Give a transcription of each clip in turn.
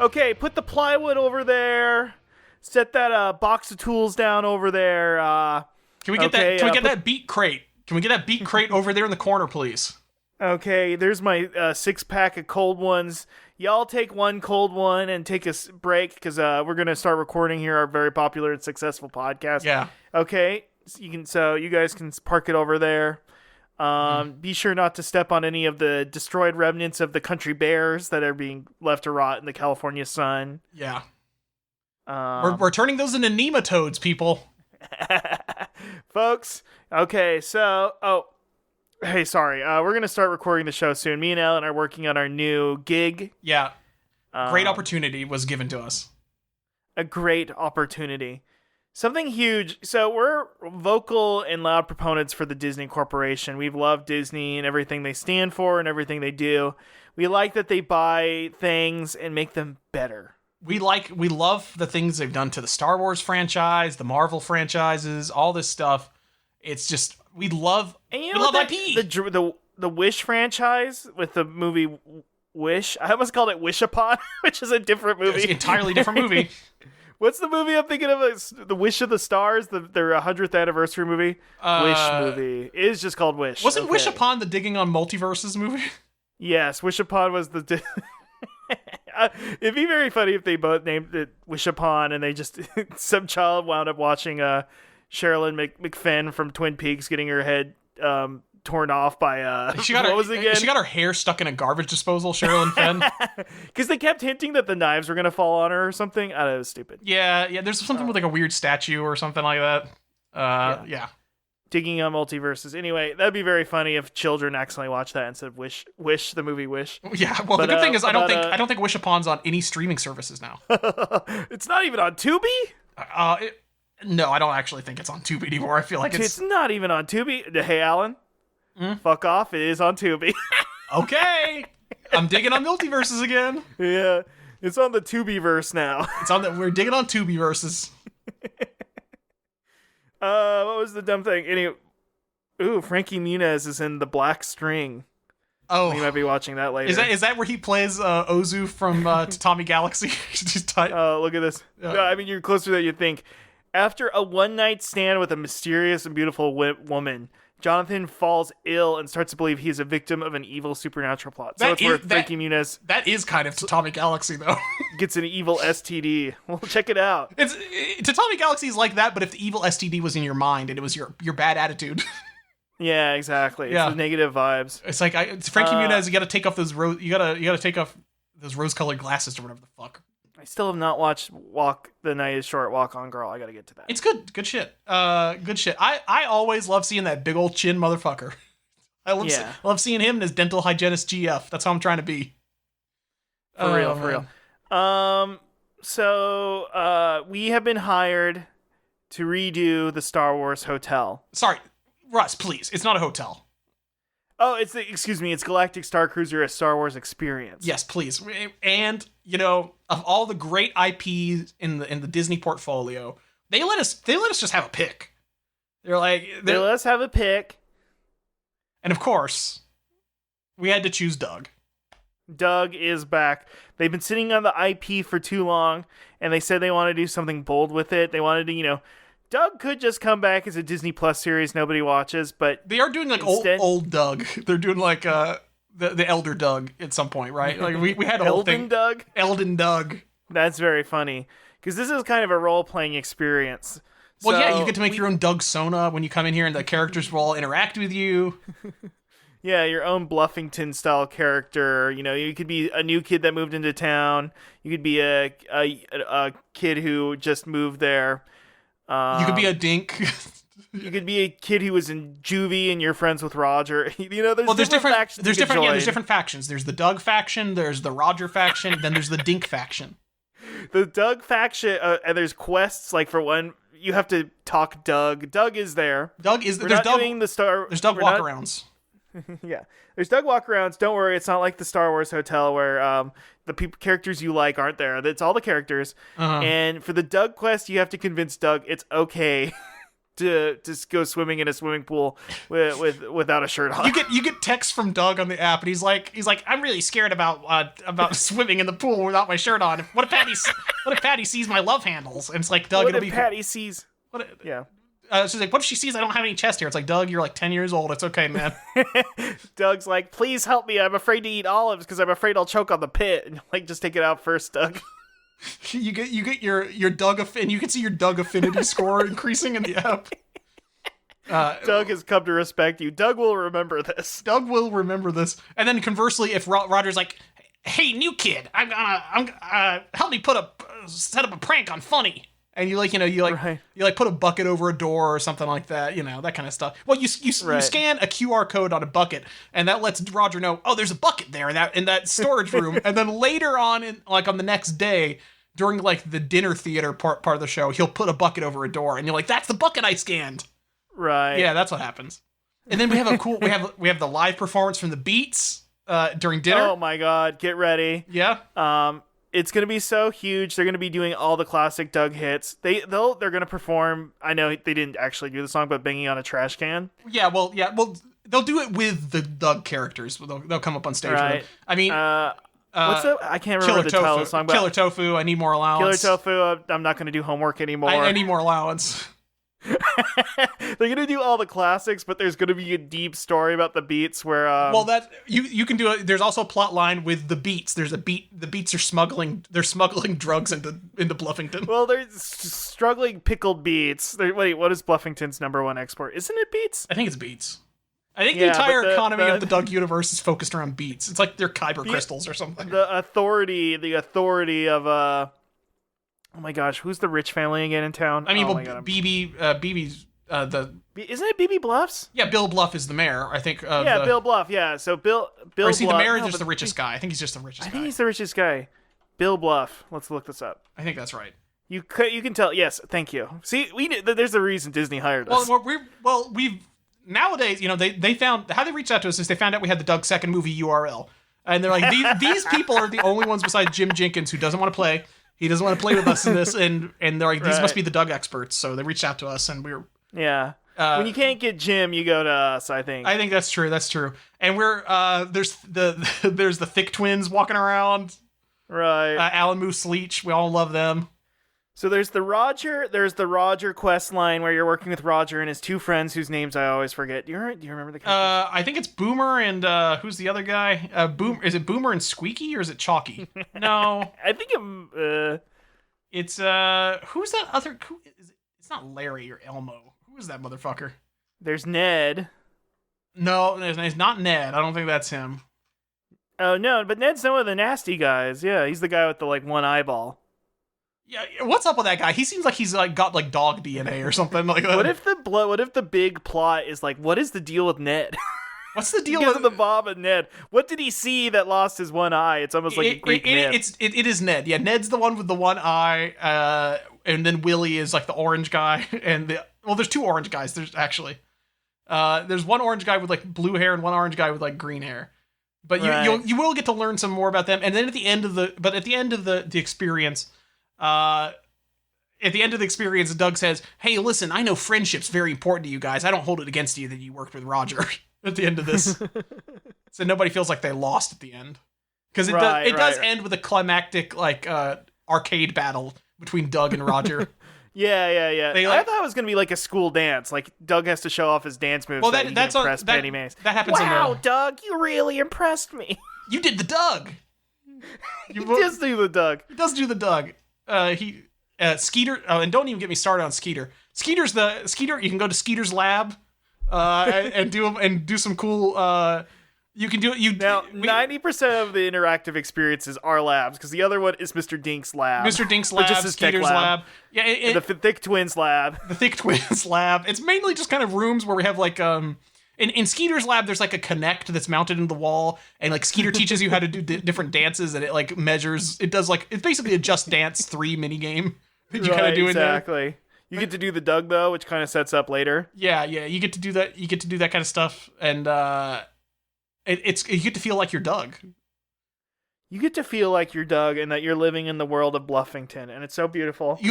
Okay, put the plywood over there. Set that box of tools down over there. Can we get that beet crate? Can we get that beet crate over there in the corner, please? Okay, there's my 6-pack of cold ones. Y'all take one cold one and take a break because we're gonna start recording here our very popular and successful podcast. Yeah. Okay, so you guys can park it over there. Be sure not to step on any of the destroyed remnants of the country bears that are being left to rot in the California sun. Yeah. We're turning those into nematodes, people. Folks. Okay, so hey, sorry. We're gonna start recording the show soon. Me and Ellen are working on our new gig. Yeah. Great opportunity was given to us. A great opportunity. Something huge. So we're vocal and loud proponents for the Disney Corporation. We've loved Disney and everything they stand for and everything they do. We like that they buy things and make them better. We love the things they've done to the Star Wars franchise, the Marvel franchises, all this stuff. It's just we love IP. The Wish franchise with the movie Wish. I almost called it Wish Upon, which is a different movie. It's an entirely different movie. What's the movie I'm thinking of? The Wish of the Stars, their 100th anniversary movie. Wish movie. It is just called Wish. Wasn't Wish Upon the Digging on Multiverses movie? Yes, Wish Upon was the... It'd be very funny if they both named it Wish Upon and they just... some child wound up watching Sherilyn McFinn from Twin Peaks getting her head torn off by... what was it again? She got her hair stuck in a garbage disposal, Sherilyn Fenn. Because they kept hinting that the knives were going to fall on her or something. I don't know, it was stupid. Yeah, there's something with like a weird statue or something like that. Yeah. Digging on multiverses. Anyway, that'd be very funny if children accidentally watch that instead of Wish, the movie Wish. Yeah, well, the good thing is I don't think Wish Upon's on any streaming services now. It's not even on Tubi? No, I don't actually think it's on Tubi anymore. I feel like it's not even on Tubi. Hey, Alan, fuck off. It is on Tubi. Okay, I'm digging on multiverses again. Yeah, it's on the Tubiverse now. We're digging on Tubiverses. What was the dumb thing? Frankie Muniz is in The Black String. Oh, you might be watching that later. Is that where he plays Ozu from Tatami Galaxy? Oh, look at this. No, I mean, you're closer than you think. After a one-night stand with a mysterious and beautiful woman, Jonathan falls ill and starts to believe he is a victim of an evil supernatural plot. So it's where Frankie Muniz... That is kind of Tatami Galaxy, though. Gets an evil STD. Well, check it out. Tatami Galaxy is like that, but if the evil STD was in your mind and it was your bad attitude. Yeah, exactly. It's the negative vibes. It's like it's Frankie Muniz. You got to take off those rose-colored glasses or whatever the fuck. I still have not watched The Night is Short, Walk On Girl. I gotta get to that. It's good. Good shit. Good shit. I always love seeing that big old chin motherfucker. I love seeing him and his dental hygienist GF. That's how I'm trying to be. For real. So we have been hired to redo the Star Wars hotel. Sorry, Russ, please. It's not a hotel. Oh, it's Galactic Star Cruiser, a Star Wars experience. Yes, please. And, of all the great IPs in the Disney portfolio, they let us just have a pick. They let us have a pick. And of course, we had to choose Doug. Doug is back. They've been sitting on the IP for too long, and they said they want to do something bold with it. They wanted to, Doug could just come back as a Disney Plus series nobody watches, but they are doing like instead, old Doug. They're doing like the elder Doug at some point, right? Like we had a whole thing. Elden Doug. That's very funny because this is kind of a role playing experience. Well, yeah, you get to make your own Doug Sona when you come in here, and the characters will all interact with you. Yeah, your own Bluffington style character. You could be a new kid that moved into town. You could be a kid who just moved there. You could be a dink. You could be a kid who was in juvie and you're friends with Roger. There's different factions. There's different factions. There's the Doug faction, there's the Roger faction, then there's the Dink faction. The Doug faction, and there's quests, like for one, you have to talk Doug. Doug is there. There's Doug walkarounds. Yeah. There's Doug walkarounds. Don't worry, it's not like the Star Wars hotel where the characters you like aren't there. It's all the characters. Uh-huh. And for the Doug quest, you have to convince Doug it's okay to just go swimming in a swimming pool without a shirt on. You get texts from Doug on the app, and he's like, I'm really scared about swimming in the pool without my shirt on. What if Patty sees my love handles? And it's like, Doug, what if Patty sees? Yeah. She's like, what if she sees I don't have any chest hair? It's like, Doug, you're like 10 years old. It's okay, man. Doug's like, please help me. I'm afraid to eat olives because I'm afraid I'll choke on the pit. And like, just take it out first, Doug. You get your Doug and you can see your Doug affinity score increasing in the app. Doug has come to respect you. Doug will remember this. Doug will remember this. And then conversely, if Roger's like, hey, new kid, I'm gonna help me set up a prank on Funny. And you put a bucket over a door or something like that, that kind of stuff. Well, you scan a QR code on a bucket, and that lets Roger know, oh, there's a bucket there in that storage room. And then later on, on the next day, during like the dinner theater part of the show, he'll put a bucket over a door, and you're like, that's the bucket I scanned. Right. Yeah, that's what happens. And then we have we have the live performance from the Beats during dinner. Oh my God, get ready. Yeah. It's gonna be so huge. They're gonna be doing all the classic Doug hits. They're gonna perform. I know they didn't actually do the song, but banging on a trash can. Yeah, well, they'll do it with the Doug characters. They'll come up on stage. Right. With them. I mean, what's the? I can't remember the title of the song. Killer Tofu. I need more allowance. Killer Tofu. I'm not gonna do homework anymore. I need more allowance. They're gonna do all the classics, but there's gonna be a deep story about the Beats where that you can do it. There's also a plot line with the Beats. The Beats are smuggling drugs into Bluffington. Well, they're struggling pickled beets. Wait, what is Bluffington's #1 export? Isn't it beets? I think it's beets. I think the entire economy of the Doug universe is focused around beets. It's like they're kyber crystals or something. The authority of oh my gosh, who's the rich family again in town? I mean, BB's isn't it BB Bluffs? Yeah, Bill Bluff is the mayor, I think. Bill Bluff. Yeah, so Bill. Or is he the mayor? Or just the richest guy? I think he's just the richest guy. I think he's the richest guy. Bill Bluff. Let's look this up. I think that's right. You can tell. Yes, thank you. See, there's a reason Disney hired us. We've nowadays, they found how they reached out to us is they found out we had the Doug second movie URL, and they're like, these people are the only ones besides Jim Jenkins who doesn't want to play. He doesn't want to play with us in this, and they're like, these must be the Doug experts. So they reached out to us, and we were when you can't get Jim, you go to us. I think that's true. That's true. And we're there's the Thick twins walking around, right? Alan Moose Leach, we all love them. So there's the Roger quest line where you're working with Roger and his two friends whose names I always forget. Do you remember the characters? I think it's Boomer and who's the other guy? Is it Boomer and Squeaky or is it Chalky? No, I think it's who's that other? It's not Larry or Elmo. Who is that motherfucker? There's Ned. No, it's not Ned. I don't think that's him. Oh no, but Ned's one of the nasty guys. Yeah, he's the guy with the one eyeball. Yeah, what's up with that guy? He seems like he's got dog DNA or something like that. What if the big plot is what is the deal with Ned? What's the deal with the Bob and Ned? What did he see that lost his one eye? It's almost like a Greek myth. It is Ned. Yeah, Ned's the one with the one eye, and then Willie is like the orange guy, and there's two orange guys. There's one orange guy with blue hair and one orange guy with green hair. But you will get to learn some more about them, and then at the end of the experience. At the end of the experience, Doug says, "Hey, listen, I know friendship's very important to you guys. I don't hold it against you that you worked with Roger." At the end of this, so nobody feels like they lost at the end, because it does end with a climactic arcade battle between Doug and Roger. Yeah. I thought it was gonna be like a school dance. Doug has to show off his dance moves. Well, that's impress Penny Mace. That happens. Wow, Doug, you really impressed me. You did the Doug. He does do the Doug. He does do the Doug. Skeeter. Oh, and don't even get me started on Skeeter. Skeeter. You can go to Skeeter's lab, and do some cool. You can do it. 90% of the interactive experiences are labs because the other one is Mr. Dink's lab. Mr. Dink's lab, just his Skeeter's lab. Yeah, the Thick Twins lab. The Thick Twins lab. It's mainly just kind of rooms where we have In Skeeter's lab, there's a Kinect that's mounted in the wall, and Skeeter teaches you how to do different dances, and it measures. It does it's basically a Just Dance 3 minigame that you kind of do in there. Exactly. You get to do the Doug though, which kind of sets up later. Yeah, you get to do that. You get to do that kind of stuff, and you get to feel like you're Doug. You get to feel like you're Doug, and that you're living in the world of Bluffington, and it's so beautiful. If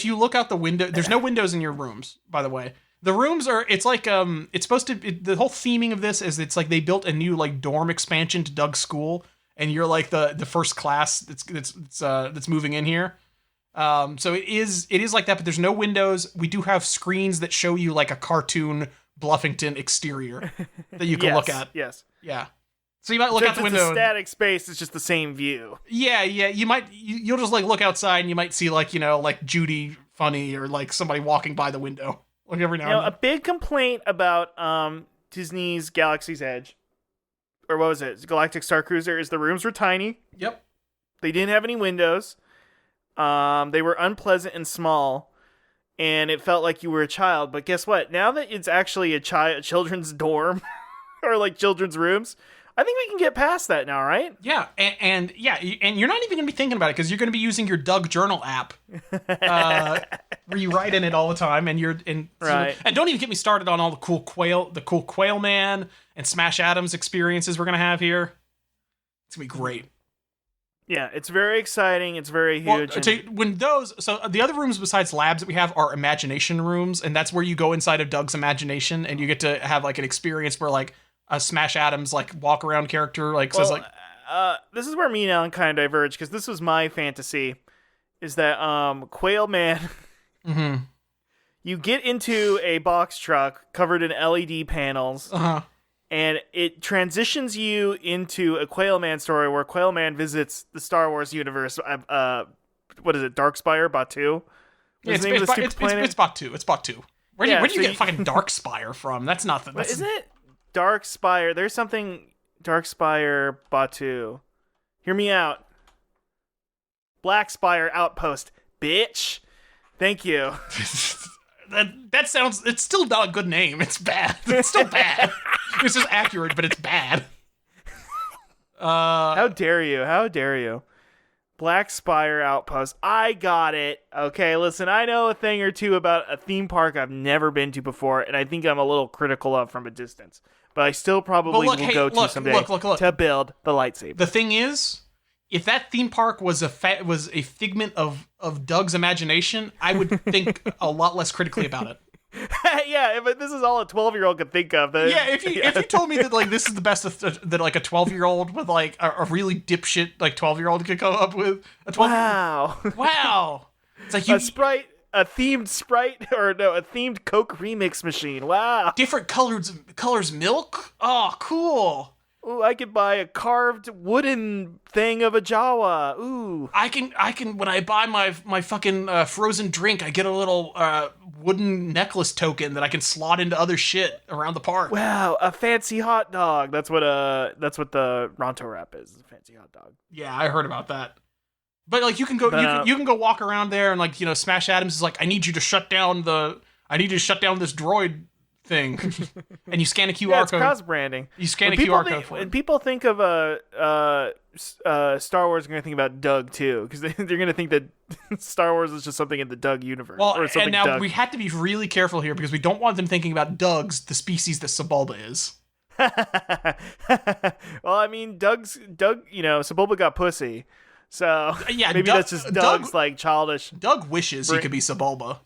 you look out the window, there's no windows in your rooms, by the way. The rooms are, it's like, it's supposed to, the whole theming of this is it's like they built a new like dorm expansion to Doug's school, and you're like the first class that's moving in here. So it is like that, but there's no windows. We do have screens that show you like a cartoon Bluffington exterior that you can look at. Yes. Yeah. So you might look out the window. It's a static space. It's just the same view. Yeah. You'll just like look outside and you might see like, like Judy Funny or like somebody walking by the window. Like every now and then. A big complaint about Disney's Galaxy's Edge, or what was it? Galactic Star Cruiser, is the rooms were tiny. Yep. They didn't have any windows. They were unpleasant and small, and it felt like you were a child. But guess what? Now that it's actually a children's dorm or like children's rooms, I think we can get past that now, right? Yeah, and you're not even gonna be thinking about it because you're gonna be using your Doug Journal app, where you write in it all the time, and right. And don't even get me started on all the cool Quail Man and Smash Adams experiences we're gonna have here. It's gonna be great. Yeah, it's very exciting. It's very huge. Well, so the other rooms besides labs that we have are imagination rooms, and that's where you go inside of Doug's imagination, and you get to have like an experience where like a Smash Adams like walk around character says like. This is where me and Alan kind of diverge, because this was my fantasy, is that Quail Man. Mm-hmm. You get into a box truck covered in LED panels. Uh-huh. And it transitions you into a Quail Man story where Quail Man visits the Star Wars universe. What is it? Darkspire? Batu? Yeah, it's Batu. It's Batu. Where do you get fucking Darkspire from? That's nothing. Isn't it Darkspire? There's something Darkspire Batu. Hear me out. Blackspire Outpost. Bitch. Thank you. That sounds... It's still not a good name. It's bad. It's still bad. It's just accurate, but it's bad. How dare you? How dare you? Black Spire Outpost. I got it. Okay, listen, I know a thing or two about a theme park I've never been to before, and I think I'm a little critical of from a distance. But I still probably will go to someday to build the lightsaber. The thing is, if that theme park was a figment of Doug's imagination, I would think a lot less critically about it. Yeah, but this is all a 12-year-old could think of. If you told me that like this is the best that like a 12-year-old with like a really dipshit like 12-year-old could come up with. Wow. It's like a themed Coke remix machine. Wow. Different colors milk. Oh, cool. Ooh, I could buy a carved wooden thing of a Jawa. Ooh. I can when I buy my fucking frozen drink, I get a little wooden necklace token that I can slot into other shit around the park. Wow, a fancy hot dog. That's what the Ronto wrap is. A fancy hot dog. Yeah, I heard about that. But like you can go walk around there and like, Smash Adams is like, I need you to shut down this droid thing. And you scan a QR code. It's cross-branding. You scan a QR code for it. When people think of Star Wars, they're going to think about Doug, too. Because they're going to think that Star Wars is just something in the Doug universe. Well, and now we have to be really careful here because we don't want them thinking about Doug's, the species that Sebulba is. Well, I mean, Doug, Sebulba got pussy. So yeah, maybe that's just Doug's like childish. Doug wishes he could be Sebulba.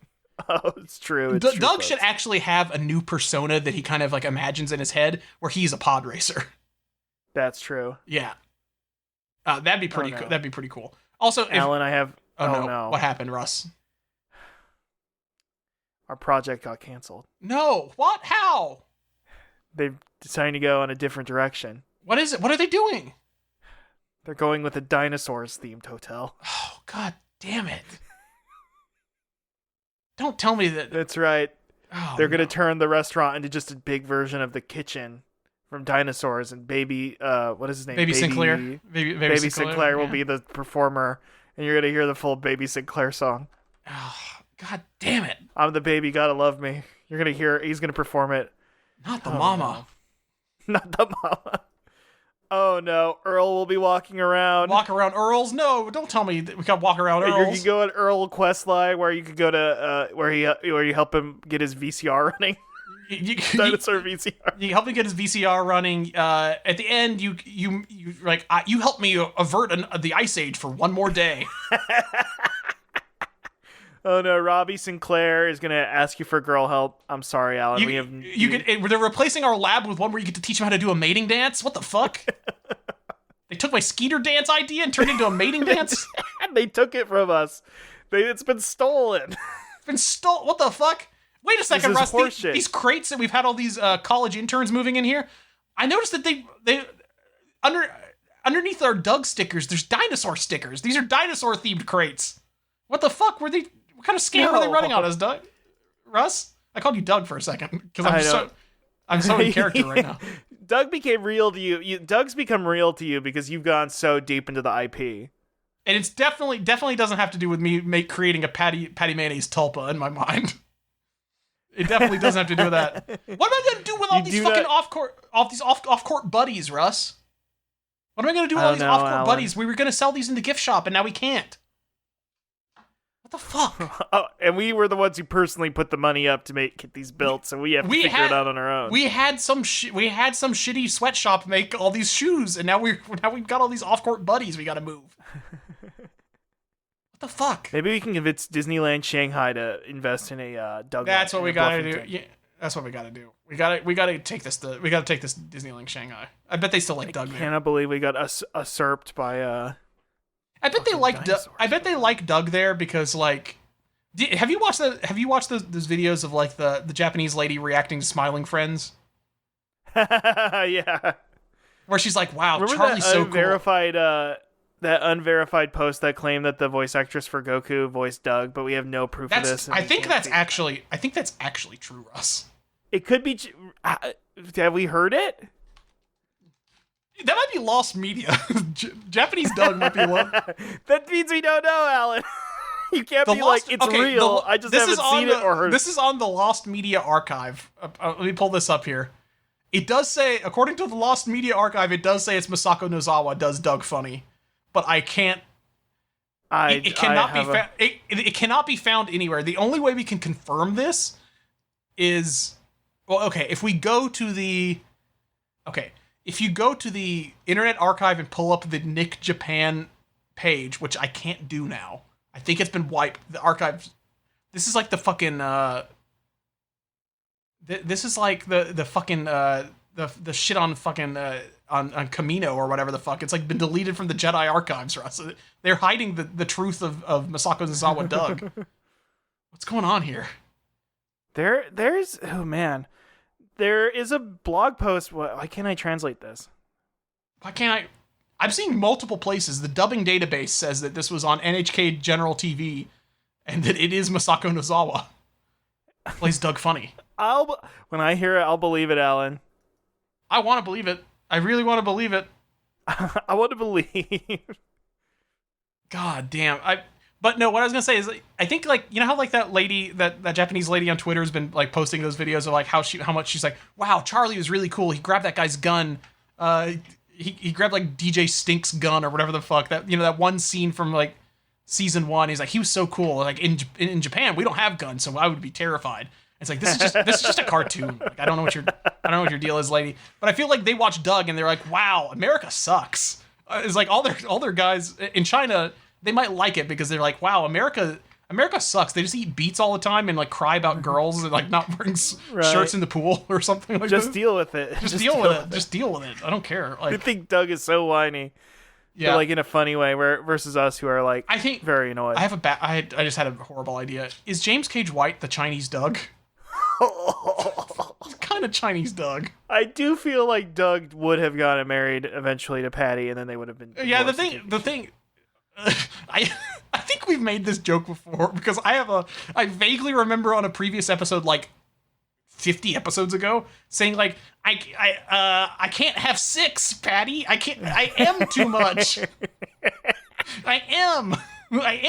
Oh, it's true. Doug should actually have a new persona that he kind of like imagines in his head where he's a pod racer. That's true. Yeah. That'd be pretty cool. That'd be pretty cool. Also, Alan, I have... Oh, no. What happened, Russ? Our project got canceled. No. What? How? They've decided to go in a different direction. What is it? What are they doing? They're going with a dinosaurs-themed hotel. Oh, God damn it. Don't tell me that. That's right. Oh, They're going to turn the restaurant into just a big version of the kitchen from dinosaurs, and baby, what is his name? Baby Sinclair. Baby Sinclair will be the performer, and you're going to hear the full Baby Sinclair song. Oh, God damn it. I'm the baby, gotta love me. You're going to hear, he's going to perform it. Not the mama. No. Not the mama. Oh no, Earl will be walking around. Walk around Earls? No, don't tell me that we can walk around Earls. You can go on Earl quest line where you could go to where you help him get his VCR running. Dinosaur VCR. You help him get his VCR running. At the end, you like you help me avert the Ice Age for one more day. Oh no, Robbie Sinclair is gonna ask you for girl help. I'm sorry, Alan. They're replacing our lab with one where you get to teach them how to do a mating dance. What the fuck? They took my Skeeter dance idea and turned it into a mating dance. They took it from us. It's been stolen. It's been stolen. What the fuck? Wait a second, Russ. These crates that we've had all these college interns moving in here. I noticed that they underneath our Doug stickers, there's dinosaur stickers. These are dinosaur themed crates. What the fuck were they? What kind of scam were they running on us, Doug? Russ? I called you Doug for a second because I'm so in character right now. Doug became real to you. Doug's become real to you because you've gone so deep into the IP. And it's definitely doesn't have to do with me creating a patty mayonnaise tulpa in my mind. It definitely doesn't have to do with that. What am I gonna do with all these fucking off-court buddies, Russ? What am I gonna do with all these off-court buddies? We were gonna sell these in the gift shop, and now we can't. What the fuck? Oh, and we were the ones who personally put the money up to get these built, so we have to figure it out on our own. We had some shitty sweatshop make all these shoes, and now we've got all these off-court buddies we gotta move. What the fuck? Maybe we can convince Disneyland Shanghai to invest in a Doug. That's what we gotta do. Yeah, that's what we gotta do. We gotta take this Disneyland Shanghai. I bet they still like Doug. I cannot believe we got usurped by I bet they like I bet they like Doug there because like, have you watched those videos of like the Japanese lady reacting to Smiling Friends? Yeah. Where she's like, "Wow, remember Charlie's so cool." That unverified post that claimed that the voice actress for Goku voiced Doug, but we have no proof of this. I think that's actually true, Russ. It could be. Have we heard it? That might be lost media. Japanese Doug might be one. That means we don't know, Alan. You can't be like, it's real. I just haven't seen it or heard it. This is on the Lost Media Archive. Let me pull this up here. It does say, according to the Lost Media Archive, it does say it's Masako Nozawa does Doug funny. But I can't... It cannot be found anywhere. The only way we can confirm this is... Well, okay, if you go to the Internet Archive and pull up the Nick Japan page, which I can't do now. I think it's been wiped. The archive. This is like the fucking. This is like the fucking the shit on fucking on Camino or whatever the fuck. It's like been deleted from the Jedi archives, Russ. They're hiding the truth of Masako Nozawa Doug. What's going on here? There's oh man. There is a blog post. Why can't I translate this? Why can't I? I'm seeing multiple places. The dubbing database says that this was on NHK General TV, and that it is Masako Nozawa. Plays Doug funny. When I hear it, I'll believe it, Alan. I want to believe it. I really want to believe it. I want to believe. God damn. But no, what I was gonna say is, I think like, you know how like that lady, that Japanese lady on Twitter has been like posting those videos of like how much she's like, wow, Charlie was really cool. He grabbed that guy's gun. He grabbed like DJ Stink's gun or whatever the fuck, that, you know, that one scene from like season 1. He's like, he was so cool. Like in Japan, we don't have guns, so I would be terrified. It's like, this is just a cartoon. Like, I don't know what your deal is, lady. But I feel like they watch Doug and they're like, wow, America sucks. It's like all their guys in China, they might like it because they're like, wow, America sucks. They just eat beets all the time and like cry about girls and like not wearing shirts in the pool or something like that. Just deal with it. Just deal with it. Just deal with it. I don't care. Like, I think Doug is so whiny. Yeah. But like in a funny way, versus us who are like, I think, very annoyed. I just had a horrible idea. Is James Cage White the Chinese Doug? He's kind of Chinese Doug. I do feel like Doug would have gotten married eventually to Patty, and then they would have been. Yeah, the thing. I think we've made this joke before because I vaguely remember on a previous episode, like 50 episodes ago, saying like, I can't have 6, Patty. I am too much. I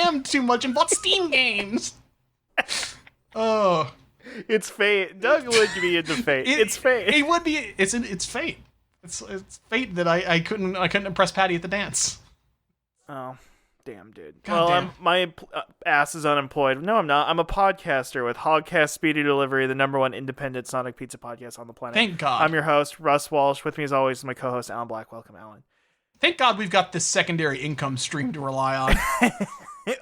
am too much and bought Steam games. Oh. It's fate. Doug would be into fate. It's fate. It would be. It's fate. It's fate that I couldn't impress Patty at the dance. Oh, damn, dude. God damn. My ass is unemployed. No, I'm not. I'm a podcaster with Hogcast Speedy Delivery, the #1 independent Sonic pizza podcast on the planet. Thank God. I'm your host, Russ Walsh. With me, as always, is my co-host, Alan Black. Welcome, Alan. Thank God we've got this secondary income stream to rely on.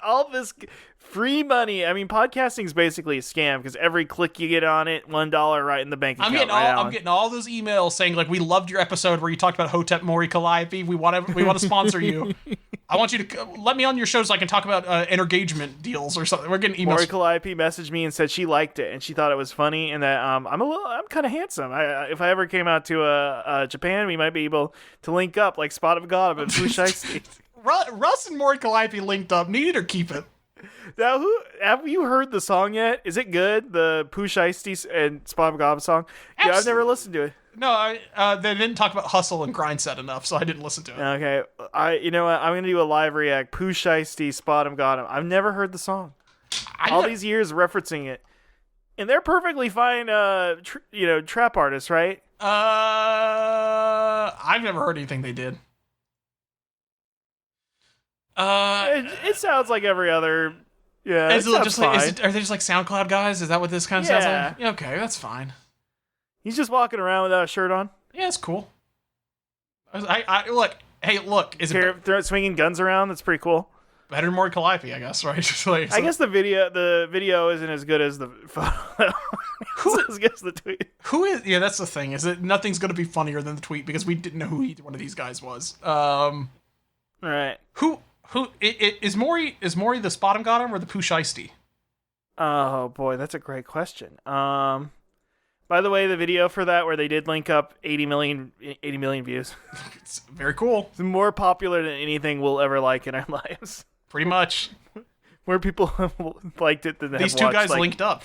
all this free money. I mean, podcasting is basically a scam because every click you get on it, $1 right in the bank account. I'm getting all those emails saying like, we loved your episode where you talked about Hotep Mori Calliope. We want to sponsor you. I want you to let me on your show so I can talk about engagement deals or something. We're getting emails. Mori Calliope messaged me and said she liked it and she thought it was funny and that I'm kind of handsome. If I ever came out to Japan, we might be able to link up like Spot of God and Pushisti. Russ and Mori Calliope linked up. Need it or keep it. Now, have you heard the song yet? Is it good? The Pushisti and Spot of God song? Yeah, I've never listened to it. No, they didn't talk about Hustle and Grind Set enough, so I didn't listen to it. Okay, you know what? I'm gonna do a live react. Pushisti, Spot of God. I've never heard the song. All these years referencing it, and they're perfectly fine. Trap artists, right? I've never heard anything they did. It sounds like every other. Yeah, are they just like SoundCloud guys? Is that what this kind of sounds like? Yeah, okay, that's fine. He's just walking around without a shirt on. Yeah, it's cool. I look. Hey, look. Is it swinging guns around? That's pretty cool. Better than Mori Calliope, I guess, right? I guess the video isn't as good as the photo. As good as the tweet. Who is? Yeah, that's the thing. Is that nothing's going to be funnier than the tweet because we didn't know who one of these guys was. Right. Who is Mori? Is Mori the Spottom got him or the Pushisti? Oh boy, that's a great question. By the way, the video for that where they did link up 80 million views. It's very cool. It's more popular than anything we'll ever like in our lives. Pretty much. More people liked it than these two guys linked up.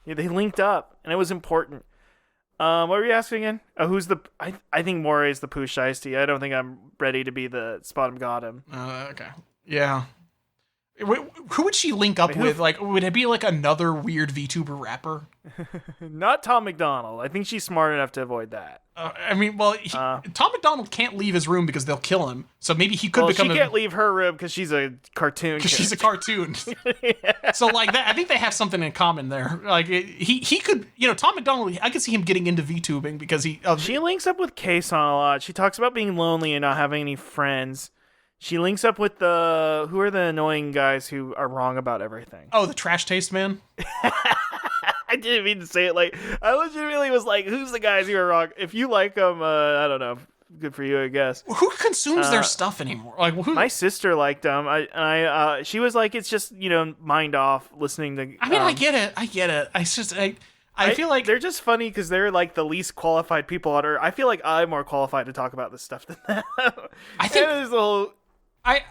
Yeah, they linked up, and it was important. What were you asking again? Who's the? I think Mori is the Pushisti. I don't think I'm ready to be the Spottom got him. Okay. Yeah. Who would she link up with? Like, would it be like another weird VTuber rapper? Not Tom McDonald. I think she's smart enough to avoid that. Tom McDonald can't leave his room because they'll kill him. So maybe he could become. She can't leave her room because she's a cartoon. Because she's a cartoon. Yeah. So like that, I think they have something in common there. Like he could, Tom McDonald. I could see him getting into VTubing because she links up with Kason a lot. She talks about being lonely and not having any friends. She links up with who are the annoying guys who are wrong about everything. Oh, the trash taste man? I didn't mean to say it like, I legitimately was like, who's the guys who are wrong? If you like them, I don't know. Good for you, I guess. Who consumes their stuff anymore? Like, my sister liked them. She was like, it's just, mind off listening to. I mean, I get it. I feel like they're just funny because they're like the least qualified people on Earth. I feel like I'm more qualified to talk about this stuff than them. I think there's the whole. I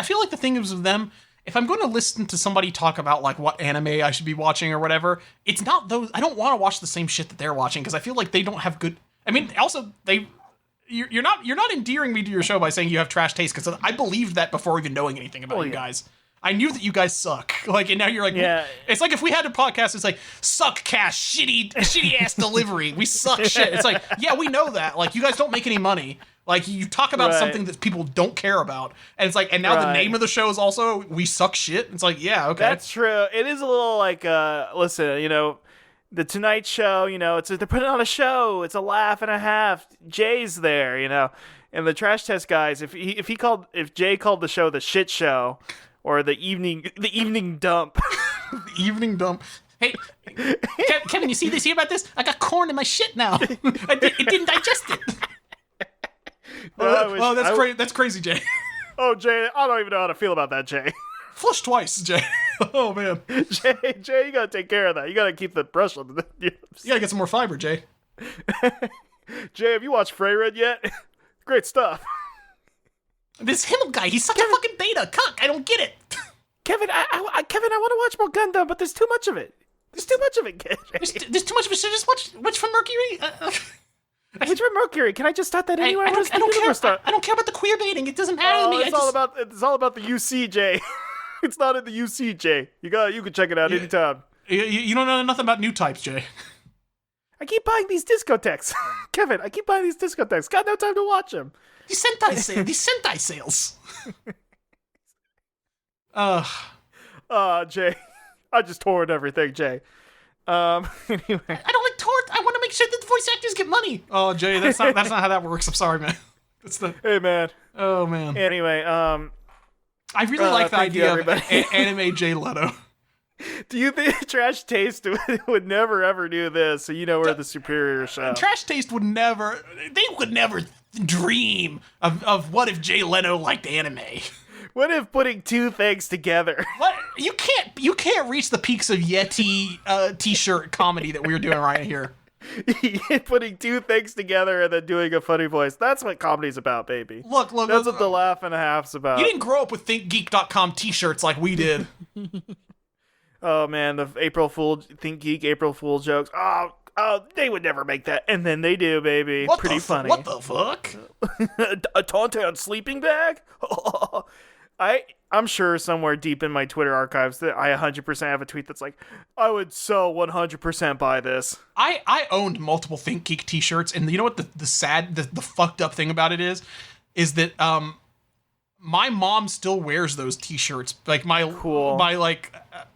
feel like the thing is with them. If I'm going to listen to somebody talk about like what anime I should be watching or whatever, it's not those. I don't want to watch the same shit that they're watching because I feel like they don't have good. I mean, also you're not endearing me to your show by saying you have trash taste because I believed that before even knowing anything about you guys. I knew that you guys suck. Like, and now you're like, yeah. It's like if we had a podcast, it's like, suck cash, shitty ass delivery. We suck shit. It's like, yeah, we know that. Like, you guys don't make any money. Like, you talk about something that people don't care about. And it's like, and now the name of the show is also, we suck shit. It's like, yeah, okay. That's true. It is a little like, listen, the Tonight Show, they're putting on a show. It's a laugh and a half. Jay's there, And the Trash Test guys, if Jay called the show the shit show, or the evening dump. The evening dump. Hey, Kevin, you see this here about this? I got corn in my shit now. It didn't digest it. That's crazy, Jay. Oh, Jay, I don't even know how to feel about that, Jay. Flush twice, Jay. Oh, man. Jay, you gotta take care of that. You gotta keep the brush on the You gotta get some more fiber, Jay. Jay, have you watched Freyred yet? Great stuff. This Himmel guy, he's such a fucking beta cuck. I don't get it. Kevin, I want to watch Wakandan, but there's too much of it. There's too much of it, Kevin. There's too much of it. So just watch from Mercury. Which from Mercury? Can I just start that anywhere? I don't care. I don't care about the queer baiting. It doesn't matter to me. It's all about the UC, Jay. It's not in the UC, Jay. You can check it out anytime. You don't know nothing about new types, Jay. I keep buying these discotheques, Kevin. I keep buying these discotheques. Got no time to watch them. These Sentai sales. Jay. I just toured everything, Jay. Anyway. I don't like tort. I want to make sure that the voice actors get money. Oh, Jay, that's not how that works. I'm sorry, man. Hey, man. Oh, man. Anyway, I really like the thank you, idea of everybody. anime Jay Leno. Do you think Trash Taste would never ever do this? So you know we're the superior show. Trash Taste would never dream of what if Jay Leno liked anime. What if putting two things together? What you can't reach the peaks of Yeti t-shirt comedy that we're doing right here. Putting two things together and then doing a funny voice. That's what comedy's about, baby. Look. That's what the laugh and a half's about. You didn't grow up with ThinkGeek.com t-shirts like we did. Oh man, the Think Geek April Fool jokes. Oh, they would never make that, and then they do, baby. Pretty funny. What the fuck? A Tauntaun sleeping bag? I'm sure somewhere deep in my Twitter archives that I 100% have a tweet that's like, I would so 100% buy this. I owned multiple Think Geek t-shirts, and you know what the fucked up thing about it is that my mom still wears those t-shirts. Like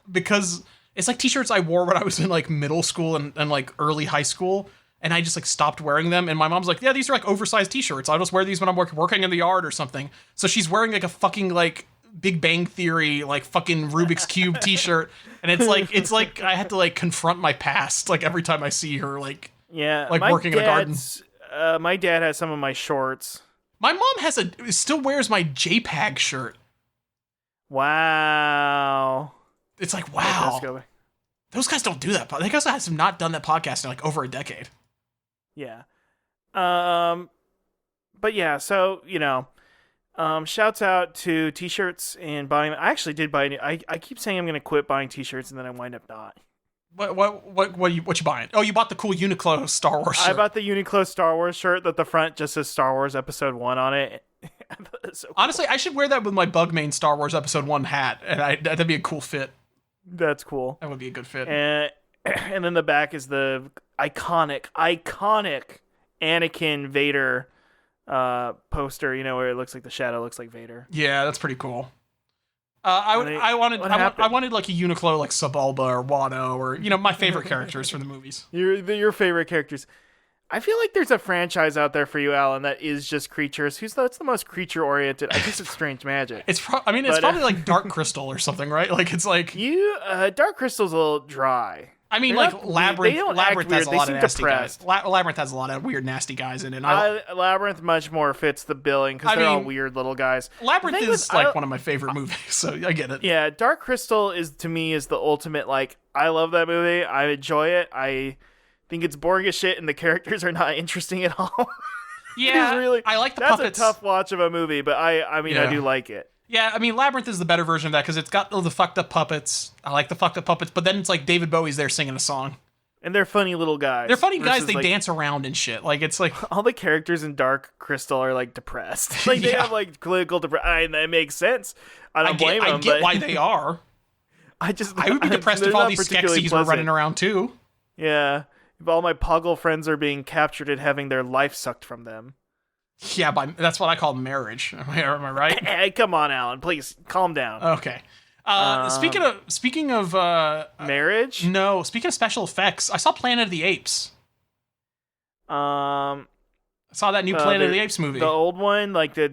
because it's like t-shirts I wore when I was in like middle school and like early high school, and I just like stopped wearing them. And my mom's like, yeah, these are like oversized t-shirts. I'll just wear these when I'm working in the yard or something. So she's wearing like a fucking like Big Bang Theory, like fucking Rubik's Cube t-shirt. And it's like I had to like confront my past like every time I see her like working in a garden. My dad has some of my shorts. My mom still wears my JPEG shirt. Wow. It's like, wow. Those guys don't do that. They guys have not done that podcast in like over a decade. Yeah. But yeah, so, you know, shouts out to t-shirts and buying. I actually did buy. I keep saying I'm going to quit buying t-shirts and then I wind up not. What you buying? Oh, you bought the cool Uniqlo Star Wars shirt. I bought the Uniqlo Star Wars shirt that the front just says Star Wars Episode 1 on it. So cool. Honestly, I should wear that with my Bugmain Star Wars Episode 1 hat, and that'd be a cool fit. That's cool. That would be a good fit. And then the back is the iconic Anakin Vader poster, you know, where it looks like the shadow looks like Vader. Yeah, that's pretty cool. I wanted like a Uniqlo like Sebulba or Watto or, you know, my favorite characters from the movies. Your favorite characters. I feel like there's a franchise out there for you, Alan, that is just creatures. That's the most creature oriented? I guess it's Strange Magic. It's probably like Dark Crystal or something, right? Like it's like Dark Crystal's a little dry. I mean, like Labyrinth has a lot of nasty guys. Labyrinth has a lot of weird, nasty guys in it. Labyrinth much more fits the billing because they're all weird little guys. Labyrinth is like one of my favorite movies, so I get it. Yeah, Dark Crystal is to me is the ultimate. Like, I love that movie. I enjoy it. I think it's boring as shit, and the characters are not interesting at all. Yeah, really, I like the puppets. That's a tough watch of a movie, but I do like it. Yeah, I mean, Labyrinth is the better version of that because it's got all the fucked up puppets. I like the fucked up puppets, but then it's like David Bowie's there singing a song. And they're funny little guys. They're funny guys. They dance around and shit. Like, it's like... all the characters in Dark Crystal are, like, depressed. Like, they have, like, clinical depression. That makes sense. I don't blame them. I get why they are. I would be depressed if all these Skeksis were running around, too. Yeah. If all my Puggle friends are being captured and having their life sucked from them. Yeah, that's what I call marriage. Am I right? Hey, come on, Alan. Please, calm down. Okay. Speaking of marriage? No, speaking of special effects, I saw Planet of the Apes. I saw that new Planet of the Apes movie. The old one? Like the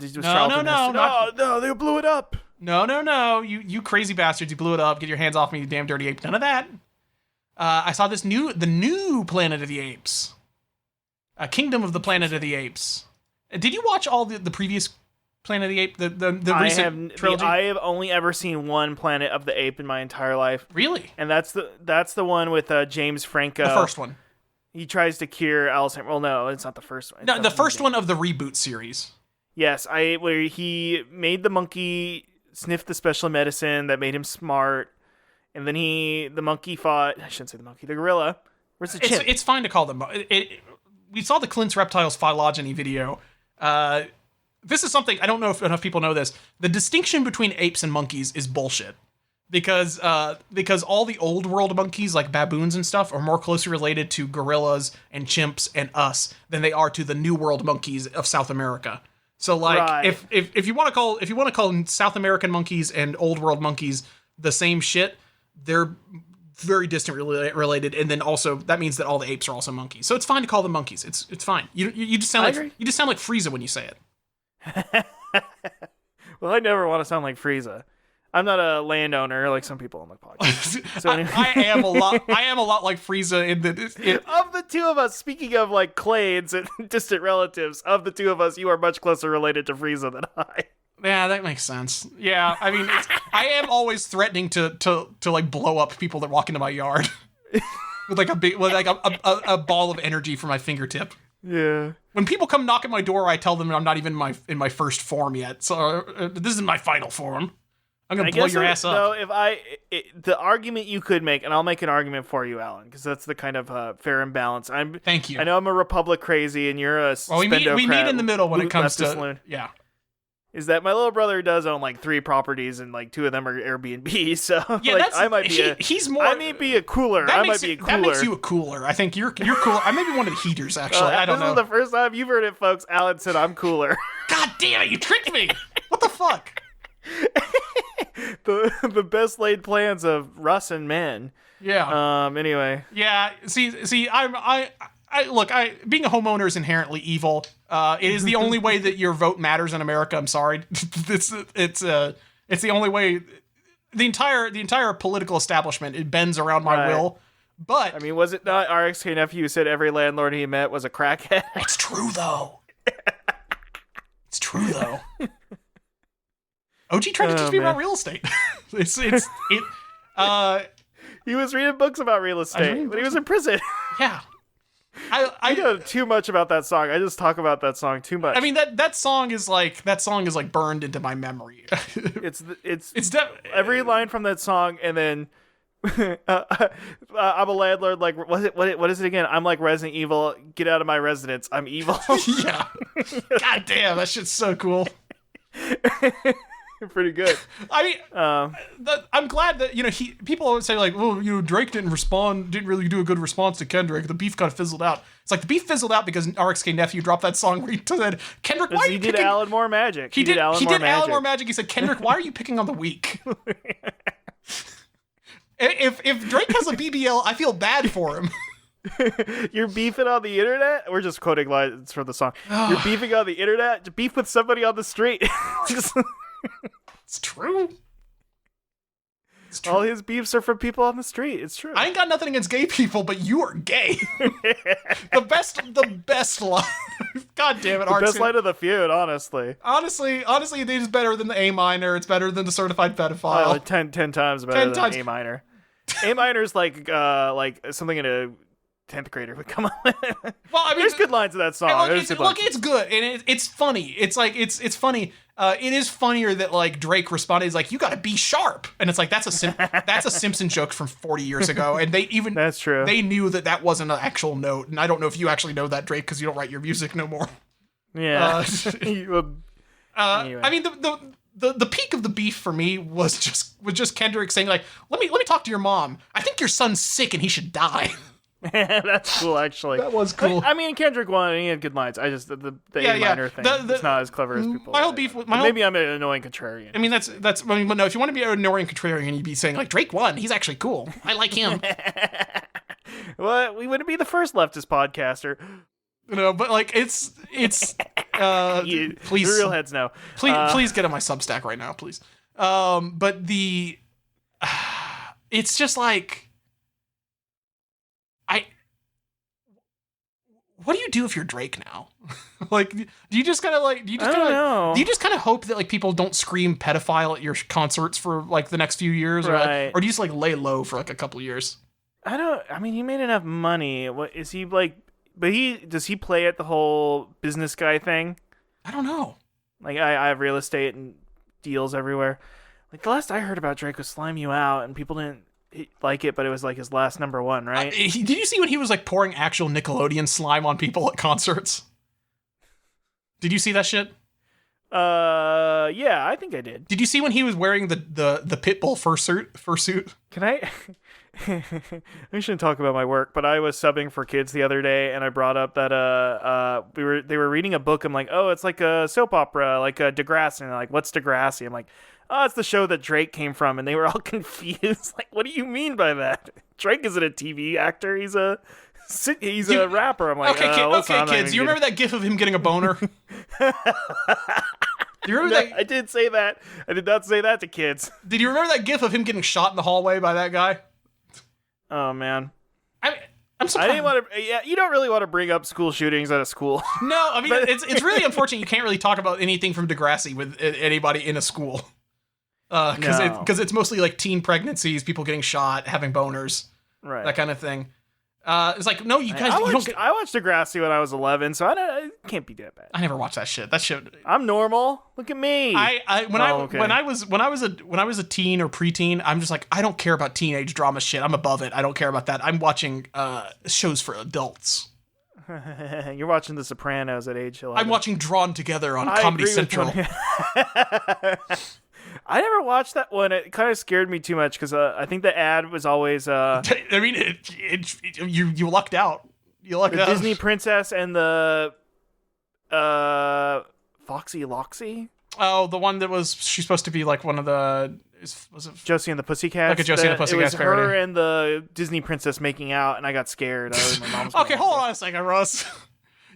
No, they blew it up. No. You crazy bastards, you blew it up. Get your hands off me, you damn dirty ape. None of that. I saw the new Planet of the Apes. Kingdom of the Planet of the Apes. Did you watch all the previous Planet of the Ape, the recent trilogy? I have only ever seen one Planet of the Ape in my entire life. Really? And that's the one with James Franco. The first one. He tries to cure Alzheimer's. Well, no, it's not the first one. No, the first one of the reboot series. Yes, where he made the monkey sniff the special medicine that made him smart, and then the monkey fought. I shouldn't say the monkey. The gorilla. Where's the chimp? It's fine to call them. We saw the Clint's Reptiles phylogeny video. This is something, I don't know if enough people know this. The distinction between apes and monkeys is bullshit. Because all the old world monkeys, like baboons and stuff, are more closely related to gorillas and chimps and us than they are to the new world monkeys of South America. So like, right. if you want to call South American monkeys and old world monkeys the same shit, they're very distant related, and then also that means that all the apes are also monkeys. So it's fine to call them monkeys. It's fine. You just sound like Frieza when you say it. Well, Well, I never want to sound like Frieza. I'm not a landowner like some people on the podcast. So anyway. I am a lot like Frieza in that of the two of us, speaking of like clades and distant relatives, of the two of us, you are much closer related to Frieza than I. Yeah, that makes sense. Yeah, I mean, I am always threatening to like blow up people that walk into my yard with like a ball of energy from my fingertip. Yeah. When people come knock at my door, I tell them I'm not even in my first form yet. So this is my final form. I'm gonna blow your ass up. No, the argument you could make, and I'll make an argument for you, Alan, because that's the kind of fair and balance. Thank you. I know I'm a Republic crazy, and you're a we meet in the middle when it comes to loon. Yeah. Is that my little brother does own like 3 properties, and like 2 of them are Airbnb. So yeah, like, I might be he's more. I may be a cooler. That makes you a cooler. I think you're cool. I may be one of the heaters actually. I don't know. This is the first time you've heard it, folks. Alan said I'm cooler. God damn it! You tricked me. What the fuck? the best laid plans of Russ and men. Yeah. Anyway. Yeah. See. Look. Being a homeowner is inherently evil. It is the only way that your vote matters in America. I'm sorry. It's the only way. The entire political establishment, it bends around my will. But I mean, was it not RXK nephew who said every landlord he met was a crackhead? It's true though. It's true though. OG tried to teach me about real estate. He was reading books about real estate when he was in prison. Yeah. I know too much about that song. I just talk about that song too much. I mean that song is like burned into my memory. it's every line from that song, and then I'm a landlord. Like what is it again? I'm like Resident Evil. Get out of my residence. I'm evil. Yeah. God damn, that shit's so cool. Pretty good. I mean, I'm glad that people always say like, oh, Drake didn't really do a good response to Kendrick. The beef kind of fizzled out. It's like the beef fizzled out because RXK nephew dropped that song where he said, Kendrick, why are you picking? He did Alan Moore magic. He did Alan Moore magic. He said, Kendrick, why are you picking on the weak? If Drake has a BBL, I feel bad for him. You're beefing on the internet? We're just quoting lines from the song. You're beefing on the internet? To beef with somebody on the street. It's true. All his beefs are from people on the street. It's true. I ain't got nothing against gay people, but you are gay. the best line. God damn it, the best line of the feud, honestly. Honestly, it is better than the A minor. It's better than the certified pedophile. 10 times better than A minor. A minor's like something in a 10th grader would come up with. Well, I mean, there's good lines in that song. It's good and it's funny. It's like it's funny. It is funnier that like Drake responded. He's like, "You got to be sharp," and it's like that's a Simpson joke from 40 years ago, and that's true. They knew that wasn't an actual note, and I don't know if you actually know that, Drake, because you don't write your music no more. Yeah. Anyway. I mean the peak of the beef for me was just Kendrick saying like, let me talk to your mom. I think your son's sick and he should die. That's cool, actually. That was cool. I mean, Kendrick won, and he had good lines. I just the A minor thing. It's not as clever as people. My whole beef with maybe I'm an annoying contrarian. I mean, but no. If you want to be an annoying contrarian, you'd be saying like Drake won. He's actually cool. I like him. Well, we wouldn't be the first leftist podcaster. But like it's please, the real heads know. Please get on my Substack right now, please. But it's just like. What do you do if you're Drake now? Like, do you just kind of hope that like people don't scream pedophile at your concerts for like the next few years, right? Or do you just like lay low for like a couple years? I mean, he made enough money. What is he like? But does he play at the whole business guy thing? I don't know. Like, I have real estate and deals everywhere. Like, the last I heard about Drake was Slime You Out, and people didn't like it, but it was like his last number one, right? Did you see when he was like pouring actual Nickelodeon slime on people at concerts? Did you see that shit? Yeah, I think I did. Did you see when he was wearing the Pitbull fursuit? Can I? We shouldn't talk about my work, but I was subbing for kids the other day, and I brought up that they were reading a book. I'm like, oh, it's like a soap opera, like a Degrassi. And they're like, what's Degrassi? I'm like, oh, it's the show that Drake came from, and they were all confused. Like, what do you mean by that? Drake isn't a TV actor. He's a rapper. I'm like, okay, kids, you remember that gif of him getting a boner? Do you remember that? I did say that. I did not say that to kids. Did you remember that gif of him getting shot in the hallway by that guy? Oh man. I'm surprised. I didn't want to. Yeah, you don't really want to bring up school shootings at a school. No, I mean it's really unfortunate you can't really talk about anything from Degrassi with anybody in a school, because it's mostly like teen pregnancies, people getting shot, having boners, right? That kind of thing. It's like, no, you guys. I watched Degrassi when I was 11, so it can't be that bad. I never watched that shit. That shit. I'm normal. Look at me. When I was a teen or preteen, I'm just like, I don't care about teenage drama shit. I'm above it. I don't care about that. I'm watching shows for adults. You're watching The Sopranos at age 11. I'm watching Drawn Together on Comedy Central. I never watched that one. It kind of scared me too much because I think the ad was always. I mean, you lucked out. You lucked out. Disney princess and the Foxy Loxy. Oh, the one that she's supposed to be like one of the. Was it Josie and the Pussycats? Like a Josie and the Pussycats parody. It was parody. her and the Disney princess making out, and I got scared. My mom's okay, hold on a second, Russ.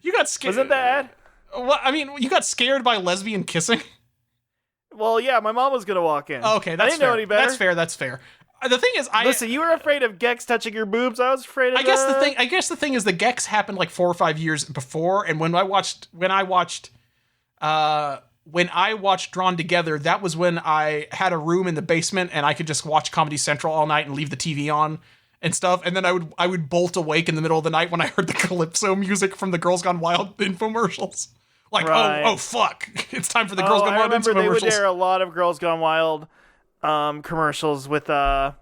You got scared. Wasn't that? What? I mean, you got scared by lesbian kissing? Well, yeah, my mom was gonna walk in. Okay, that's I didn't fair. know any better. That's fair. The thing is, listen. You were afraid of Gex touching your boobs. I was afraid of. I guess the thing is, the Gex happened like 4 or 5 years before, and when I watched Drawn Together, that was when I had a room in the basement and I could just watch Comedy Central all night and leave the TV on and stuff. And then I would bolt awake in the middle of the night when I heard the Calypso music from the Girls Gone Wild infomercials. Like, right. oh fuck, it's time for the Girls Gone Wild infomercials. They would air a lot of Girls Gone Wild commercials with G4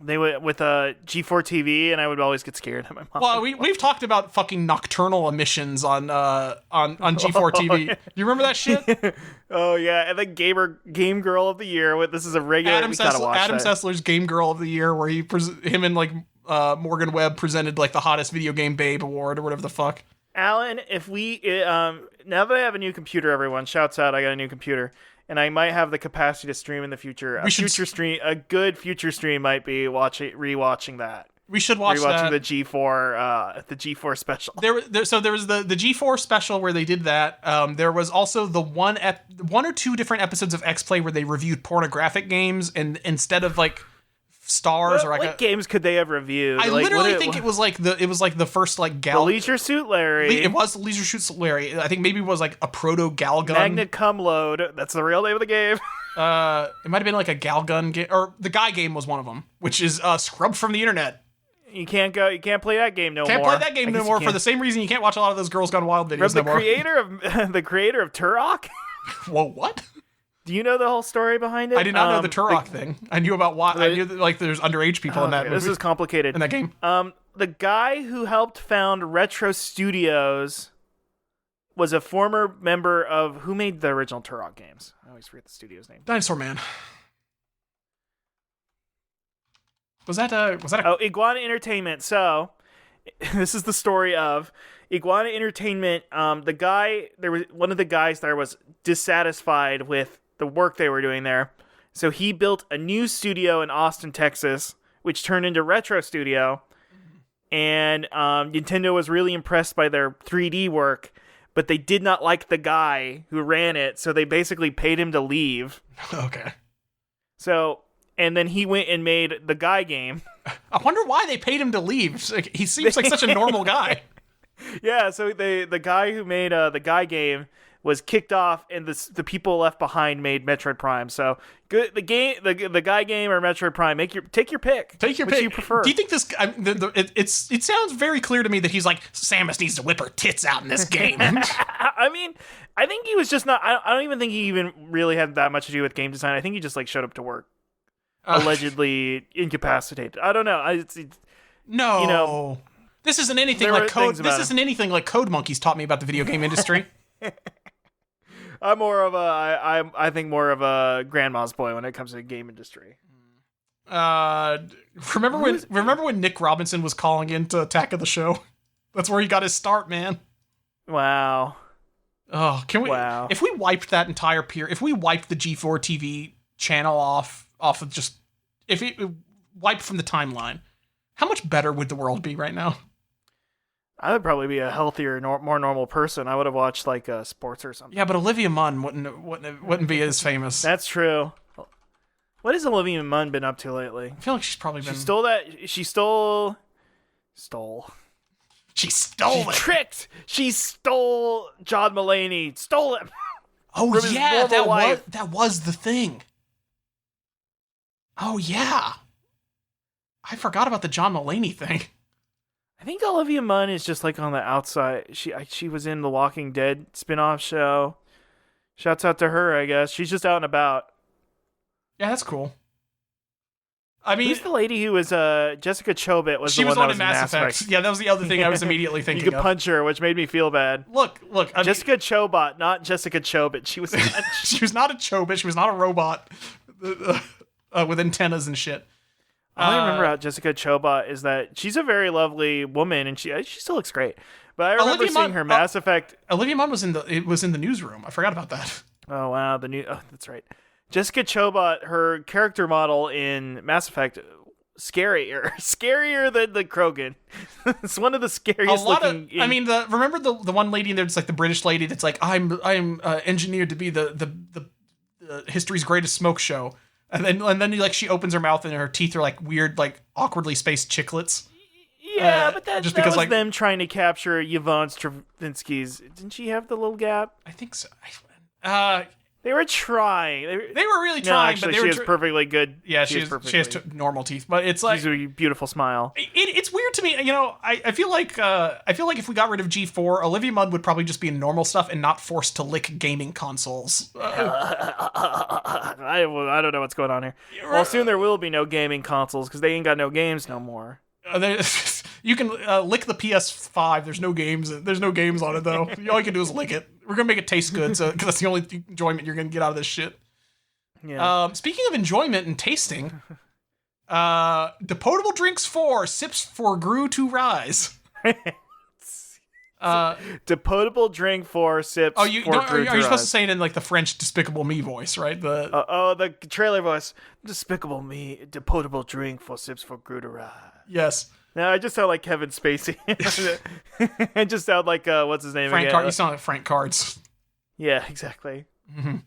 TV, and I would always get scared at my mom. Well, we've talked about fucking nocturnal emissions on G4 TV. Yeah. You remember that shit? Oh yeah, and then Game Girl of the Year. This is a regular. Adam Sessler's Game Girl of the Year, where him and like Morgan Webb presented like the hottest video game babe award or whatever the fuck. Alan, if we now that I have a new computer, everyone shouts out! I got a new computer. And I might have the capacity to stream in the future. A good future stream might be rewatching that. We should watch that. The G4 special. There was the G4 special where they did that. There was also the one or two different episodes of X-Play where they reviewed pornographic games, and instead of like stars what games could they have reviewed? I literally think it was like the first like the Leisure Suit Larry. It was the Leisure Suit Larry. I think maybe it was like a proto Gal Gun. Magnet Cum Load. That's the real name of the game. It might have been like a Gal Gun game, or the Guy game was one of them, which is scrubbed from the internet. You can't play that game no more. Can't play that game no more for the same reason you can't watch a lot of those Girls Gone Wild videos no more. The creator of Turok. Whoa, what? Do you know the whole story behind it? I did not know the Turok thing. I knew about why. I knew that like there's underage people in that movie. This is complicated. In that game. The guy who helped found Retro Studios was a former member of who made the original Turok games. I always forget the studio's name. Dinosaur Man. Was that a Iguana Entertainment. So this is the story of Iguana Entertainment. One of the guys there was dissatisfied with the work they were doing there. So he built a new studio in Austin, Texas, which turned into Retro Studio. And Nintendo was really impressed by their 3D work, but they did not like the guy who ran it, so they basically paid him to leave. Okay. So, and then he went and made the Guy game. I wonder why they paid him to leave. He seems like such a normal guy. Yeah, so the guy who made the Guy game was kicked off, and the people left behind made Metroid Prime. So good, the Guy game or Metroid Prime. Take your pick. Take your which pick. You prefer? Do you think this? It sounds very clear to me that he's like, Samus needs to whip her tits out in this game. I mean, I think he was just not. I don't even think he even really had that much to do with game design. I think he just like showed up to work, allegedly incapacitated. I don't know. No. You know, this isn't anything like code. This isn't anything like Code Monkeys taught me about the video game industry. I'm more of I think more of a grandma's boy when it comes to the game industry. Remember when Nick Robinson was calling into Attack of the Show? That's where he got his start, man. Wow. Oh, can we? Wow. If we wiped that entire if we wiped the G4 TV channel off of just, if it wiped from the timeline, how much better would the world be right now? I would probably be a healthier, more normal person. I would have watched like sports or something. Yeah, but Olivia Munn wouldn't be as famous. That's true. What has Olivia Munn been up to lately? I feel like she's probably been. She stole that. She stole. She stole it. Tricked. She stole John Mulaney. Stole him. Oh yeah, that was the thing. Oh yeah. I forgot about the John Mulaney thing. I think Olivia Munn is just like on the outside. She was in the Walking Dead spin-off show. Shouts out to her, I guess. She's just out and about. Yeah, that's cool. I mean, who's the lady who was Jessica Chobit was she the was one on that was in Mass Effect. Yeah, that was the other thing I was immediately thinking. You could punch her, which made me feel bad. Look. Jessica Chobot, not Jessica Chobit. She was she was not a Chobit. She was not a robot with antennas and shit. All I remember about Jessica Chobot is that she's a very lovely woman, and she still looks great. But I remember seeing her Mass Effect. Olivia Munn was in the newsroom. I forgot about that. Oh wow, that's right. Jessica Chobot, her character model in Mass Effect, scarier than the Krogan. It's one of the scariest looking. I mean, remember the one lady in there? It's like the British lady that's like, I'm engineered to be the history's greatest smoke show. And then like she opens her mouth and her teeth are like weird, like awkwardly spaced chiclets. Yeah, but that was like them trying to capture Yvonne Stravinsky's. Didn't she have the little gap? I think so. They were trying. They were really trying. Actually, but she has perfectly good. Yeah, she has normal teeth, but it's like she's a beautiful smile. It's weird to me. You know, I feel like if we got rid of G4, Olivia Munn would probably just be in normal stuff and not forced to lick gaming consoles. I don't know what's going on here. Well, soon there will be no gaming consoles because they ain't got no games no more. You can lick the PS5. There's no games. There's no games on it though. All you can do is lick it. We're gonna make it taste good, because that's the only enjoyment you're gonna get out of this shit. Yeah. Speaking of enjoyment and tasting, Depotable Drinks 4 sips for Gros to rise. Depotable drink 4 sips. Oh, are you supposed to say it in like the French Despicable Me voice, right? The trailer voice. Despicable Me. Depotable drink 4 sips for Gros to rise. Yes. No, I just sound like Kevin Spacey. I just sound like what's his name again? You sound like Frank Cards. Yeah, exactly. Mm-hmm.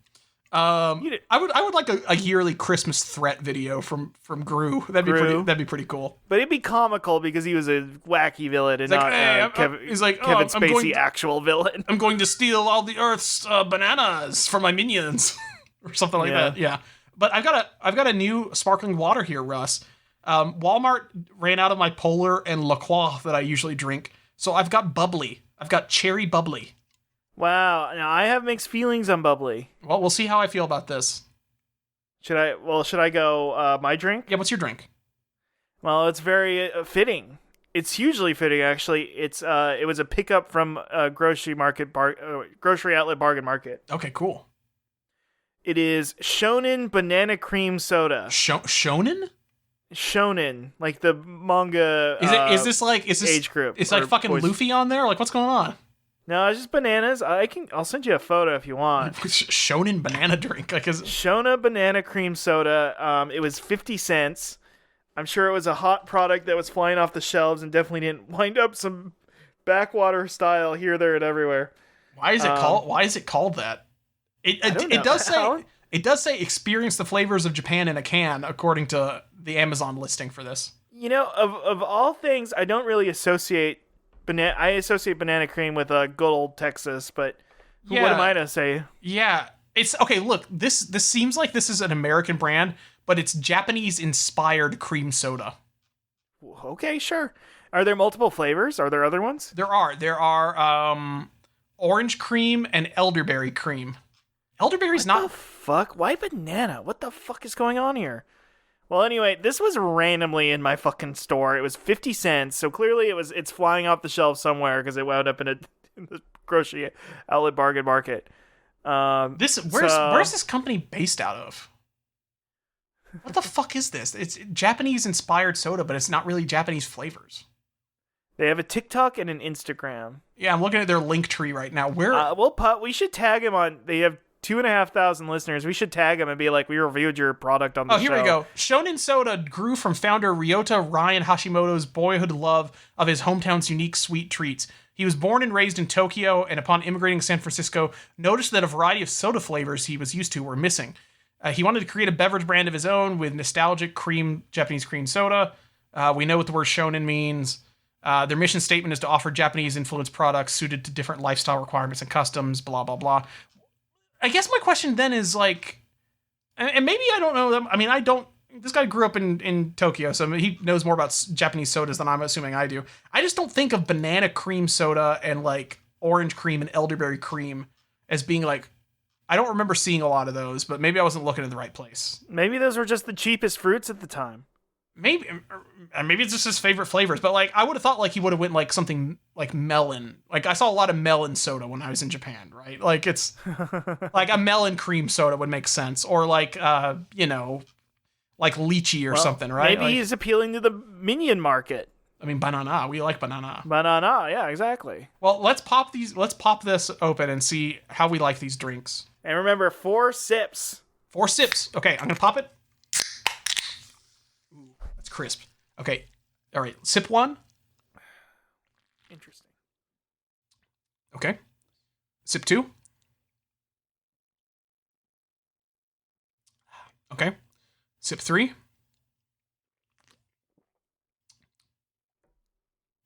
I would like a yearly Christmas threat video from Gros. That'd be pretty cool. But it'd be comical because he was a wacky villain and not Kevin Spacey actual villain. I'm going to steal all the Earth's bananas for my minions, or something like that. Yeah. But I've got a new sparkling water here, Russ. Walmart ran out of my Polar and La Croix that I usually drink, so I've got bubbly. I've got cherry bubbly. Wow. Now I have mixed feelings on bubbly. Well, we'll see how I feel about this. Should I go my drink? Yeah, what's your drink? Well, it's very fitting. It's hugely fitting, actually. It was a pickup from a grocery outlet bargain market. Okay, cool. It is Shonen banana cream soda. Shonen? Shonen, like the manga. Is this age group? It's like fucking Luffy on there. Like, what's going on? No, it's just bananas. I'll send you a photo if you want. Shonen banana drink, Shonen banana cream soda. It was 50 cents. I'm sure it was a hot product that was flying off the shelves and definitely didn't wind up some backwater style here, there, and everywhere. Why is it called that? It does say experience the flavors of Japan in a can, according to the Amazon listing for this. You know, of all things, I don't really associate I associate banana cream with good old Texas, but what am I to say? Yeah, it's okay. Look, this seems like this is an American brand, but it's Japanese inspired cream soda. Okay, sure. Are there multiple flavors? Are there other ones? There are orange cream and elderberry cream. Elderberry's not. What the fuck? Why banana? What the fuck is going on here? Well, anyway, this was randomly in my fucking store. It was 50 cents, so clearly it's flying off the shelf somewhere because it wound up in the grocery outlet bargain market. Where's this company based out of? What the fuck is this? It's Japanese inspired soda, but it's not really Japanese flavors. They have a TikTok and an Instagram. Yeah, I'm looking at their link tree right now. We should tag him on. They have 2,500 listeners. We should tag them and be like, we reviewed your product on the show. Oh, here we go. Shonen Soda grew from founder Ryota Ryan Hashimoto's boyhood love of his hometown's unique sweet treats. He was born and raised in Tokyo, and upon immigrating to San Francisco, noticed that a variety of soda flavors he was used to were missing. He wanted to create a beverage brand of his own with nostalgic Japanese cream soda. We know what the word shonen means. Their mission statement is to offer Japanese-influenced products suited to different lifestyle requirements and customs, blah, blah, blah. I guess my question then is, like, and maybe I don't know them. I mean, this guy grew up in Tokyo, so he knows more about Japanese sodas than I'm assuming I do. I just don't think of banana cream soda and, like, orange cream and elderberry cream as being, like, I don't remember seeing a lot of those, but maybe I wasn't looking in the right place. Maybe those were just the cheapest fruits at the time. Maybe it's just his favorite flavors, but, like, I would have thought, like, he would have went, like, something like melon. Like, I saw a lot of melon soda when I was in Japan, right? Like, it's like a melon cream soda would make sense, or like like lychee or something, right? Maybe he's appealing to the minion market. I mean, banana. We like banana. Banana, yeah, exactly. Well, let's pop this open and see how we like these drinks. And remember, 4 sips. 4 sips. Okay, I'm gonna pop it. Ooh, that's crisp. Okay, all right. Sip 1. Interesting. Okay. Sip 2. Okay. Sip 3.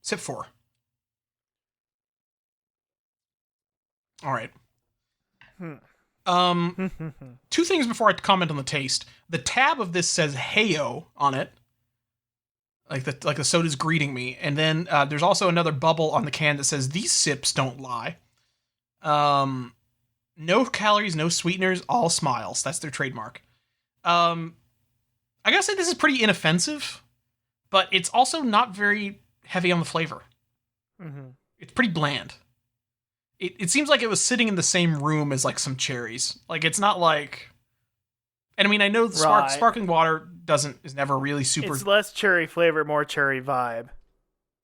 Sip 4. All right. 2 things before I comment on the taste. The tab of this says "Heyo" on it, like the soda's greeting me, and then there's also another bubble on the can that says "These sips don't lie." No calories, no sweeteners, all smiles. That's their trademark. I gotta say this is pretty inoffensive, but it's also not very heavy on the flavor. Mm-hmm. It's pretty bland. It seems like it was sitting in the same room as, like, some cherries. Like, it's not like... And I mean, I know sparkling water is never really super... It's less cherry flavor, more cherry vibe.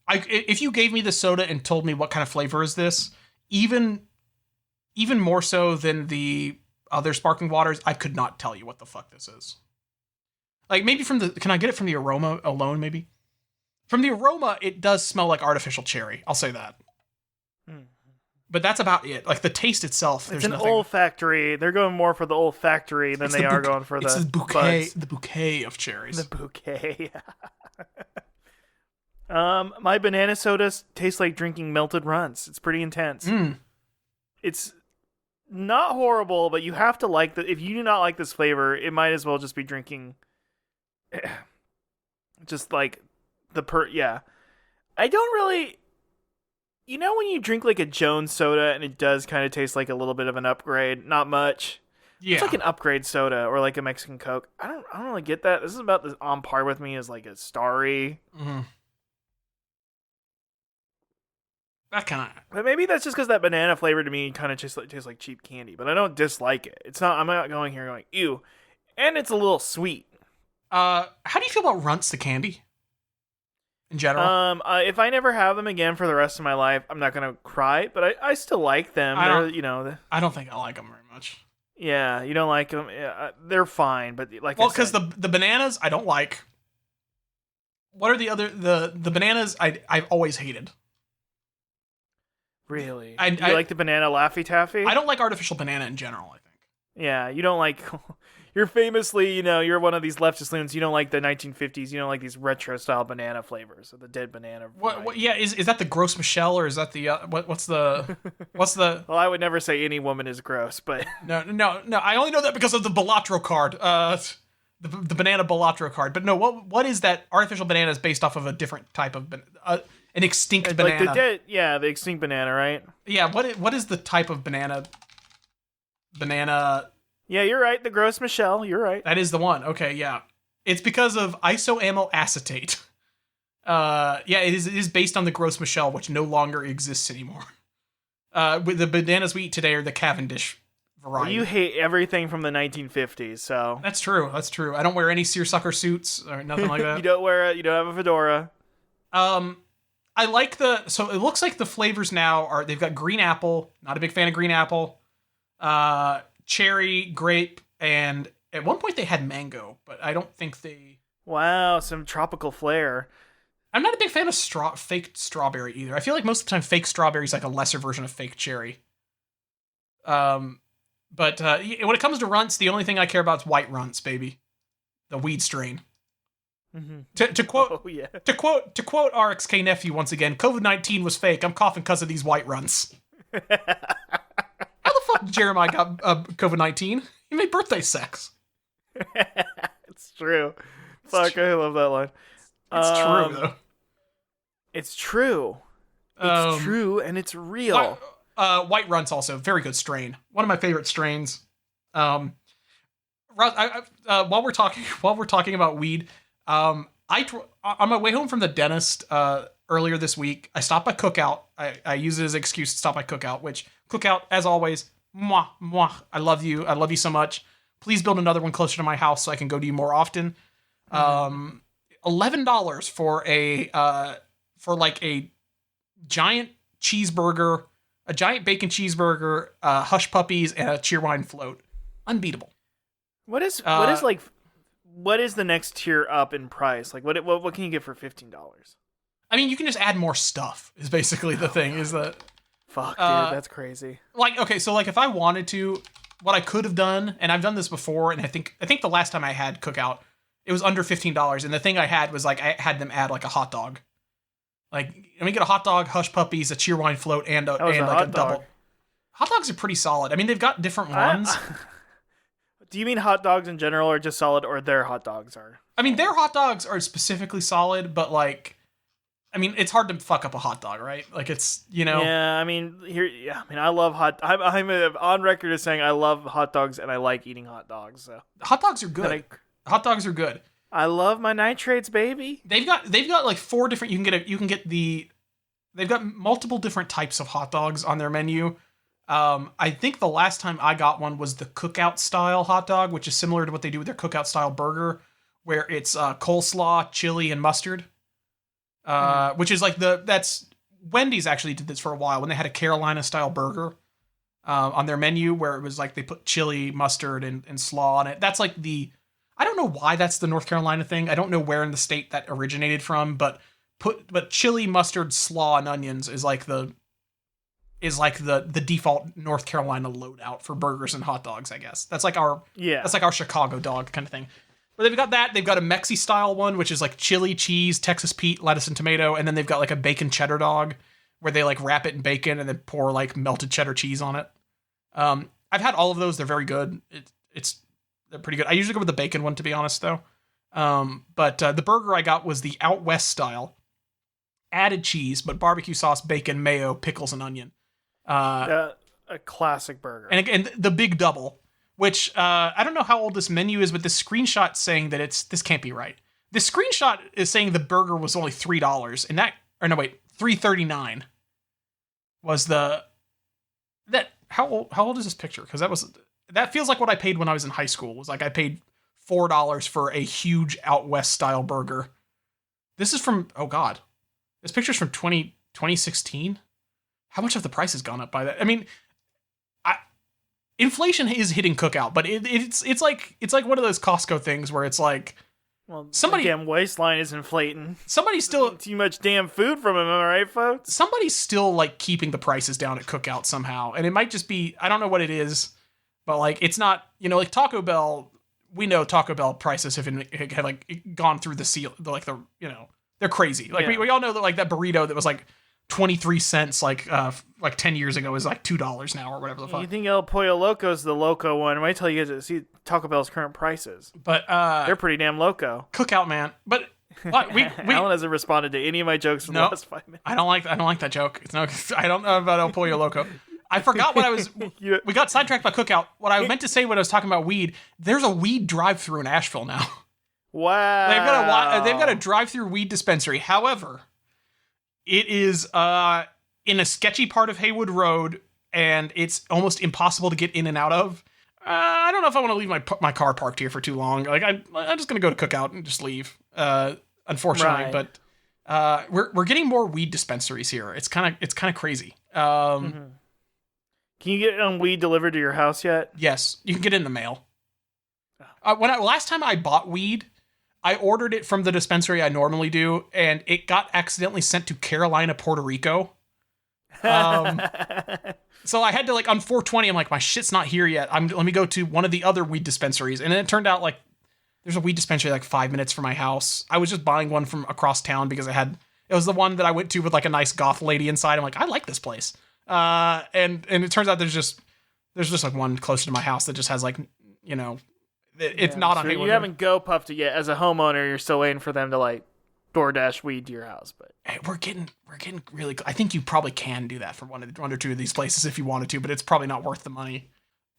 If you gave me the soda and told me what kind of flavor is this, even more so than the other sparkling waters, I could not tell you what the fuck this is. Like, maybe can I get it from the aroma alone, maybe? From the aroma, it does smell like artificial cherry. I'll say that. But that's about it. Like, the taste itself, there's nothing. Olfactory. They're going more for the olfactory than they are going for the bouquet. buds. The bouquet of cherries. The bouquet. My banana sodas taste like drinking melted runts. It's pretty intense. It's not horrible, but you have to like if you do not like this flavor, it might as well just be drinking just like yeah. I don't really... You know when you drink like a Jones soda and it does kind of taste like a little bit of an upgrade? Not much. Yeah. It's like an upgrade soda or like a Mexican Coke. I don't really get that. This is about as on par with me as like a Starry. Mm-hmm. That kind of... But maybe that's just because that banana flavor to me kind of tastes like cheap candy. But I don't dislike it. It's not... I'm not going here going, ew. And it's a little sweet. How do you feel about Runts the candy? In general? If I never have them again for the rest of my life, I'm not gonna cry, but I still like them. I don't think I like them very much. Yeah, you don't like them. Yeah, they're fine, but like, well, because the bananas I don't like. What are the other the bananas I've always hated? Really? I like the banana Laffy Taffy? I don't like artificial banana in general, I think. Yeah, you don't like... You're famously, you're one of these leftist loons. You don't like the 1950s. You don't like these retro-style banana flavors or the dead banana. What yeah, is that the Gros Michel or is that the... what's the... Well, I would never say any woman is gross, but... No, I only know that because of the Balatro card. The banana Balatro card. But no, what is that artificial banana is based off of a different type of... an extinct banana. Like the extinct banana, right? Yeah, what is the type of banana... Yeah, you're right. The Gros Michel. You're right. That is the one. Okay, yeah. It's because of isoamyl acetate. It is based on the Gros Michel, which no longer exists anymore. With the bananas we eat today are the Cavendish variety. Well, you hate everything from the 1950s, so... That's true. I don't wear any seersucker suits or nothing like that. You don't have a fedora. I like so it looks like the flavors now they've got green apple. Not a big fan of green apple. cherry, grape, and at one point they had mango, but I don't think they... Wow, some tropical flair. I'm not a big fan of fake strawberry either. I feel like most of the time fake strawberry is like a lesser version of fake cherry. But when it comes to runts, the only thing I care about is white runts, baby. The weed strain. Mm-hmm. To quote RXK Nephew once again, COVID-19 was fake. I'm coughing because of these white runts. How the fuck did Jeremiah got COVID-19? He made birthday sex. It's true. Fuck, I love that line. It's true, though. It's true. It's true, and it's real. White runts also very good strain. One of my favorite strains. While we're talking about weed, on my way home from the dentist earlier this week, I stopped by Cookout. I use it as an excuse to stop by Cookout. Which Cookout, as always, mwah mwah. I love you. I love you so much. Please build another one closer to my house so I can go to you more often. $11 for a giant cheeseburger, a giant bacon cheeseburger, hush puppies, and a cheerwine float. Unbeatable. What is the next tier up in price? Like what can you get for $15? I mean, you can just add more stuff. Is basically the thing. Is that fuck, dude? That's crazy. Like, okay, so like if I wanted to, what I could have done, and I've done this before, and I think the last time I had Cookout, it was under $15, and the thing I had was like I had them add like a hot dog. Like, let me get a hot dog, hush puppies, a cheerwine float, and a double. Hot dogs are pretty solid. I mean, they've got different ones. Do you mean hot dogs in general, or just solid, or their hot dogs are? I mean, their hot dogs are specifically solid, but like, I mean, it's hard to fuck up a hot dog, right? Like, it's, you know. Yeah, I mean, I love I'm on record as saying I love hot dogs and I like eating hot dogs. So hot dogs are good. Hot dogs are good. I love my nitrates, baby. They've got like 4 different. They've got multiple different types of hot dogs on their menu. I think the last time I got one was the Cookout style hot dog, which is similar to what they do with their Cookout style burger, where it's coleslaw, chili, and mustard. Which is like that's Wendy's actually did this for a while when they had a Carolina style burger on their menu, where it was like they put chili, mustard, and slaw on it. That's like I don't know why that's the North Carolina thing. I don't know where in the state that originated from, but chili, mustard, slaw, and onions is like the default North Carolina loadout for burgers and hot dogs, I guess. That's like our Chicago dog kind of thing. But they've got that. They've got a Mexi style one, which is like chili, cheese, Texas Pete, lettuce, and tomato. And then they've got like a bacon cheddar dog where they like wrap it in bacon and then pour like melted cheddar cheese on it. I've had all of those. They're very good. They're pretty good. I usually go with the bacon one, to be honest, though. But the burger I got was the Out West style. Added cheese, but barbecue sauce, bacon, mayo, pickles, and onion. A classic burger. And again, the big double, which I don't know how old this menu is, but the screenshot saying that this can't be right. The screenshot is saying the burger was only $3, and $3.39 was how old is this picture? Because that feels like what I paid when I was in high school. Was like I paid $4 for a huge Out West style burger. This is from, oh God, this picture's from 2016. How much have the prices gone up by that? I mean, inflation is hitting Cookout, but it's like one of those Costco things where it's like, well, somebody damn waistline is inflating. Somebody's still too much damn food from him. Am I right, folks? Somebody's still like keeping the prices down at Cookout somehow, and it might just be, I don't know what it is, but like it's not, like Taco Bell. We know Taco Bell prices have like gone through the seal, they're crazy. Like we all know that like that burrito that was like 23 cents like 10 years ago is like $2 now or whatever the fuck. You think El Pollo Loco's the loco one? I might tell you guys to see Taco Bell's current prices. But they're pretty damn loco. Cookout, man. But we Alan hasn't responded to any of my jokes from the last 5 minutes. I don't like that joke. I don't know about El Pollo Loco. I forgot what I was. We got sidetracked by Cookout. What I meant to say when I was talking about weed, there's a weed drive-through in Asheville now. Wow. They've got a drive-through weed dispensary. However, it is in a sketchy part of Haywood Road, and it's almost impossible to get in and out of. I don't know if I want to leave my car parked here for too long. Like I'm just gonna go to Cookout and just leave. Unfortunately, right. But we're getting more weed dispensaries here. It's kind of crazy. Can you get weed delivered to your house yet? Yes, you can get it in the mail. Last time I bought weed, I ordered it from the dispensary I normally do, and it got accidentally sent to Carolina, Puerto Rico. So I had to on 420. I'm like, my shit's not here yet. Let me go to one of the other weed dispensaries, and then it turned out there's a weed dispensary 5 minutes from my house. I was just buying one from across town because it was the one that I went to with a nice goth lady inside. I'm like, I like this place. And it turns out there's just one closer to my house that just has it's not on Haywood. You haven't puffed it yet. As a homeowner, you're still waiting for them to DoorDash weed to your house. But hey, we're getting really. I think you probably can do that for one or two of these places if you wanted to, but it's probably not worth the money.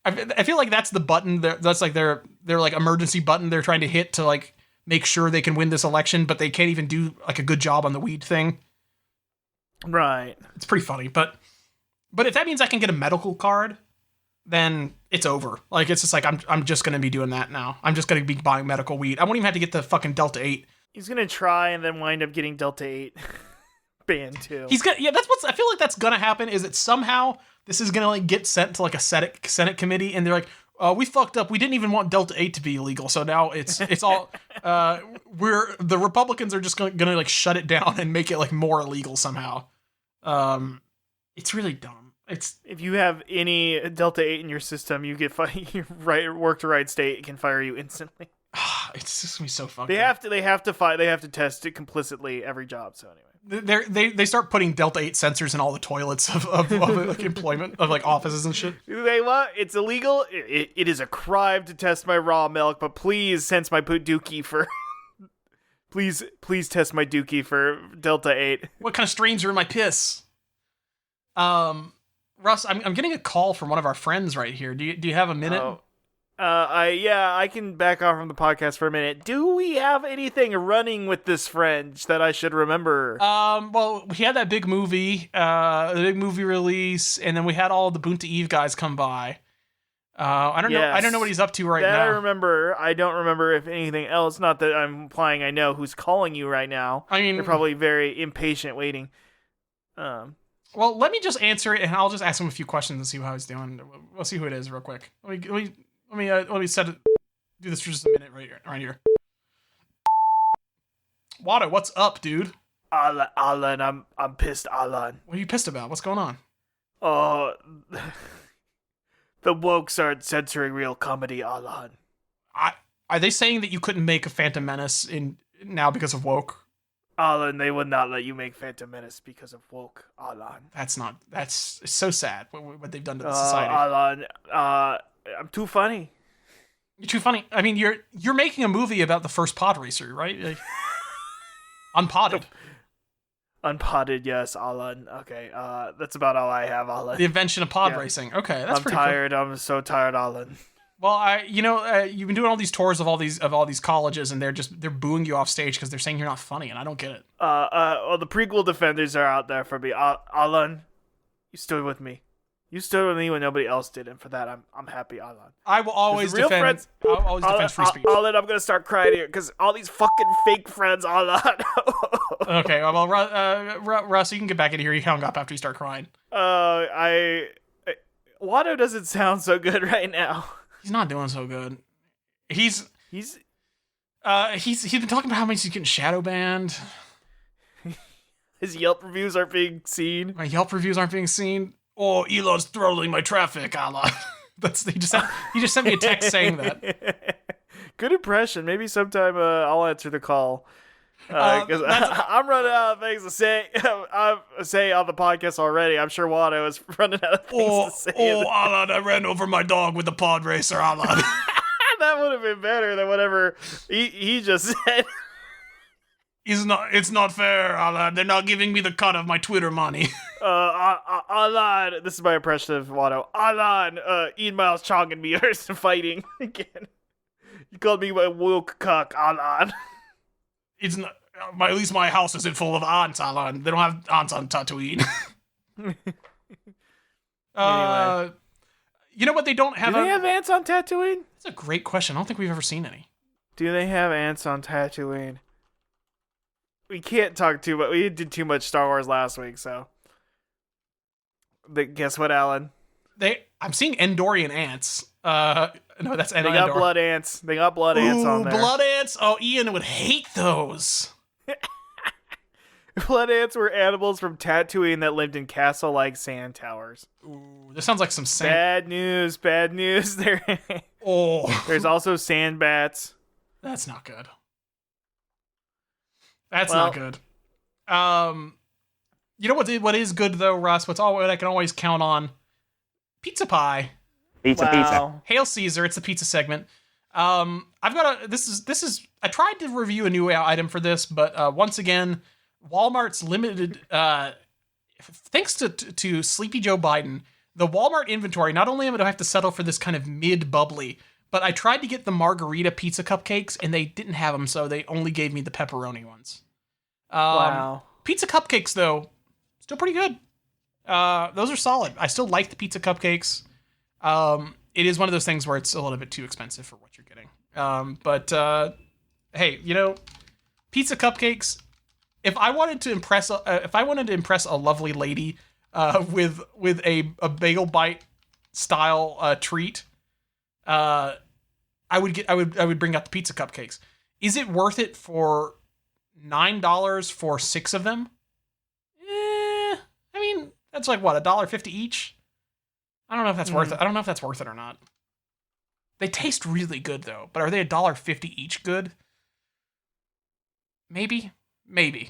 I feel like that's the button. That's their emergency button they're trying to hit to make sure they can win this election, but they can't even do a good job on the weed thing. Right. It's pretty funny, but if that means I can get a medical card, then it's over. It's just I'm just going to be doing that now. I'm just going to be buying medical weed. I won't even have to get the fucking Delta 8. He's going to try and then wind up getting Delta 8 banned too. I feel like that's going to happen, is that somehow this is going to get sent to a Senate committee, and they're like, we fucked up. We didn't even want Delta 8 to be illegal. So now it's all, the Republicans are just going to shut it down and make it more illegal somehow. It's really dumb. If you have any Delta 8 in your system, you get you work to right state can fire you instantly. It's just gonna be so fucked. They have to test it complicitly every job. So anyway, they start putting Delta 8 sensors in all the toilets of employment of offices and shit. It's illegal. It is a crime to test my raw milk, but please sense my dookie for. please test my dookie for Delta 8. What kind of strains are in my piss? Russ, I'm getting a call from one of our friends right here. Do you have a minute? Oh. I can back off from the podcast for a minute. Do we have anything running with this friend that I should remember? Well, we had that big movie, the big movie release, and then we had all the Boonta Eve guys come by. I don't know what he's up to now. I remember. I don't remember if anything else. Not that I'm implying I know who's calling you right now. I mean, they're probably very impatient waiting. Well, let me just answer it, and I'll just ask him a few questions and see how he's doing. We'll see who it is real quick. Let me set it. Do this for just a minute right here. Wado, what's up, dude? Alan, I'm pissed, Alan. What are you pissed about? What's going on? Oh, the wokes aren't censoring real comedy, Alan. Are they saying that you couldn't make a Phantom Menace now because of woke? Alan, they would not let you make Phantom Menace because of woke, Alan. That's so sad what they've done to the society. Alan, I'm too funny. You're too funny. I mean, you're making a movie about the first pod racer, right? Unpodded. Unpodded, yes, Alan. Okay, that's about all I have, Alan. The invention of pod racing. Okay, that's pretty tired. Cool. I'm so tired, Alan. Well, you've been doing all these tours of all these colleges, and they're booing you off stage because they're saying you're not funny, and I don't get it. Well, the prequel defenders are out there for me. Alan, you stood with me. You stood with me when nobody else did, and for that, I'm happy, Alan. I will always defend. I'll always defend free speech. Alan, I'm gonna start crying here because all these fucking fake friends, Alan. Okay, well, Russ, you can get back in here. You hung up after you start crying. Wado doesn't sound so good right now. He's not doing so good. He's been talking about how much he's getting shadow banned. His Yelp reviews aren't being seen. My Yelp reviews aren't being seen. Oh, Elon's throttling my traffic, Alan. He just sent me a text saying that. Good impression. Maybe sometime I'll answer the call. Because I'm running out of things to say. I say on the podcast already. I'm sure Wado is running out of things to say. Oh, Alan, I ran over my dog with the pod racer, Alan. That would have been better than whatever he just said. It's not fair, Alan. They're not giving me the cut of my Twitter money. Alan, this is my impression of Wado. Alan, Ian Miles Chong and me are fighting again. You called me a woke cuck, Alan. It's not. At least my house isn't full of ants, Alan. They don't have ants on Tatooine. Anyway. You know what they don't have? Do they have ants on Tatooine? That's a great question. I don't think we've ever seen any. Do they have ants on Tatooine? We can't talk too much. We did too much Star Wars last week, so. But guess what, Alan? I'm seeing Endorian ants. No, that's They got blood ants. They got blood ants on there. Blood ants. Oh, Ian would hate those. Blood ants were animals from Tatooine that lived in castle-like sand towers. Ooh, this sounds like some sand. Bad news. There. There's also sand bats. That's not good. That's not good. You know what is good though, Russ? What I can always count on? Pizza pie. Pizza. Hail Caesar! It's the pizza segment. I've got This is. I tried to review a new item for this, but once again, Walmart's limited. Thanks to Sleepy Joe Biden, the Walmart inventory. Not only do I have to settle for this kind of mid bubbly, but I tried to get the margarita pizza cupcakes, and they didn't have them, so they only gave me the pepperoni ones. Wow. Pizza cupcakes, though, still pretty good. Those are solid. I still like the pizza cupcakes. It is one of those things where it's a little bit too expensive for what you're getting. But hey, pizza cupcakes. If I wanted to impress a lovely lady with a bagel bite style treat, I would bring out the pizza cupcakes. Is it worth it for $9 for 6 of them? I mean, that's like what, $1.50 each? I don't know if that's worth it. I don't know if that's worth it or not. They taste really good though, but are they $1.50 each good? Maybe. I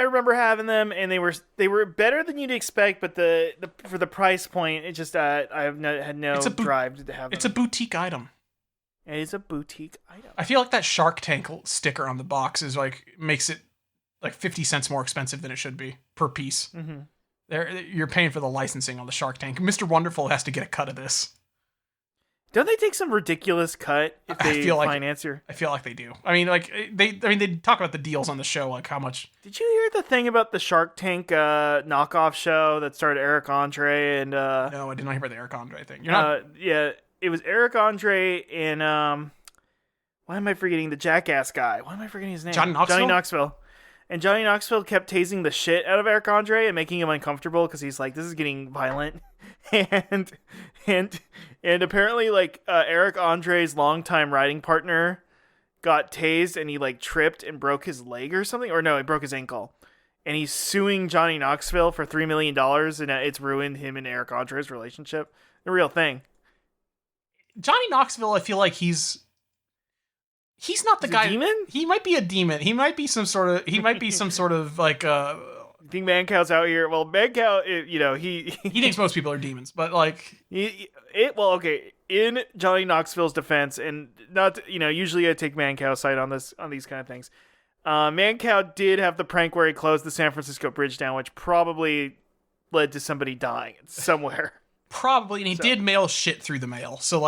remember having them, and they were better than you'd expect, but the for the price point, it just I had no drive to have them. It's a boutique item. It is a boutique item. I feel like that Shark Tank sticker on the box is makes it like 50 cents more expensive than it should be per piece. Mm-hmm. You're paying for the licensing on the Shark Tank. Mr. Wonderful has to get a cut of this. Don't they take some ridiculous cut if they finance your? I feel like they do. I mean, they talk about the deals on the show, like how much. Did you hear the thing about the Shark Tank knockoff show that starred Eric Andre and? No, I did not hear about the Eric Andre thing. You're not. Yeah, it was Eric Andre and why am I forgetting the Jackass guy? Why am I forgetting his name? Johnny Knoxville. And Johnny Knoxville kept tasing the shit out of Eric Andre and making him uncomfortable because he's like, this is getting violent. and apparently Eric Andre's longtime riding partner got tased and he tripped and broke his leg or something. Or no, he broke his ankle. And he's suing Johnny Knoxville for $3 million and it's ruined him and Eric Andre's relationship. The real thing. Johnny Knoxville, I feel like he's not the guy. Demon? He might be a demon. He might be some sort of like You think Mancow's out here? Well, Mancow, he thinks most people are demons, but okay. In Johnny Knoxville's defense, and not usually I take Mancow's side on these kind of things. Mancow did have the prank where he closed the San Francisco Bridge down, which probably led to somebody dying somewhere. Probably, and he did mail shit through the mail. So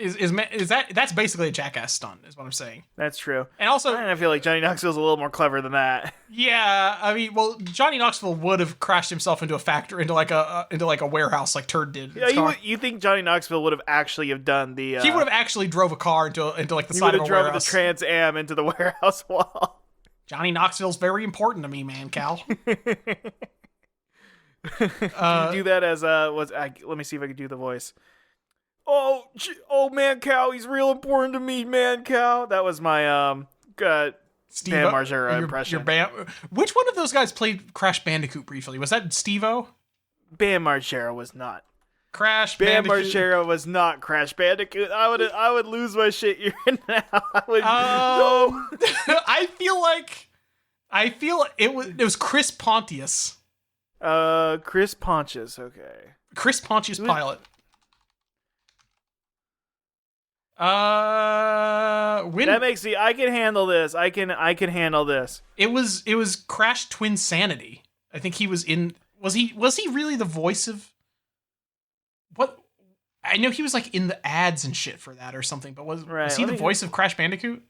that's basically a Jackass stunt, is what I'm saying. That's true. And also, I feel like Johnny Knoxville's a little more clever than that. Yeah, I mean, well, Johnny Knoxville would have crashed himself into a factory, into a warehouse like Turd did. Yeah, you think Johnny Knoxville would have actually have done the? He would have actually drove a car into the side of a warehouse. He would have driven the Trans Am into the warehouse wall. Johnny Knoxville's very important to me, man, Cal. Can you do that as let me see if I can do the voice. Oh, Mancow, he's real important to me, Mancow. That was my Bam Margera impression. Which one of those guys played Crash Bandicoot briefly? Was that Steve-O? Bam Margera was not. Bam Margera was not Crash Bandicoot. I would lose my shit here now. I feel it was Chris Pontius. Chris Pontius, okay. Chris Pontius Pilot. That makes me. I can handle this. I can handle this. It was Crash Twin Sanity. I think he was in. Was he really the voice of? What? I know he was in the ads and shit for that or something. But was he the voice of Crash Bandicoot?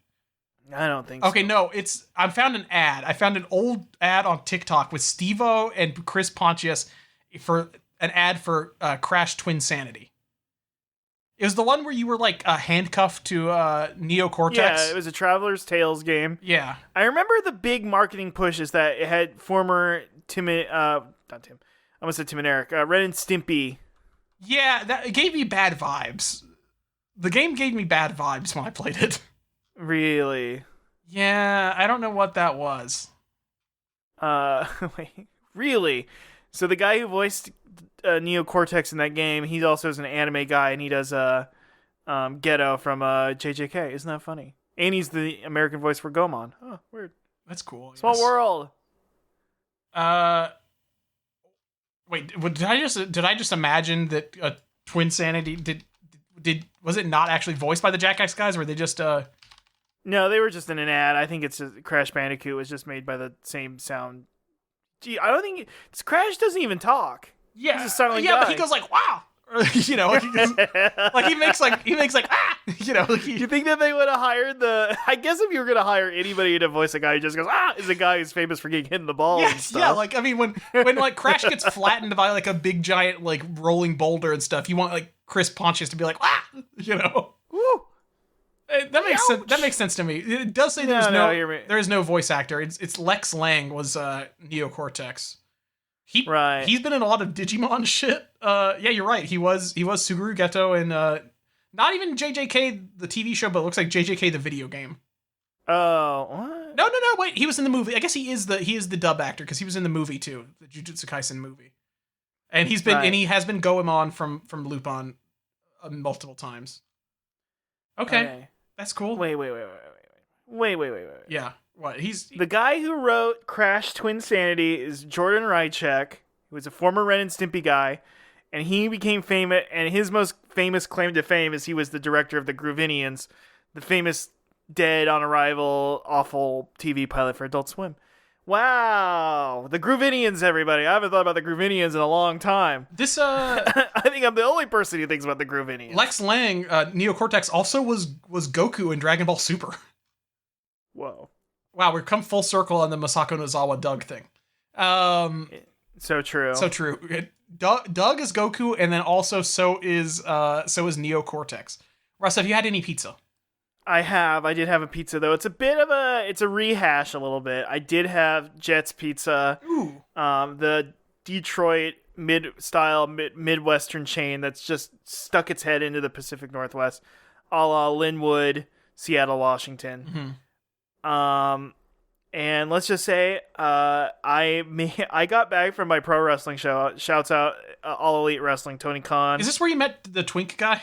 I don't think so. Okay, no. I found an ad. I found an old ad on TikTok with Steve-O and Chris Pontius for an ad for Crash Twin Sanity. It was the one where you were like handcuffed to Neocortex. Yeah, it was a Traveler's Tales game. Yeah. I remember the big marketing push is that it had former Tim and Eric, Ren and Stimpy. Yeah, it gave me bad vibes. The game gave me bad vibes when I played it. Really? Yeah, I don't know what that was. Wait, really? So the guy who voiced Neocortex in that game, he also is an anime guy, and he does Ghetto from JJK. Isn't that funny? And he's the American voice for Gomon. Oh, weird. That's cool. Small world. Wait, did I just imagine that Twin Sanity was it not actually voiced by the Jackass guys, or were they just No, they were just in an ad. I think it's Crash Bandicoot was just made by the same sound. Gee, I don't think Crash doesn't even talk. Yeah, he's a silent yeah, guy. but he goes like wow, you know, he makes like ah, you know. You think that they would have hired I guess if you were gonna hire anybody to voice a guy who just goes ah, is a guy who's famous for getting hit in the ball and stuff. Yeah, like I mean when like Crash gets flattened by like a big giant like rolling boulder and stuff, you want like Chris Pontius to be like ah, you know. Woo. That makes sense. That makes sense to me. It does say there is no voice actor. It's Lex Lang was Neocortex. He's been in a lot of Digimon shit. Yeah, you're right. He was Suguru Geto in not even JJK the TV show, but it looks like JJK the video game. Oh, what? No, wait. He was in the movie. I guess he is the dub actor because he was in the movie too, the Jujutsu Kaisen movie. And he has been Goemon from Lupin multiple times. Okay. That's cool. Wait. Yeah. What? He's the guy who wrote Crash Twin Sanity is Jordan Rychek, who was a former Ren and Stimpy guy, and he became famous. And his most famous claim to fame is he was the director of the Groovinians, the famous dead on arrival awful TV pilot for Adult Swim. Wow, the Groovinians, everybody! I haven't thought about the Groovinians in a long time. This I think I'm the only person who thinks about the Groovinians. Lex Lang, Neocortex, also was Goku in Dragon Ball Super. Whoa! Wow, we've come full circle on the Masako Nozawa Doug thing. So true. So true. Doug is Goku, and then also so is Neocortex. Russ, have you had any pizza? I did have a pizza though. It's a rehash a little bit. I did have Jet's Pizza. Ooh. The Detroit Midwestern chain that's just stuck its head into the Pacific Northwest, a la Linwood, Seattle, Washington. Mm-hmm. And let's just say, I got back from my pro wrestling show. Shouts out All Elite Wrestling, Tony Khan. Is this where you met the Twink guy?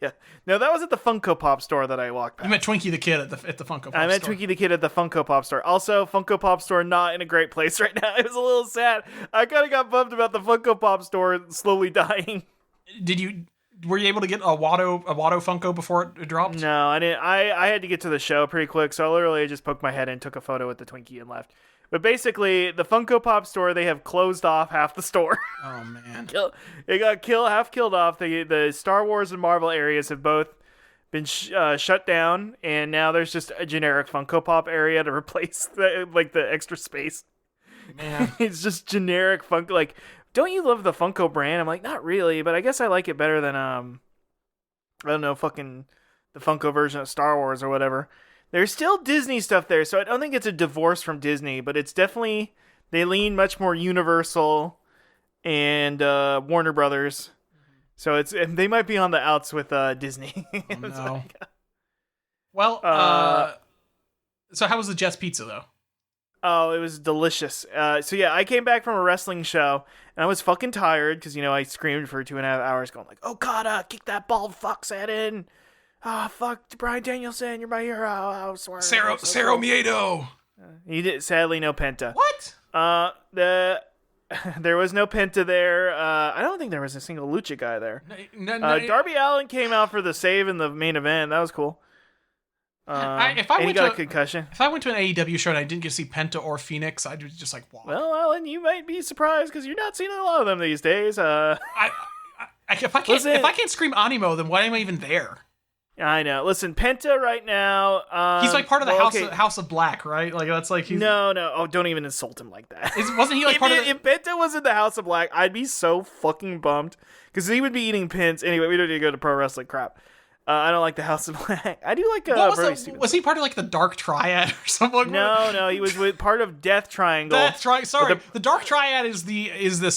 Yeah. No, that was at the Funko Pop store that I walked past. You met Twinkie the Kid at the Funko Pop store. I met Twinkie the Kid at the Funko Pop store. Also, Funko Pop store not in a great place right now. It was a little sad. I kind of got bummed about the Funko Pop store slowly dying. Were you able to get a Watto Funko before it dropped? No, I didn't. I had to get to the show pretty quick, so I literally just poked my head in, took a photo with the Twinkie, and left. But basically, the Funko Pop store, they have closed off half the store. Oh, man. It got half killed off. The Star Wars and Marvel areas have both been shut down, and now there's just a generic Funko Pop area to replace the extra space. Man. It's just generic Funko. Like, don't you love the Funko brand? I'm like, not really, but I guess I like it better than, I don't know, fucking the Funko version of Star Wars or whatever. There's still Disney stuff there, so I don't think it's a divorce from Disney, but it's definitely, they lean much more Universal and Warner Brothers. So they might be on the outs with Disney. Oh, no. Well, so how was the Jets Pizza, though? Oh, it was delicious. So yeah, I came back from a wrestling show, and I was fucking tired, because, I screamed for 2.5 hours, going like, Okada, kick that bald fuck's head in. Fuck, Bryan Danielson, you're my hero. I swear. Cero Miedo. He did, sadly, no Penta. What? There was no Penta there. I don't think there was a single Lucha guy there. No, Darby Allin came out for the save in the main event. That was cool. He got a concussion. If I went to an AEW show and I didn't get to see Penta or Phoenix, I'd just like, wow. Well, Alan, you might be surprised because you're not seeing a lot of them these days. If I can't scream Animo, then why am I even there? I know. Listen, Penta right now. He's like part of the House of Black, right? Like that's like he's no. Oh, don't even insult him like that. Wasn't he like part of? If Penta was in the House of Black, I'd be so fucking bummed because he would be eating pins. Anyway, we don't need to go to pro wrestling crap. I don't like the House of Black. I do like was he part of like the Dark Triad or something? No, he was part of Death Triangle. Sorry, the Dark Triad is the